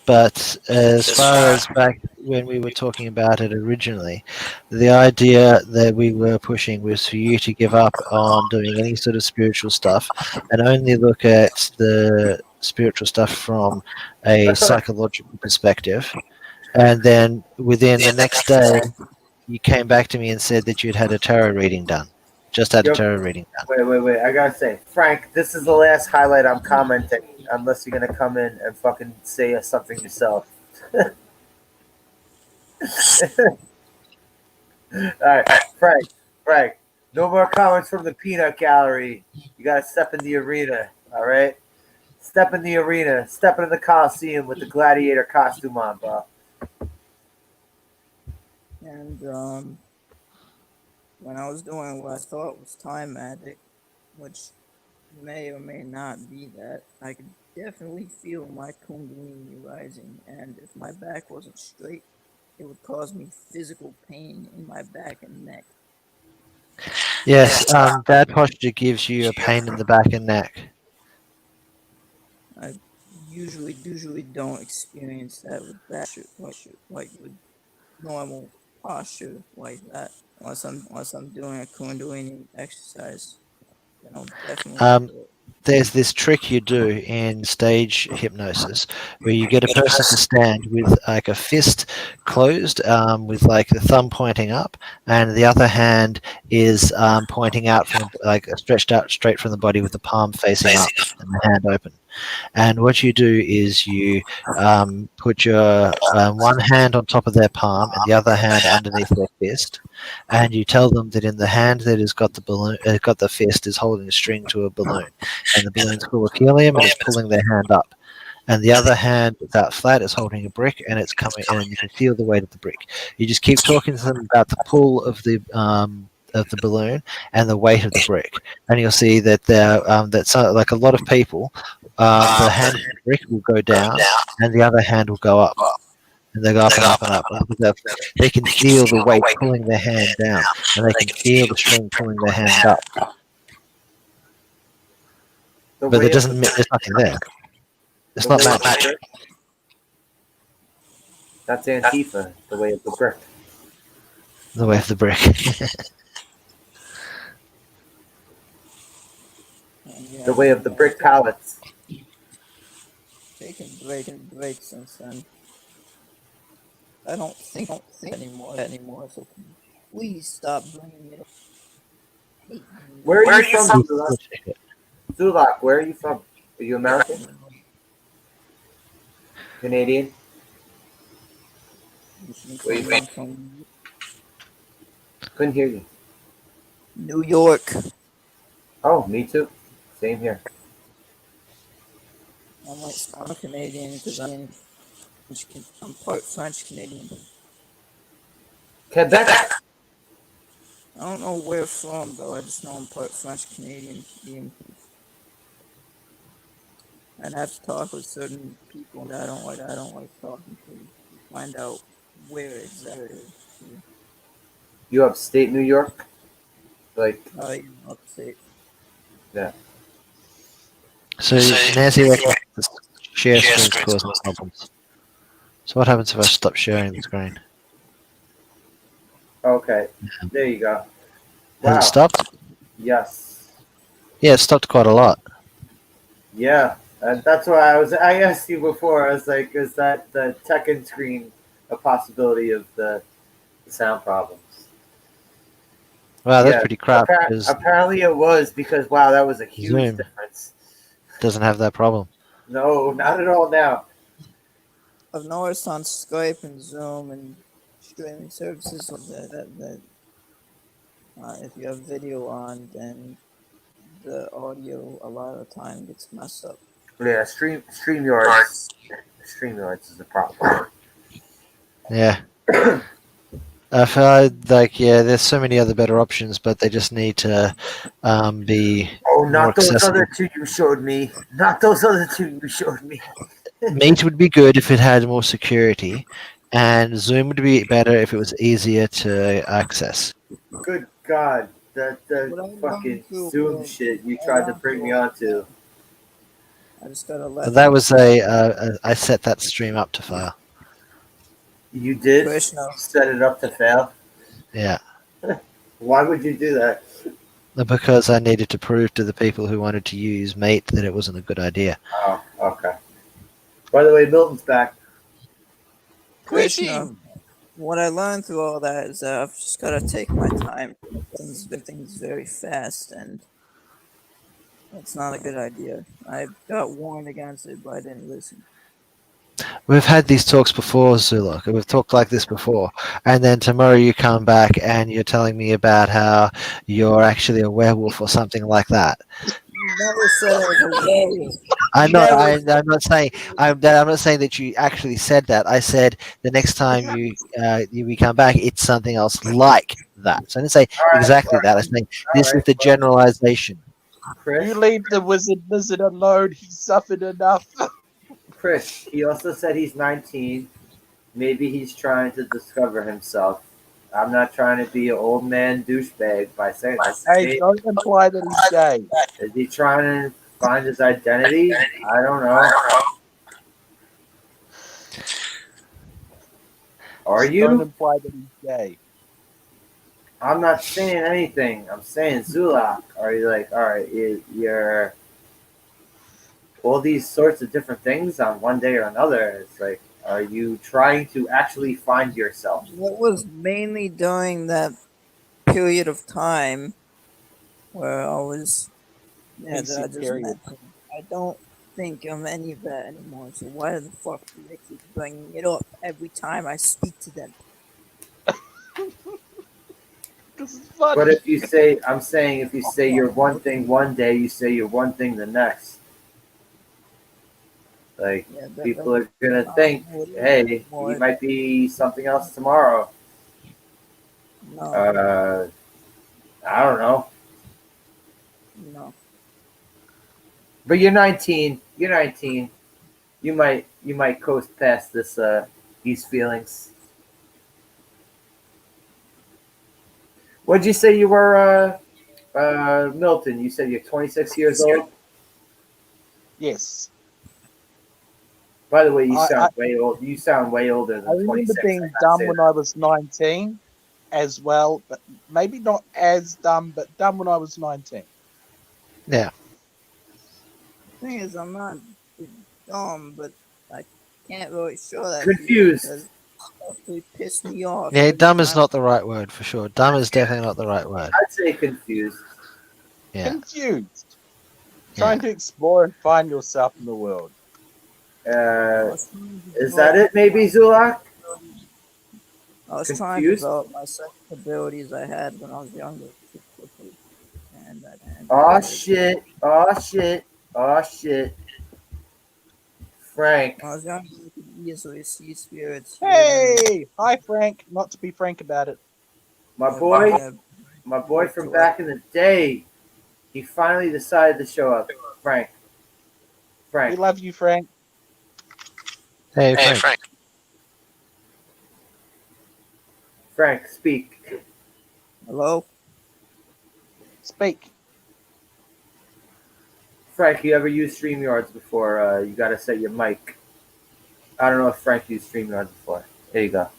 But as far as back when we were talking about it originally, the idea that we were pushing was for you to give up on doing any sort of spiritual stuff and only look at the spiritual stuff from a psychological perspective. And then within the next day, you came back to me and said that you'd had a tarot reading done. Just had a tarot reading done. Wait. I gotta say, Frank, this is the last highlight I'm commenting, unless you're gonna come in and fucking say something yourself. Alright, Frank, no more comments from the peanut gallery. You gotta step in the arena, alright? Step in the arena, step into the Coliseum with the gladiator costume on, bro. And when I was doing what I thought was time magic, which may or may not be that, I could definitely feel my kundalini rising, and if my back wasn't straight, it would cause me physical pain in my back and neck. Yes, bad posture gives you a pain in the back and neck. I usually don't experience that with that like with normal posture like that, unless I'm doing a kundalini exercise. Then I'll definitely do it. There's this trick you do in stage hypnosis where you get a person to stand with like a fist closed, with like the thumb pointing up, and the other hand is pointing out from like stretched out straight from the body with the palm facing up and the hand open. And what you do is you put your one hand on top of their palm and the other hand underneath their fist, and you tell them that in the hand that has got the balloon, got the fist, is holding a string to a balloon, and the balloon's full of helium and it's pulling their hand up. And the other hand, that flat, is holding a brick and it's coming, and you can feel the weight of the brick. You just keep talking to them about the pull of the balloon and the weight of the brick, and you'll see that that's like a lot of people, the hand of the brick will go down and the other hand will go up, and they go up and up and up. They can feel the weight pulling their hand down, and they can feel the string pulling their hand up. The But way it of doesn't. There's nothing there. It's the not way of the magic. brick. That's Antifa, the way of the brick. The way of the brick. The way of the brick pallets. Taking breaks since then. I don't think anymore. So please stop bringing it up. Where are you from, Zulak? Zulak, where are you from? Are you American? Canadian? Where you from? Couldn't hear you. New York. Oh, me too. Same here. I'm Canadian because I'm part French Canadian. Quebec? I don't know where from though. I just know I'm part French Canadian. And I have to talk with certain people that I don't like talking to find out where exactly. You upstate New York? Like, upstate. Yeah. So Nancy reckons the share screen's causing problems. So what happens if I stop sharing the screen? Okay, there you go. Has it stopped? Yes. Yeah, it stopped quite a lot. Yeah, and that's why I asked you before. I was like, is that the Tekken screen a possibility of the sound problems? Wow, that's pretty crap. Apparently it was because wow, that was a huge Zoom difference. doesn't have that problem. No, not at all now. I've noticed on Skype and Zoom and streaming services that if you have video on, then the audio a lot of the time gets messed up. Yeah, StreamYards is a problem. Yeah. I feel like, yeah, there's so many other better options, but they just need to be more not those accessible. other two you showed me. Not those other two you showed me. Meet would be good if it had more security, and Zoom would be better if it was easier to access. Good God, that fucking Zoom shit you tried to bring me onto. I just gotta But that was I set that stream up to fail. You did set it up to fail? Yeah. Why would you do that? Because I needed to prove to the people who wanted to use Mate that it wasn't a good idea. Oh, okay. By the way, Milton's back. Krishna, what I learned through all that is that I've just gotta take my time. Things very fast, and it's not a good idea. I got warned against it, but I didn't listen. We've had these talks before, Zulok. We've talked like this before. And then tomorrow you come back and you're telling me about how you're actually a werewolf or something like that. You never said I was a werewolf. I'm not saying I'm not saying that you actually said that. I said the next time we come back, it's something else like that. So I didn't say exactly that. I was saying this is the generalization. Chris? You leave the wizard alone. He suffered enough. Chris, he also said he's 19. Maybe he's trying to discover himself. I'm not trying to be an old man douchebag by saying this. Hey, don't imply that he's gay. Is he trying to find his identity? I don't know. Are you? Don't imply that he's gay. I'm not saying anything. I'm saying Zulak. Are you like, all right, you're all these sorts of different things on one day or another? It's like, are you trying to actually find yourself? What was mainly during that period of time where I was, that I just mentioned. I don't think I'm any of that anymore. So why the fuck do they keep bringing it up every time I speak to them? But if you say, I'm saying, if you say you're one thing one day, you say you're one thing the next. Like, people are going to think, hey, he might be something else tomorrow. No. I don't know. No. But you're 19. You're 19. You might coast past this, His feelings. What'd you say you were, Milton? You said you're 26 years old? Yes. By the way, you I- sound way old. You sound way older I than remember 26. being dumb when I was 19 as well, but maybe not as dumb, but dumb when I was 19. Yeah. The thing is, I'm not dumb, but I can't really show that Confused. because it actually pissed me off. Yeah, every dumb is time. not the right word for sure. Dumb is definitely not the right word. I'd say confused. Yeah. Confused. Yeah. Trying to explore and find yourself in the world. Is that it? Maybe Zulak? I was trying to develop my psychic abilities I had when I was younger too quickly. Oh shit! Oh shit! Oh shit! Frank. When I was younger, I could easily see spirits. Hey! Hi, Frank. Not to be frank about it. My boy from back in the day. He finally decided to show up. Frank. We love you, Frank. Hey, Frank. Frank, speak. Hello? Speak. Frank, you ever used StreamYards before? You gotta set your mic. I don't know if Frank used StreamYards before. There you go.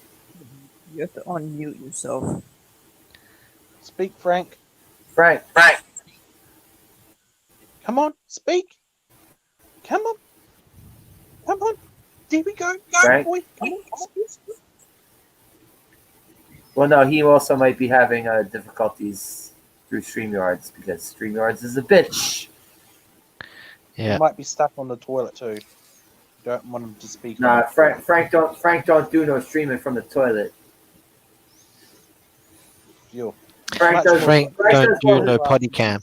You have to unmute yourself. Speak, Frank. Frank. Come on, speak. Come on. Come on. There we go. Go, Frank? boy. Come on. Well, no, he also might be having difficulties through StreamYards because StreamYards is a bitch. Yeah. He might be stuck on the toilet too. Don't want him to speak. Nah, Frank don't do no streaming from the toilet. You. Frank don't do no potty cam.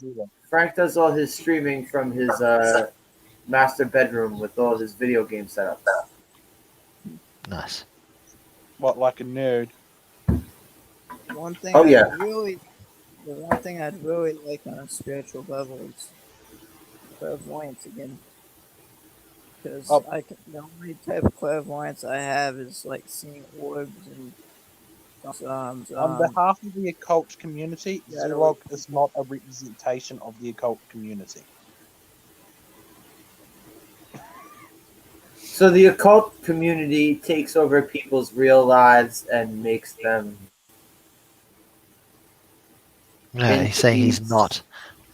Frank does all his streaming from his master bedroom with all his video game setup. Nice. What, like a nerd? One thing The one thing I'd really like on a spiritual level is clairvoyance again. Because the only type of clairvoyance I have is like seeing orbs and on behalf of the occult community, Zoolog is not a representation of the occult community. So the occult community takes over people's real lives and makes them. No, he's saying he's not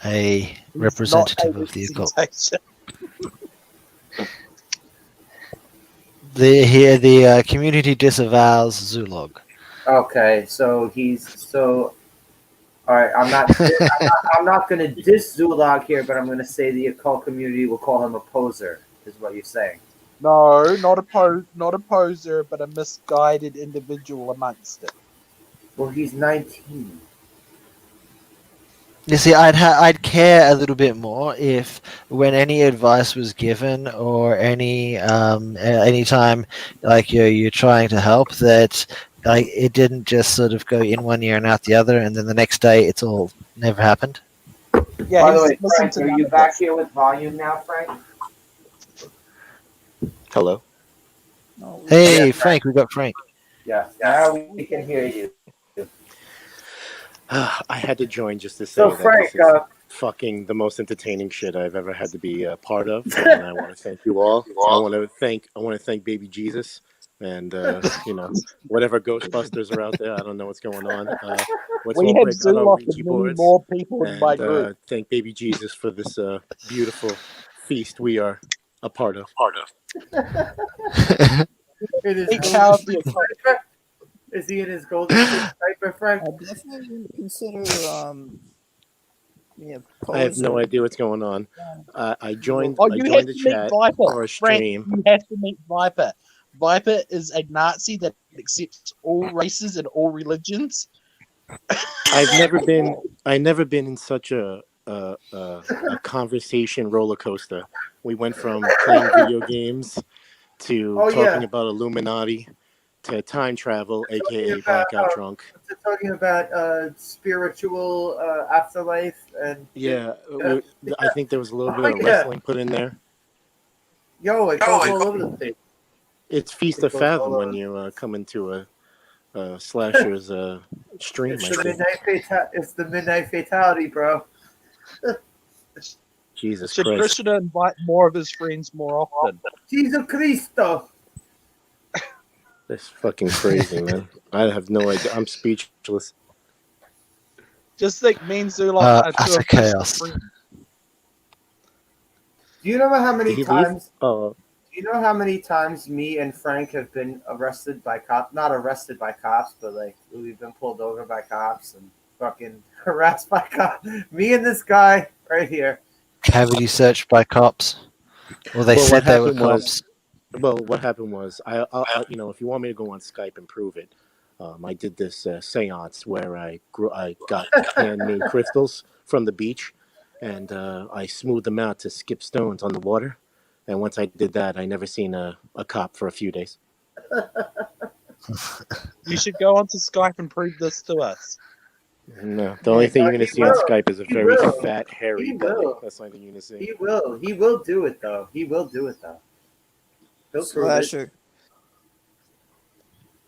a representative of the occult. The community disavows Zoolog. Okay, so all right. I'm not going to diss Zulog here, but I'm going to say the occult community will call him a poser. Is what you're saying? No, not a poser, but a misguided individual amongst it. Well, he's 19. You see, I'd care a little bit more if, when any advice was given or any time like you're trying to help, that like it didn't just sort of go in one ear and out the other, and then the next day it's all never happened. Yeah. By the way, Frank, are you back here with volume now, Frank? Hello. No, Hey, Yeah, Frank, we got Frank. Yeah, now we can hear you. I had to join just to say So, that Frank, this is fucking the most entertaining shit I've ever had to be a part of, and I want to thank you all. I want to thank Baby Jesus, and whatever Ghostbusters are out there. I don't know what's going on. Let's We all have break out our Zoolog and Ouija many boards more people in my and group. thank Baby Jesus for this beautiful feast we are a part of. It is Take care of the Is he in his golden diaper, Frank? I definitely wouldn't consider me a I have no poser. idea what's going on. I joined. Oh, I you have joined to the meet chat Viper. for a Frank, stream. you have to meet Viper. Viper is a Nazi that accepts all races and all religions. I've never been in such a conversation roller coaster. We went from playing video games to talking about Illuminati to time travel, aka blackout drunk. To talking about spiritual afterlife and I think there was a little bit of wrestling put in there. Yo, it goes all over the place. It's Feast of Fathom when you come into a slasher's stream. It's the midnight fatality, bro. Jesus Should Christ! Krishna invite more of his friends more often? Jesus Cristo. That's fucking crazy, man. I have no idea. I'm speechless. Just think, me and Zulok are two utter of Krishna's chaos. friends. Do you know how many Did he times? leave? Oh, Do you know how many times me and Frank have been arrested by cops? Not arrested by cops, but like we've been pulled over by cops and fucking harassed by cops. Me and this guy right here. Cavity searched by cops. Well, they well, said what they were happened was, cops. well, what happened was, you know, if you want me to go on Skype and prove it, I did this seance where I got handmade crystals from the beach, and I smoothed them out to skip stones on the water. And once I did that, I never seen a cop for a few days. You should go onto Skype and prove this to us. No, the only thing you're going to see on Skype is a very fat, hairy He belly. will. That's the only thing you're going to see. He will. He will do it though. He will do it though. He'll prove it. Slasher.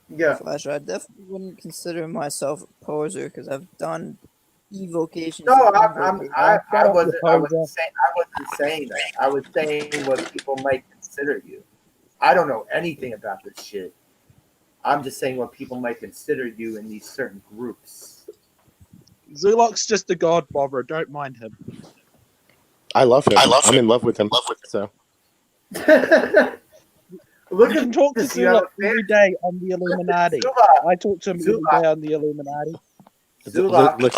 Yeah. Slasher. I definitely wouldn't consider myself a poser because I've done evocations. No, I wasn't saying that. I was saying what people might consider you. I don't know anything about this shit. I'm just saying what people might consider you in these certain groups. Zulok's just a god bother. Don't mind him. I love him. I'm in love with him. So. You can talk to Zulok every day on the Illuminati. I talk to him every day on the Illuminati.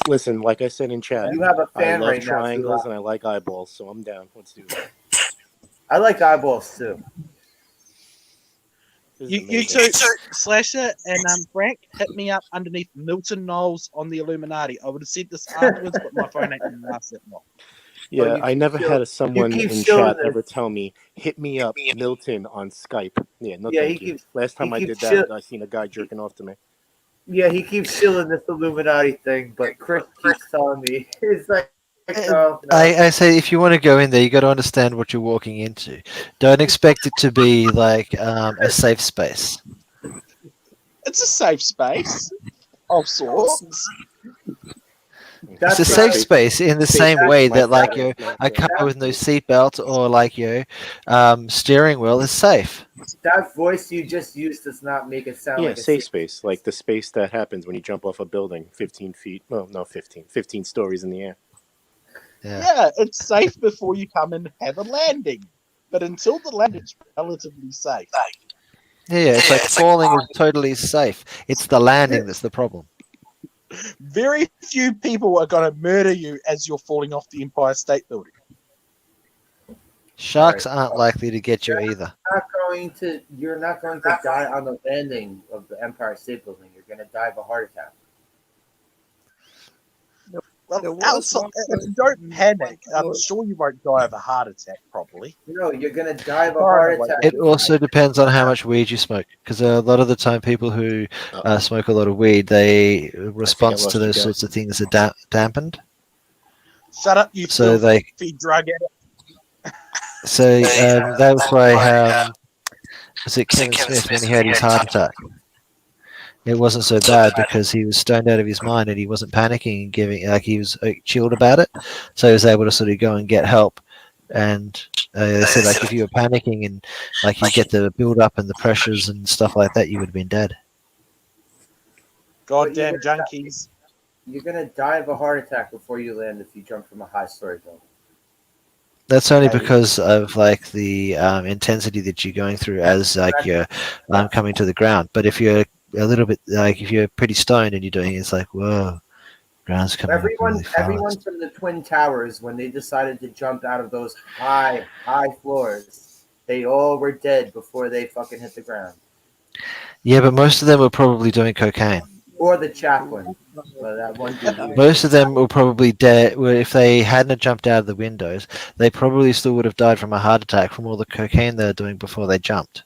Listen, like I said in chat, you have a fan I love right now, triangles Zulok. and I like eyeballs, so I'm down. Let's do that. I like eyeballs too. You two, Slasher and Frank, hit me up underneath Milton Knowles on the Illuminati. I would have said this afterwards, but my phone ain't going to last that long. Yeah, Well, I never had someone keep in showing chat this. ever tell me, hit me up, Milton, on Skype. Yeah, no Yeah, thank you. Last time I did keeps that, I seen a guy jerking off to me. Yeah, he keeps shilling this Illuminati thing, but Chris keeps telling me it's like no. I say if you want to go in there, you got to understand what you're walking into. Don't expect it to be like a safe space. It's a safe space of sorts. It's a safe space in the same way that like a car with no seatbelt or like steering wheel is safe. That voice you just used does not make it sound like a safe space, like the space that happens when you jump off a building 15 feet. Well, no, 15 stories in the air. Yeah, it's safe before you come and have a landing. But until the landing, it's relatively safe. Yeah, it's like falling is totally safe. It's the landing that's the problem. Very few people are going to murder you as you're falling off the Empire State Building. Sharks aren't likely to get you either. You're not going to die on the landing of the Empire State Building. You're going to die of a heart attack. Well, don't panic. I'm sure you won't die of a heart attack, probably. No, you're going to die of a heart attack. It also depends on how much weed you smoke, because a lot of the time people who smoke a lot of weed, they response to those sorts of things are dampened. Shut up, you filthy drug addict. So that's why was it Kevin Smith when he had his heart attack? It wasn't so bad because he was stoned out of his mind and he wasn't panicking and he was chilled about it, so he was able to sort of go and get help. And they said like if you were panicking and like you get the build up and the pressures and stuff like that, you would have been dead. Goddamn junkies! You're gonna die of a heart attack before you land if you jump from a high-story building. That's only because of like the intensity that you're going through as like you're coming to the ground. But if you're a little bit like if you're pretty stoned and you're doing it, it's like whoa, ground's coming. Everyone from the Twin Towers, when they decided to jump out of those high floors, they all were dead before they fucking hit the ground. Yeah, but most of them were probably doing cocaine. Or the chaplain. Well, that one dude. Most of them were probably dead. If they hadn't jumped out of the windows, they probably still would have died from a heart attack from all the cocaine they were doing before they jumped.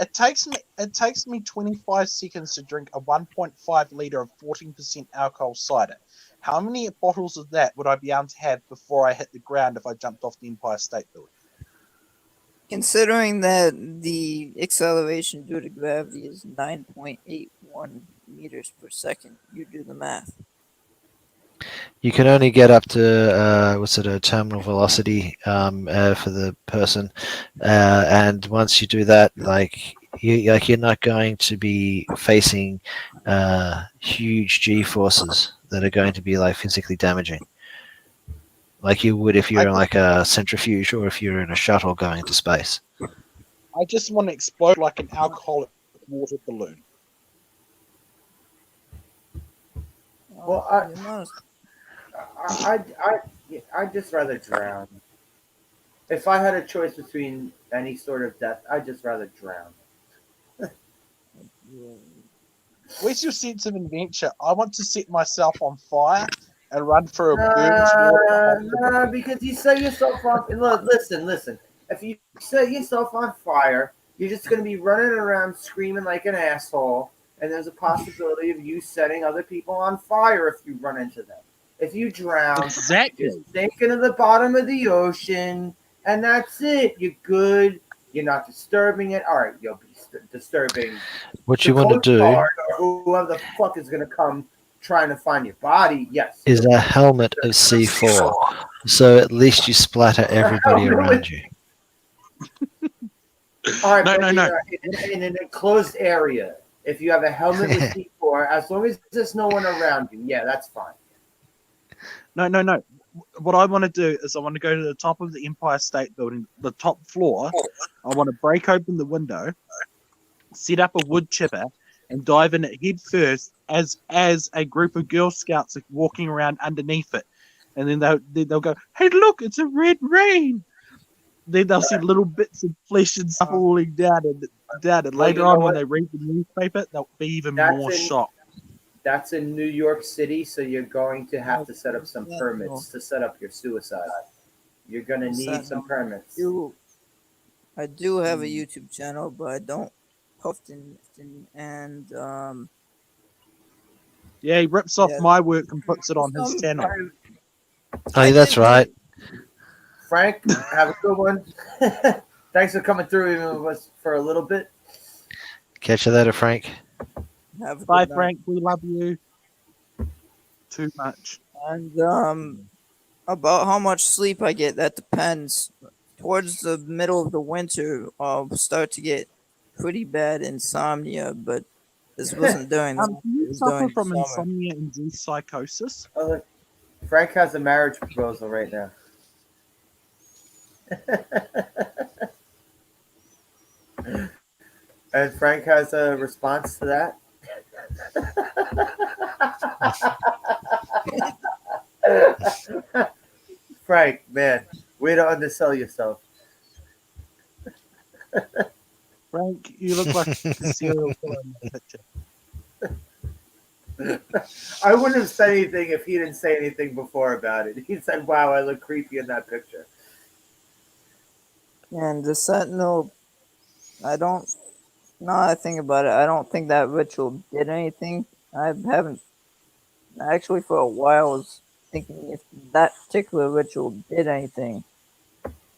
It takes me 25 seconds to drink a 1.5 liter of 14% alcohol cider. How many bottles of that would I be able to have before I hit the ground if I jumped off the Empire State Building? Considering that the acceleration due to gravity is 9.81 meters per second, you do the math. You can only get up to what's it, a terminal velocity for the person, and once you do that, you're not going to be facing huge G forces that are going to be like physically damaging, like you would if you're in like a centrifuge or if you're in a shuttle going into space. I just want to explode like an alcoholic water balloon. Well, I'd just rather drown. If I had a choice between any sort of death, I'd just rather drown. Where's your sense of adventure? I want to set myself on fire and run for a burnt No, because you set yourself on. Look, listen. If you set yourself on fire, you're just going to be running around screaming like an asshole, and there's a possibility of you setting other people on fire if you run into them. If you drown, Exactly. you're sinking to the bottom of the ocean, and that's it. You're good. You're not disturbing it. All right, you'll be disturbing. What you want to do or whoever the fuck is going to come trying to find your body. Yes, is a helmet of C4, so at least you splatter everybody around you. All right, No. In an enclosed area, if you have a helmet with C4, as long as there's no one around you, yeah, that's fine. No. What I want to do is I want to go to the top of the Empire State Building, the top floor. I want to break open the window, set up a wood chipper, and dive in it head first as a group of Girl Scouts are walking around underneath it. And then they'll go, hey, look, it's a red rain. Then they'll see little bits of flesh and stuff falling down. And later on, when they read the newspaper, they'll be even more shocked. That's in New York City, so you're going to have to set up some permits to set up your suicide. You're going to need some permits. I do have a YouTube channel, but I don't post and yeah, he rips off my work and puts it on his channel. Oh, that's right. Frank, have a good one. Thanks for coming through even with us for a little bit. Catch you later, Frank. Bye, Frank. We love you too much. And about how much sleep I get, that depends. Towards the middle of the winter, I'll start to get pretty bad insomnia, but this wasn't during the do you suffer from insomnia and psychosis? Oh, look. Frank has a marriage proposal right now. And Frank has a response to that. Frank, man, way to undersell yourself. Frank, you look like a serial killer in that picture. I wouldn't have said anything if he didn't say anything before about it. He said, wow, I look creepy in that picture. And the Sentinel, now I think about it, I don't think that ritual did anything. I haven't, actually for a while, was thinking if that particular ritual did anything.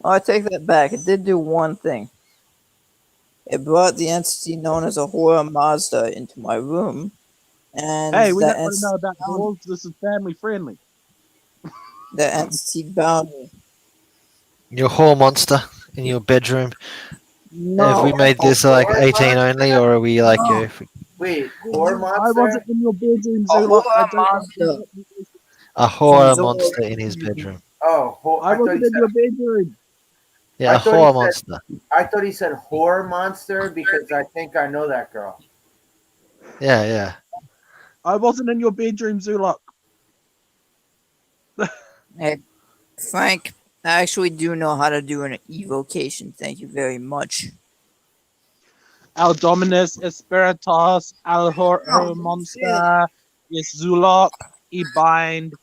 Oh, I take that back. It did do one thing. It brought the entity known as a horror Mazda into my room. And hey, we don't want to know about dogs. This is family friendly. The entity bound me. Your whore monster in your bedroom. No. Have we made this like 18 only, or are we like you? Wait, horror monster? I wasn't in your bedroom, A horror monster in his bedroom. Oh, I wasn't in your bedroom. Yeah, a horror monster. I thought he said horror monster because I think I know that girl. Yeah. I wasn't in your bedroom, Zulok. Hey, Frank, I actually do know how to do an evocation. Thank you very much. Al Dominus Espiritus, Al Horror Monster, Yes Zulok, E Bind,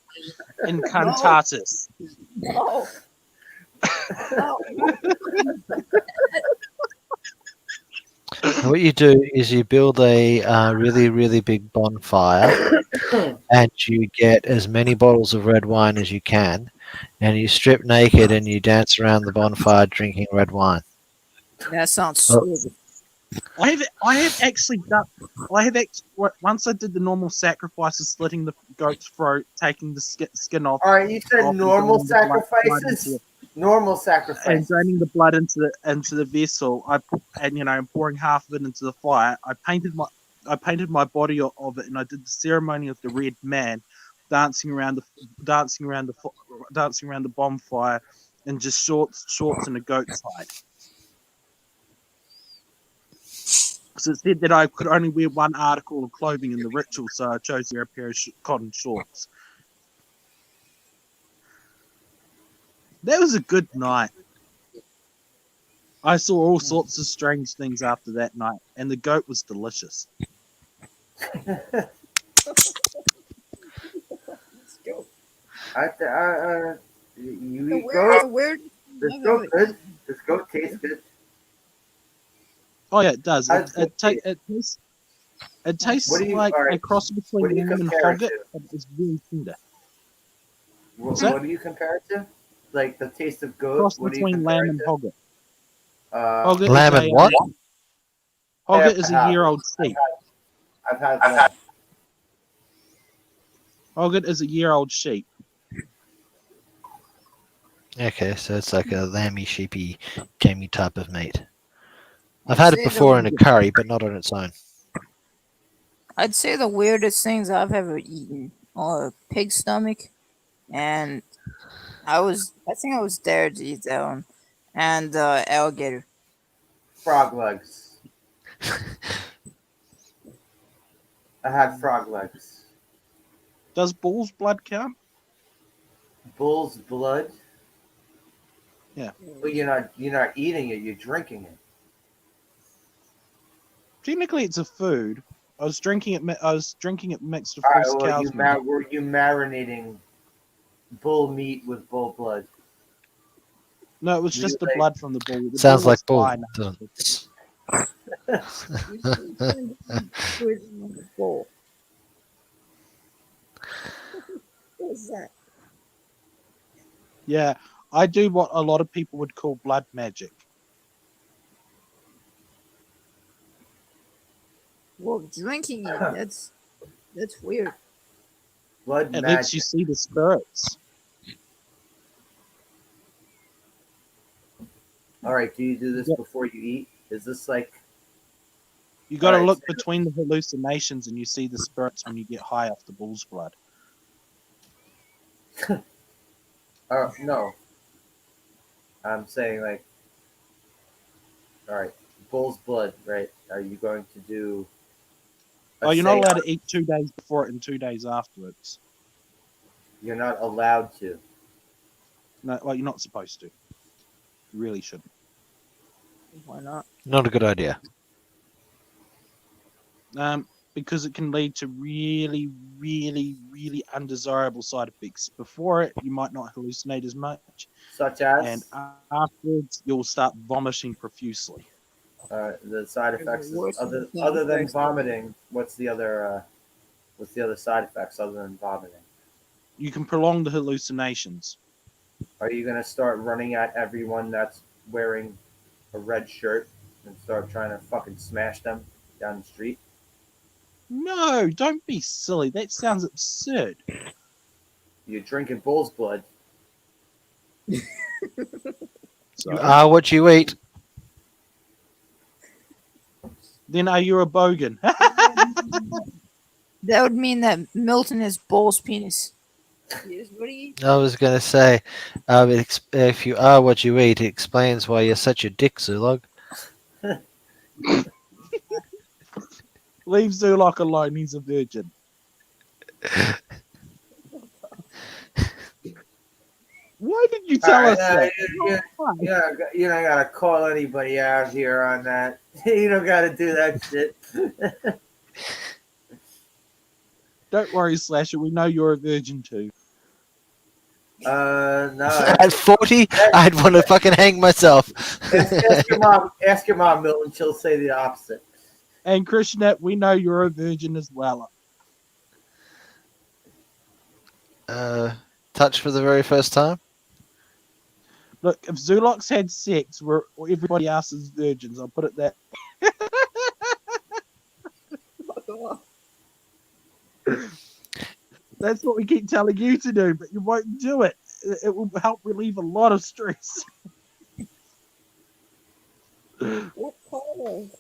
Incantatus. No. What you do is you build a really, really big bonfire, and you get as many bottles of red wine as you can, and you strip naked and you dance around the bonfire drinking red wine. That sounds Oh. sweet. I have actually done. Once I did the normal sacrifice of slitting the goat's throat, taking the skin off. All right, you said off and normal draining the blood sacrifices. into Normal and sacrifices. draining the blood into the vessel. Pouring half of it into the fire. I painted my body of it, and I did the ceremony of the red man, dancing around the bonfire, in just shorts and a goat's hide. So it said that I could only wear one article of clothing in the ritual, so I chose to wear a pair of cotton shorts. That was a good night. I saw all sorts of strange things after that night, and the goat was delicious. You eat goat. This goat good. This goat tastes good. Oh yeah, it does. That's It good. tastes What do you- like all right, a cross what between do you lamb and compare it hogget, to? but it's really tender. What, that? what do you compare it to? Like the taste of goat. Cross What do you between compare lamb it and to? hogget. Uh, Lamb and what? Hogget is a have. year-old sheep. I've had lamb. Hogget is a year-old sheep. Okay, so it's like a lamby, sheepy, gamey type of meat. I've I'd had it say before in a curry, but not on its own. I'd say the weirdest things I've ever eaten are pig stomach, and I think I was dared to eat that one, and alligator. Frog legs. I had frog legs. Does bull's blood count? Bull's blood. Yeah. But you're not eating it. You're drinking it. Technically, it's a food. I was drinking it mixed with All right. false Well, cow's milk. were you marinating bull meat with bull blood? No, it was just the Relay. blood from the bull. The Sounds bull like was bull. fine. Bowl. What is that? Yeah, I do what a lot of people would call blood magic. Well, drinking it, that's weird. Blood It magic. lets you see the spirits. All right. Do you do this Yep. before you eat? Is this like? You got to Alright, look so- between the hallucinations, and you see the spirits when you get high off the bull's blood. No. I'm saying like. All right. Bull's blood, right? Are you going to do? Oh, you're not seance? allowed to eat 2 days before it and 2 days afterwards. You're not allowed to. No, well, you're not supposed to. You really shouldn't. Why not? Not a good idea. Because it can lead to really, really, really undesirable side effects. Before it, you might not hallucinate as much, Such as and afterwards, you'll start vomiting profusely. the side effects worse other than other than effects. vomiting. What's the other side effects other than vomiting? You can prolong the hallucinations. Are you gonna start running at everyone that's wearing a red shirt and start trying to fucking smash them down the street? No, don't be silly. That sounds absurd. You're drinking bull's blood. So, You are what you eat. then are you a bogan? That would mean that Milton is bull's penis. Yes, what do you eat? I was going to say, if you are what you eat, it explains why you're such a dick, Zulog. Leave Zulok alone. He's a virgin. Why did you tell us that? You don't gotta call anybody out here on that. You don't gotta do that shit. Don't worry, Slasher. We know you're a virgin too. No. At 40, I'd want to fucking hang myself. Ask your mom. Ask your mom, Milton. She'll say the opposite. And Krishnet, we know you're a virgin as well. Touch for the very first time? Look, if Zulok's had sex, everybody else is virgins. I'll put it that. Fuck off. That's what we keep telling you to do, but you won't do it. It will help relieve a lot of stress. What part of?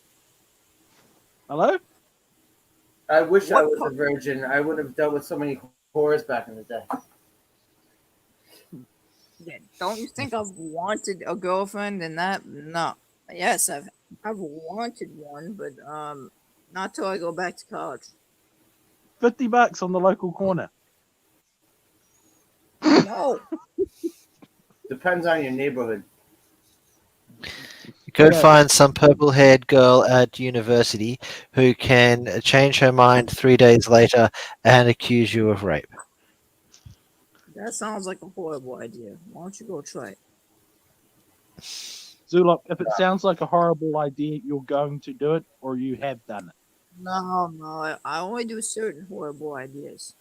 Hello? I wish I What was co- a virgin. I would have dealt with so many whores back in the day. Yeah, don't you think I've wanted a girlfriend and that? No. Yes, I've wanted one, but not till I go back to college. $50 on the local corner. No. Depends on your neighborhood. Go Yeah. find some purple-haired girl at university who can change her mind 3 days later and accuse you of rape. That sounds like a horrible idea. Why don't you go try it? Zulok, if it sounds like a horrible idea, you're going to do it or you have done it. No, I only do certain horrible ideas.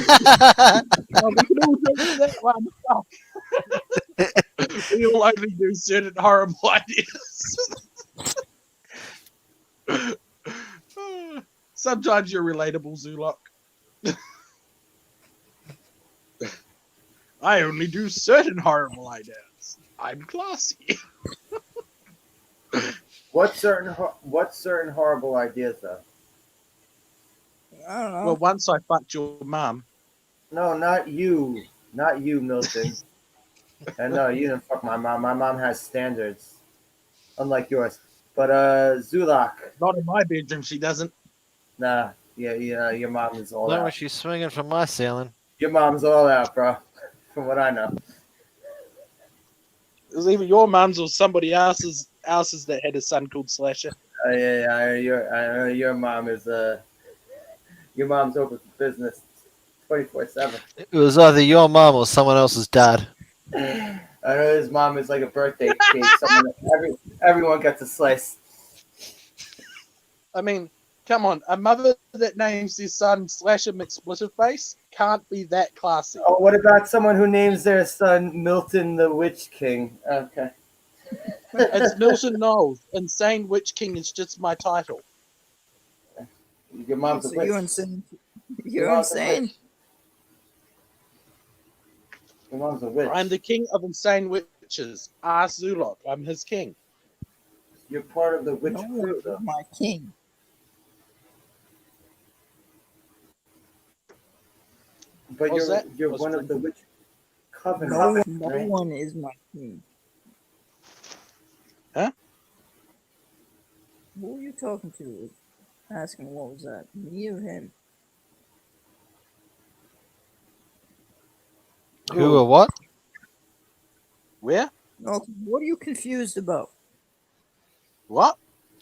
Oh, we can all do that one. We all only do certain horrible ideas. Sometimes you're relatable, Zulok. I only do certain horrible ideas. I'm classy. What certain horrible ideas though? I don't know. Well, once I fucked your mum. No, not you, Milton. And no, you didn't fuck my mom. My mom has standards, unlike yours. But Zulak, Not in my bedroom, she doesn't. nah, yeah, your mom is all Not when out. she's swinging from my ceiling. Your mom's all out, bro. From what I know. It was either your mum's or somebody else's that had a son called Slasher. Yeah, I know your mom is your mom's open for business 24/7. It was either your mom or someone else's dad. I know his mom is like a birthday cake. Everyone gets a slice. I mean, come on, a mother that names their son Slasher McSplitterface can't be that classy. Oh, what about someone who names their son Milton the Witch King? Okay. It's Milton Knowles. Insane Witch King is just my title. Your mom's a So witch. you're insane. Your You're mom's a insane. witch. Your mom's a witch. I'm the king of insane witches. Ask Zulok. I'm his king. You're part of the witch No crew, one's though. my king. But What's that? you're What's one that? of the witch coven. No right? one is my king. Huh? Who are you talking to? Asking what was that? Me or him? Who or what? Where? No, what are you confused about? What?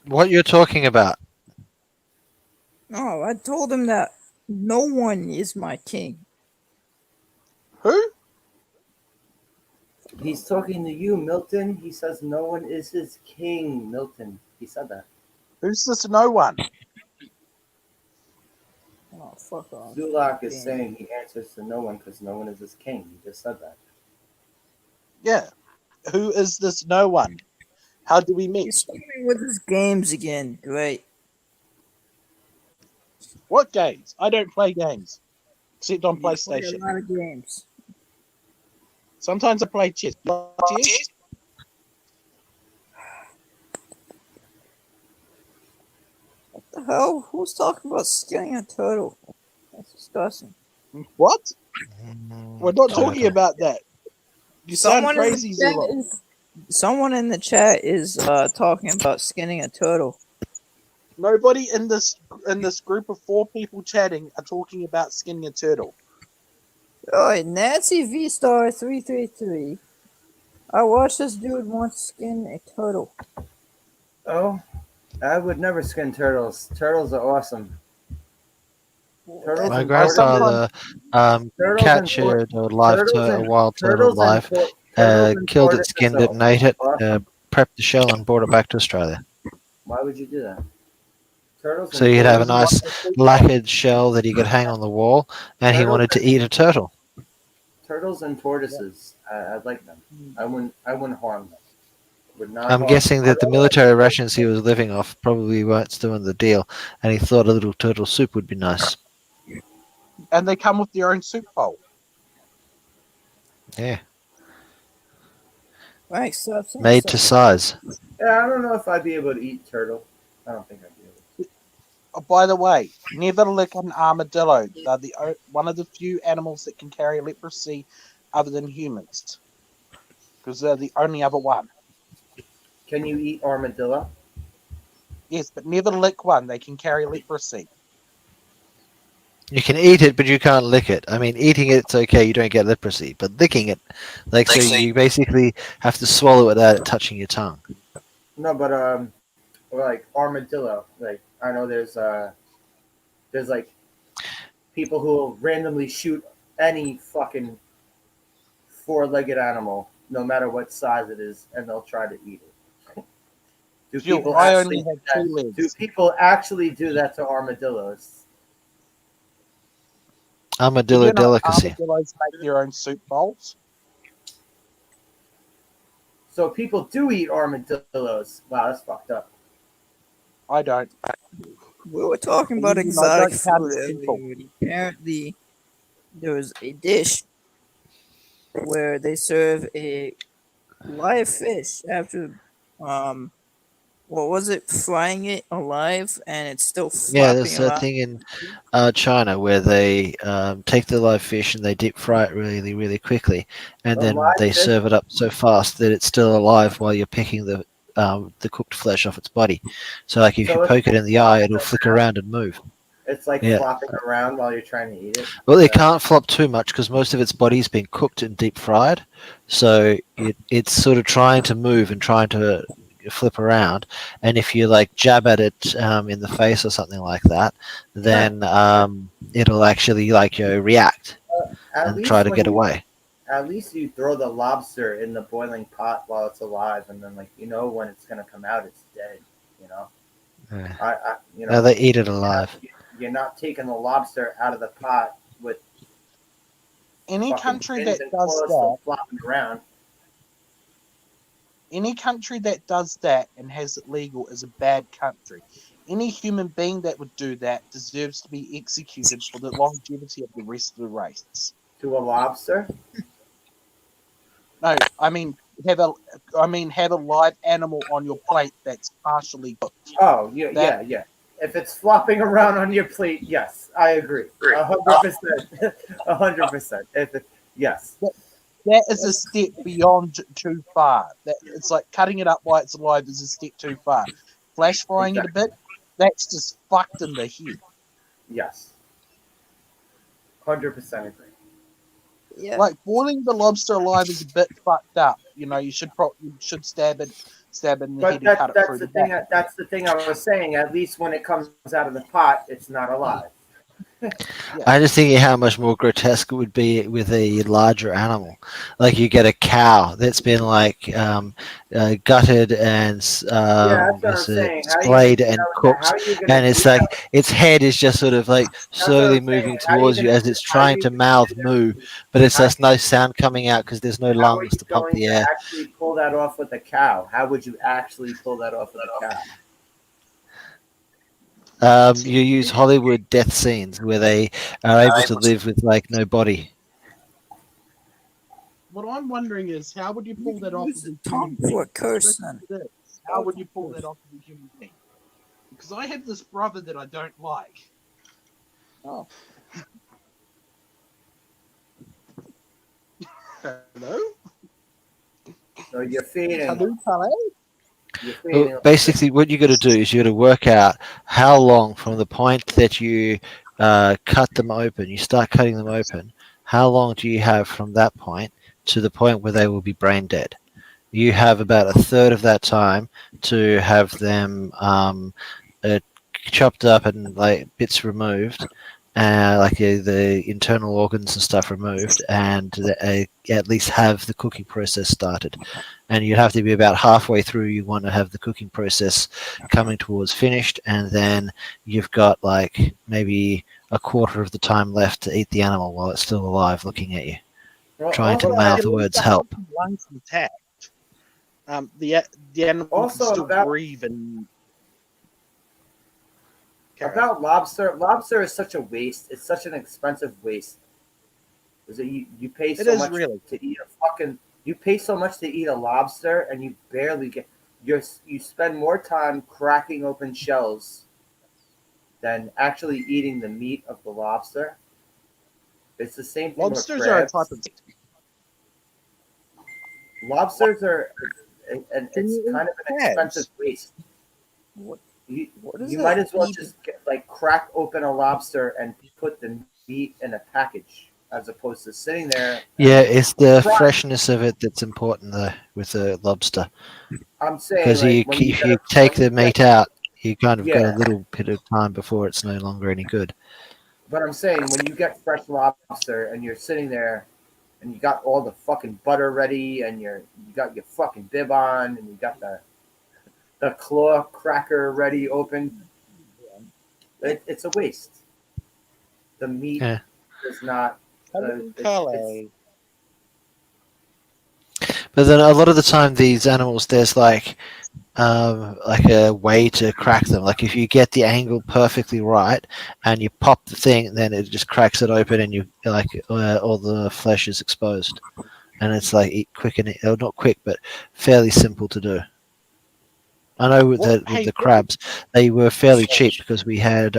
What you're talking about? No, I told him that no one is my king. Who? He's talking to you, Milton. He says no one is his king, Milton. He said that. Who's this no one? Oh, fuck off. Zulak is King. saying he answers to no one because no one is his king. He just said that. Yeah. Who is this no one? How do we meet? He's screwing with his games again. Great. What games? I don't play games. Except on You play PlayStation. a lot of games. Sometimes I play chess. Chess? What the hell? Who's talking about skinning a turtle? That's disgusting. What? We're not talking Turtle. about that. You sound crazy, Zero. Someone in the chat is talking about skinning a turtle. Nobody in this group of 4 people chatting are talking about skinning a turtle. Oh, Nancy V Star 333. I watched this dude once skin a turtle. Oh, I would never skin turtles. Turtles are awesome. Turtles My and grandfather Turtles captured a live turtles turtle, and- a wild turtle turtles and live, turtles and killed it, tortoises skinned are it, and ate it, awesome. prepped the shell, and brought it back to Australia. Why would you do that? Turtles So and you could have a tortoises. nice lacquered shell that he could hang on the wall, and he wanted to eat a turtle. Turtles and tortoises. I'd like them. I wouldn't harm them. Would not I'm harm guessing that the military rations he was living off probably weren't doing the deal, and he thought a little turtle soup would be nice. And they come with their own soup bowl. Yeah, Right, so made to size. Yeah, I don't know if I'd be able to eat turtle. I don't think I'd be able to. Oh, by the way, never lick an armadillo. They're one of the few animals that can carry leprosy other than humans. Because they're the only other one. Can you eat armadillo? Yes, but never lick one. They can carry leprosy. You can eat it, but you can't lick it. I mean, eating it's okay, you don't get leprosy, but licking it, so you basically have to swallow it without it touching your tongue. No, but like armadillo. Like I know there's like people who will randomly shoot any fucking four-legged animal, no matter what size it is, and they'll try to eat it. Do people actually do that to armadillos? Armadillo You know, delicacy. armadillos make their own soup bowls. So people do eat armadillos. Wow, that's fucked up. I don't. We were talking about You know, exotic don't have food people. earlier. Apparently, there was a dish where they serve a live fish after, what was it? Frying it alive, and it's still Yeah, flopping there's a around. thing in China where they take the live fish and they deep fry it really, really quickly, and A then live they fish? serve it up so fast that it's still alive while you're picking the cooked flesh off its body. So, like, if So you it's poke it in the eye, it'll flick around and move. It's like Yeah. flopping around while you're trying to eat it. Well, it can't flop too much because most of its body's been cooked and deep fried, so it's sort of trying to move and trying to flip around. And if you like jab at it in the face or something like that, then it'll actually react At and least try to when get you- away. At least you throw the lobster in the boiling pot while it's alive, and then when it's gonna come out, it's dead. You know. Yeah. You No, they eat it alive. You're not taking the lobster out of the pot with Any fucking country fins that and does claws that, still flopping around. any country that does that and has it legal is a bad country. Any human being that would do that deserves to be executed for the longevity of the rest of the race. To a lobster? No, I mean have a live animal on your plate that's partially cooked. Oh, yeah. If it's flopping around on your plate, yes, I agree. 100%. 100%. Yes. That is a step beyond too far. That it's like cutting it up while it's alive is a step too far. Flash frying it a bit, that's just fucked in the head. Yes. 100% agree. Yeah. Like boiling the lobster alive is a bit fucked up. You know, you should stab it in the head and cut it through the back. That's the thing I was saying. At least when it comes out of the pot, it's not alive. I just think how much more grotesque it would be with a larger animal. Like you get a cow that's been gutted and splayed and cooked, and it's like its head is just sort of like slowly moving towards you as it's trying to mouth moo, but it's just no sound coming out because there's no lungs to pump the air. Actually pull that off with a cow? How would you actually pull that off with a cow? You use Hollywood death scenes where they are able to live with no body. What I'm wondering is, how would you pull that off Use with the a tongue human for a being? curse, then. How would you pull that off with a human being? Because I have this brother that I don't like. Oh. Hello? So you're feeding. Hello? Well, basically, what you got to do is you got to work out how long from the point that you cut them open, you start cutting them open. How long do you have from that point to the point where they will be brain dead? You have about a third of that time to have them chopped up and bits removed, the internal organs and stuff removed, and at least have the cooking process started. And you have to be about halfway through. You want to have the cooking process coming towards finished, and then you've got like maybe a quarter of the time left to eat the animal while it's still alive, looking at you, Well, trying to also, mouth the words "help." Lungs intact. The animal Also can still about- breathe and. About lobster, lobster is such a waste. It's such an expensive waste. Is that you pay so is much really. to eat a fucking you pay so much to eat a lobster and you barely get you spend more time cracking open shells than actually eating the meat of the lobster. It's the same thing Lobsters with are a crabs. type of. Lobsters are and Can it's you eat kind of an crabs? expensive waste. What You, is you that might as well even- just crack open a lobster and put the meat in a package as opposed to sitting there. Yeah, it's the Fry- freshness of it that's important though with the lobster, I'm saying because like if you take the meat out, you kind of got a Yeah. little bit of time before it's no longer any good. But I'm saying when you get fresh lobster and you're sitting there and you got all the fucking butter ready and you got your fucking bib on and you got the claw cracker ready open, it's a waste. The meat Yeah. is not. But then a lot of the time, these animals, there's like a way to crack them. Like if you get the angle perfectly right and you pop the thing, then it just cracks it open, and you all the flesh is exposed, and it's like eat quick and not quick, but fairly simple to do. I know with the crabs, they were fairly cheap because we had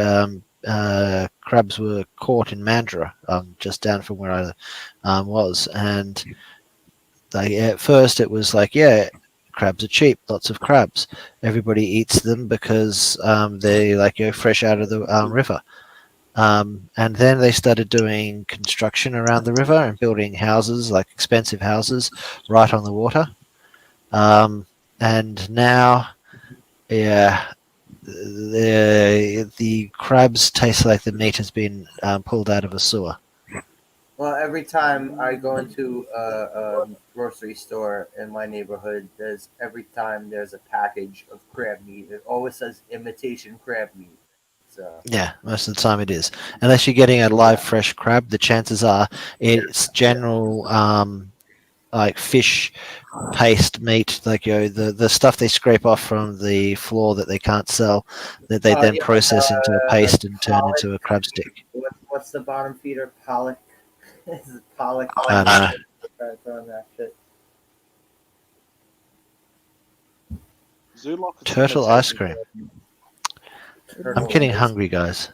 crabs were caught in Mandurah, just down from where I was, and at first it was like, yeah, crabs are cheap, lots of crabs. Everybody eats them because they fresh out of the river. And then they started doing construction around the river and building houses, like expensive houses, right on the water. And now, yeah, the crabs taste like the meat has been pulled out of a sewer. Well, every time I go into a grocery store in my neighborhood, every time there's a package of crab meat, it always says imitation crab meat. So Yeah, most of the time it is. Unless you're getting a live fresh crab, the chances are it's general like fish paste meat, like the stuff they scrape off from the floor that they can't sell, that they then process into a paste and turn into a crab stick. what's the bottom feeder? Pollock. Is it pollock? I know. Start throwing that shit. Turtle ice cream. I'm getting hungry, guys.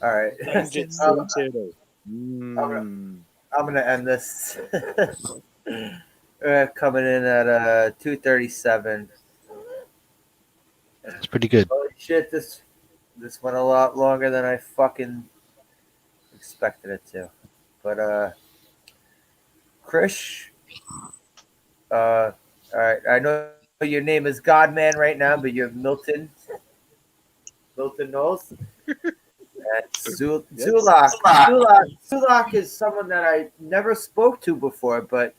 All right. Change it I'm, to turtle. I'm gonna end this. Coming in at 2:37. It's pretty good. Holy shit! This went a lot longer than I fucking expected it to. But Krish, all right. I know your name is Godman right now, but you're Milton. Milton Knowles. And Zulak. Zulak is someone that I never spoke to before, but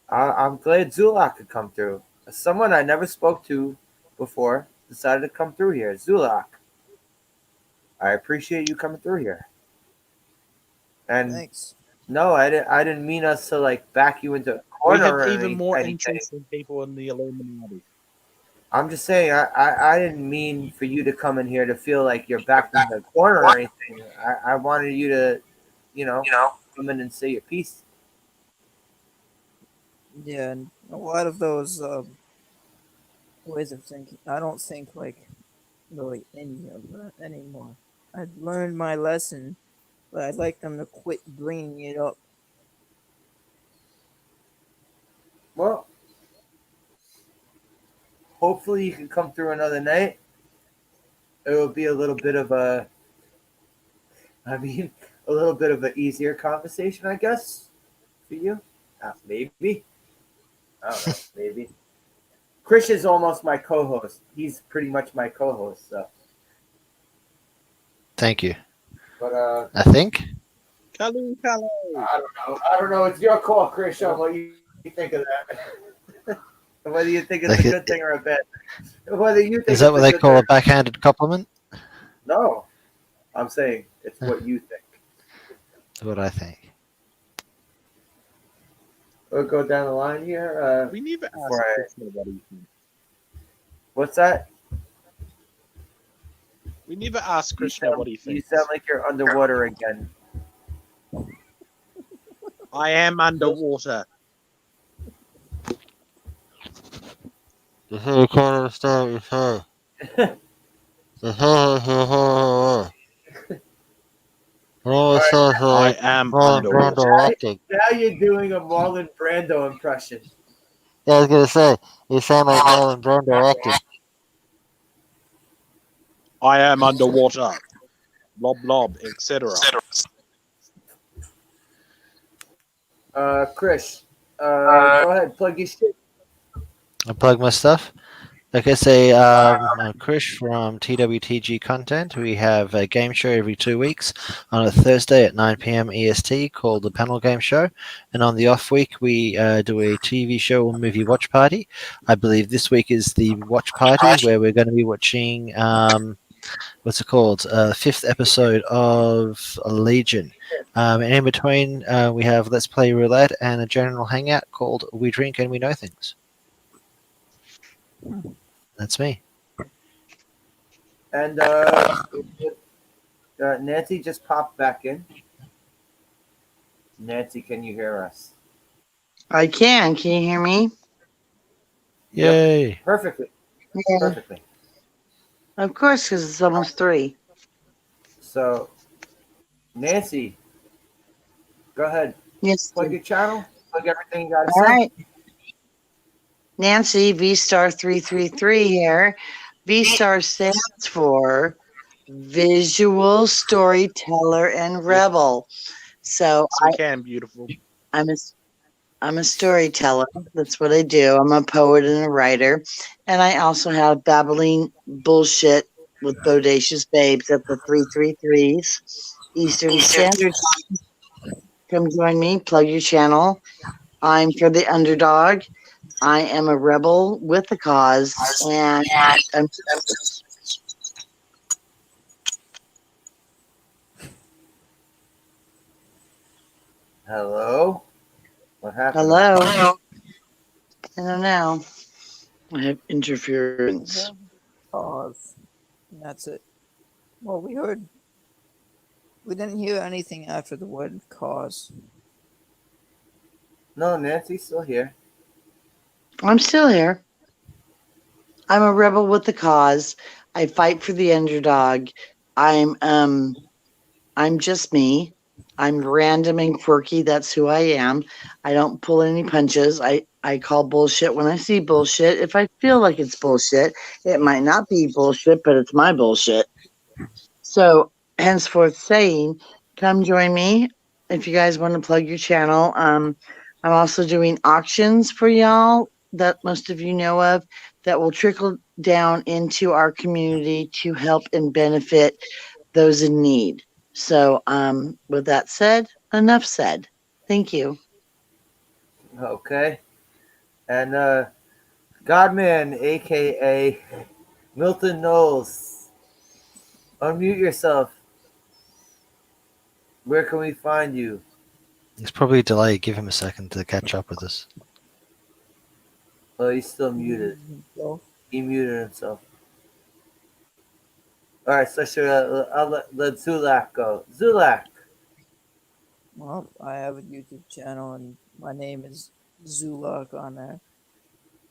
I'm glad Zulak could come through. Someone I never spoke to before decided to come through here. Zulak, I appreciate you coming through here. And Thanks. no, I didn't mean us to back you into a We corner have or even more anything. interesting people in the Illuminati. I'm just saying, I didn't mean for you to come in here to feel like you're backed in the corner or anything. I wanted you to, come in and say your piece. Yeah, and a lot of those ways of thinking, I don't think really any of that anymore. I've learned my lesson, but I'd like them to quit bringing it up. Well, hopefully you can come through another night. It will be a little bit of a little bit of an easier conversation, I guess, for you. Maybe. I don't know. Maybe. Chris is almost my co-host. He's pretty much my co-host. So, Thank you. but I think. Kalu. I don't know. I don't know. It's your call, Chris. On what you think of that. Whether you think it's Like a good thing or a bad thing. Whether you think Is that it's what a they good call thing. a backhanded compliment? No, I'm saying it's what you think. That's what I think. We'll go down the line here. We never asked before I- Krishna what he thinks. What's that? We never asked Krishna what he You thinks. sound like you're underwater again. I am underwater. I can't understand what you say. I am underwater. Now you're doing a Marlon Brando impression. Yeah, I was gonna say, you sound like Marlon Brando acting. I am underwater. Blob blob, etc. Chris, go ahead, plug your shit. I plug my stuff. Like I say, I'm Chris from TWTG Content. We have a game show every 2 weeks on a Thursday at 9 p.m. EST called the Panel Game Show. And on the off week, we do a TV show or movie watch party. I believe this week is the watch party where we're going to be watching, what's it called? Fifth episode of Legion. And in between, we have Let's Play Roulette and a general hangout called We Drink and We Know Things. That's me. And Nancy just popped back in. Nancy, can you hear us? I can. Can you hear me? Yay. Yep. Perfectly. Yeah. Perfectly. Of course, because it's almost 3. So, Nancy, go ahead. Yes. Plug your channel. Plug everything you got to All say. right. Nancy, V-Star333 here. V-Star stands for Visual Storyteller and Rebel. So So can beautiful. I'm a storyteller. That's what I do. I'm a poet and a writer. And I also have babbling bullshit with bodacious babes at the 333s Eastern Standard Time. Come join me. Plug your channel. I'm for the underdog. I am a rebel with a cause, and I'm Hello? What happened? hello. I don't know. I have interference. Pause. And that's it. Well, we didn't hear anything after the word cause. No, Nancy's still here. I'm still here. I'm a rebel with a cause. I fight for the underdog. I'm just me. I'm random and quirky. That's who I am. I don't pull any punches. I call bullshit when I see bullshit. If I feel like it's bullshit, it might not be bullshit, but it's my bullshit. So, henceforth saying, come join me if you guys want to plug your channel. I'm also doing auctions for y'all that most of you know of that will trickle down into our community to help and benefit those in need. So, with that said, enough said. Thank you. Okay. And Godman, aka Milton Knowles, unmute yourself. Where can we find you? It's probably a delay. Give him a second to catch up with us. Oh, he's still muted. He muted himself. All right, so I'll let Zulak go. Zulak. Well, I have a YouTube channel and my name is Zulak on there.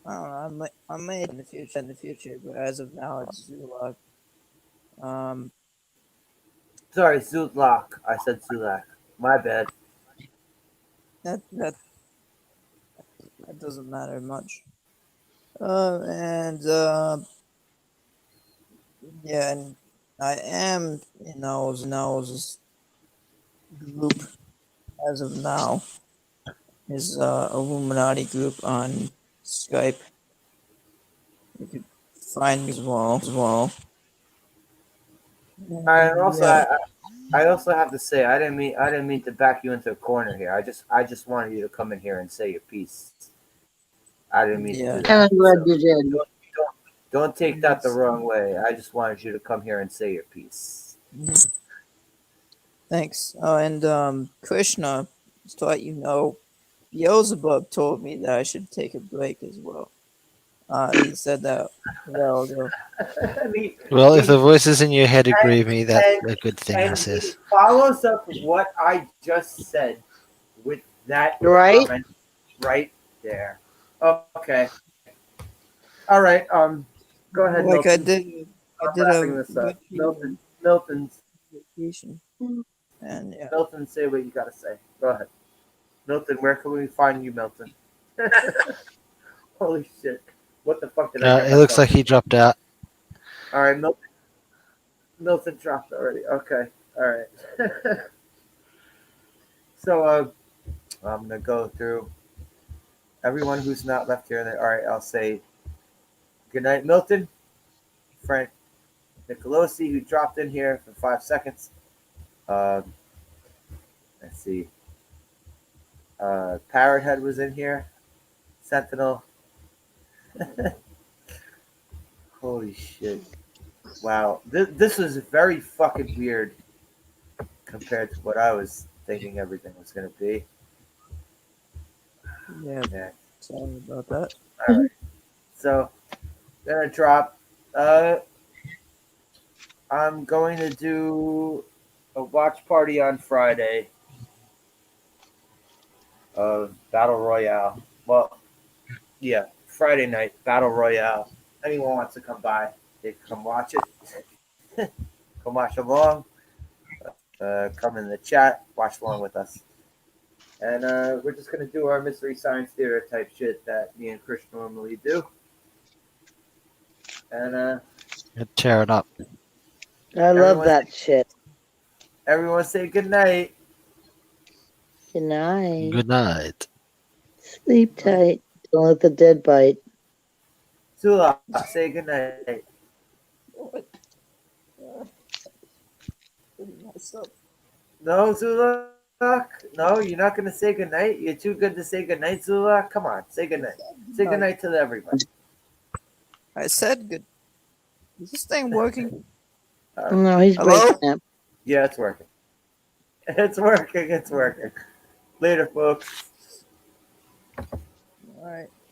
I don't know. I may in the future, but as of now, it's Zulak. Sorry, Zulak. I said Zulak. My bad. That doesn't matter much. Yeah, and I am in Knowles' group as of now. His Illuminati group on Skype. you could find me as well. And also, Yeah. I also have to say, I didn't mean to back you into a corner here. I just wanted you to come in here and say your piece. I didn't mean to Yeah. do And that. I'm glad So you did. don't take that the wrong way. I just wanted you to come here and say your piece. Thanks. Oh, and Krishna, just to let you know, Beelzebub told me that I should take a break as well. He said that a while ago. Well, if the voices in your head agree with and, me, that's and, a good thing, and I he says. follows up what I just said with that Right? comment right there. Okay. All right. Go ahead, Like I Milton. did I'm a wrapping this up. virtual Milton, vacation, and yeah. Milton, say what you gotta say. Go ahead. Milton, where can we find you, Milton? Holy shit. What the fuck did I get It looks myself like he into? dropped out. All right, Milton dropped already. Okay. All right. So I'm gonna go through everyone who's not left here. All right, I'll say good night, Milton, Frank Nicolosi, who dropped in here for 5 seconds. Um, let's see. Parrot Head was in here. Sentinel. Holy shit. Wow. This was very fucking weird compared to what I was thinking everything was going to be. Yeah. Sorry about that. All right. So, gonna drop. I'm going to do a watch party on Friday of Battle Royale. Well, yeah, Friday night Battle Royale. Anyone wants to come by, they can come watch it. Come watch along. Come in the chat, watch along with us. And we're just gonna do our Mystery Science Theater type shit that me and Chris normally do. And Tear it up. I love that shit. Everyone say good night. Good night. Good night. Sleep tight. Don't let the dead bite. Sula, say good night. No, Zula. No, you're not gonna say good night. You're too good to say good night, Zula. Come on, say good night. Say good night to everybody. I said good. Is this thing working? No, he's Hello? breaking up. Yeah, it's working. It's working. It's working. Later, folks.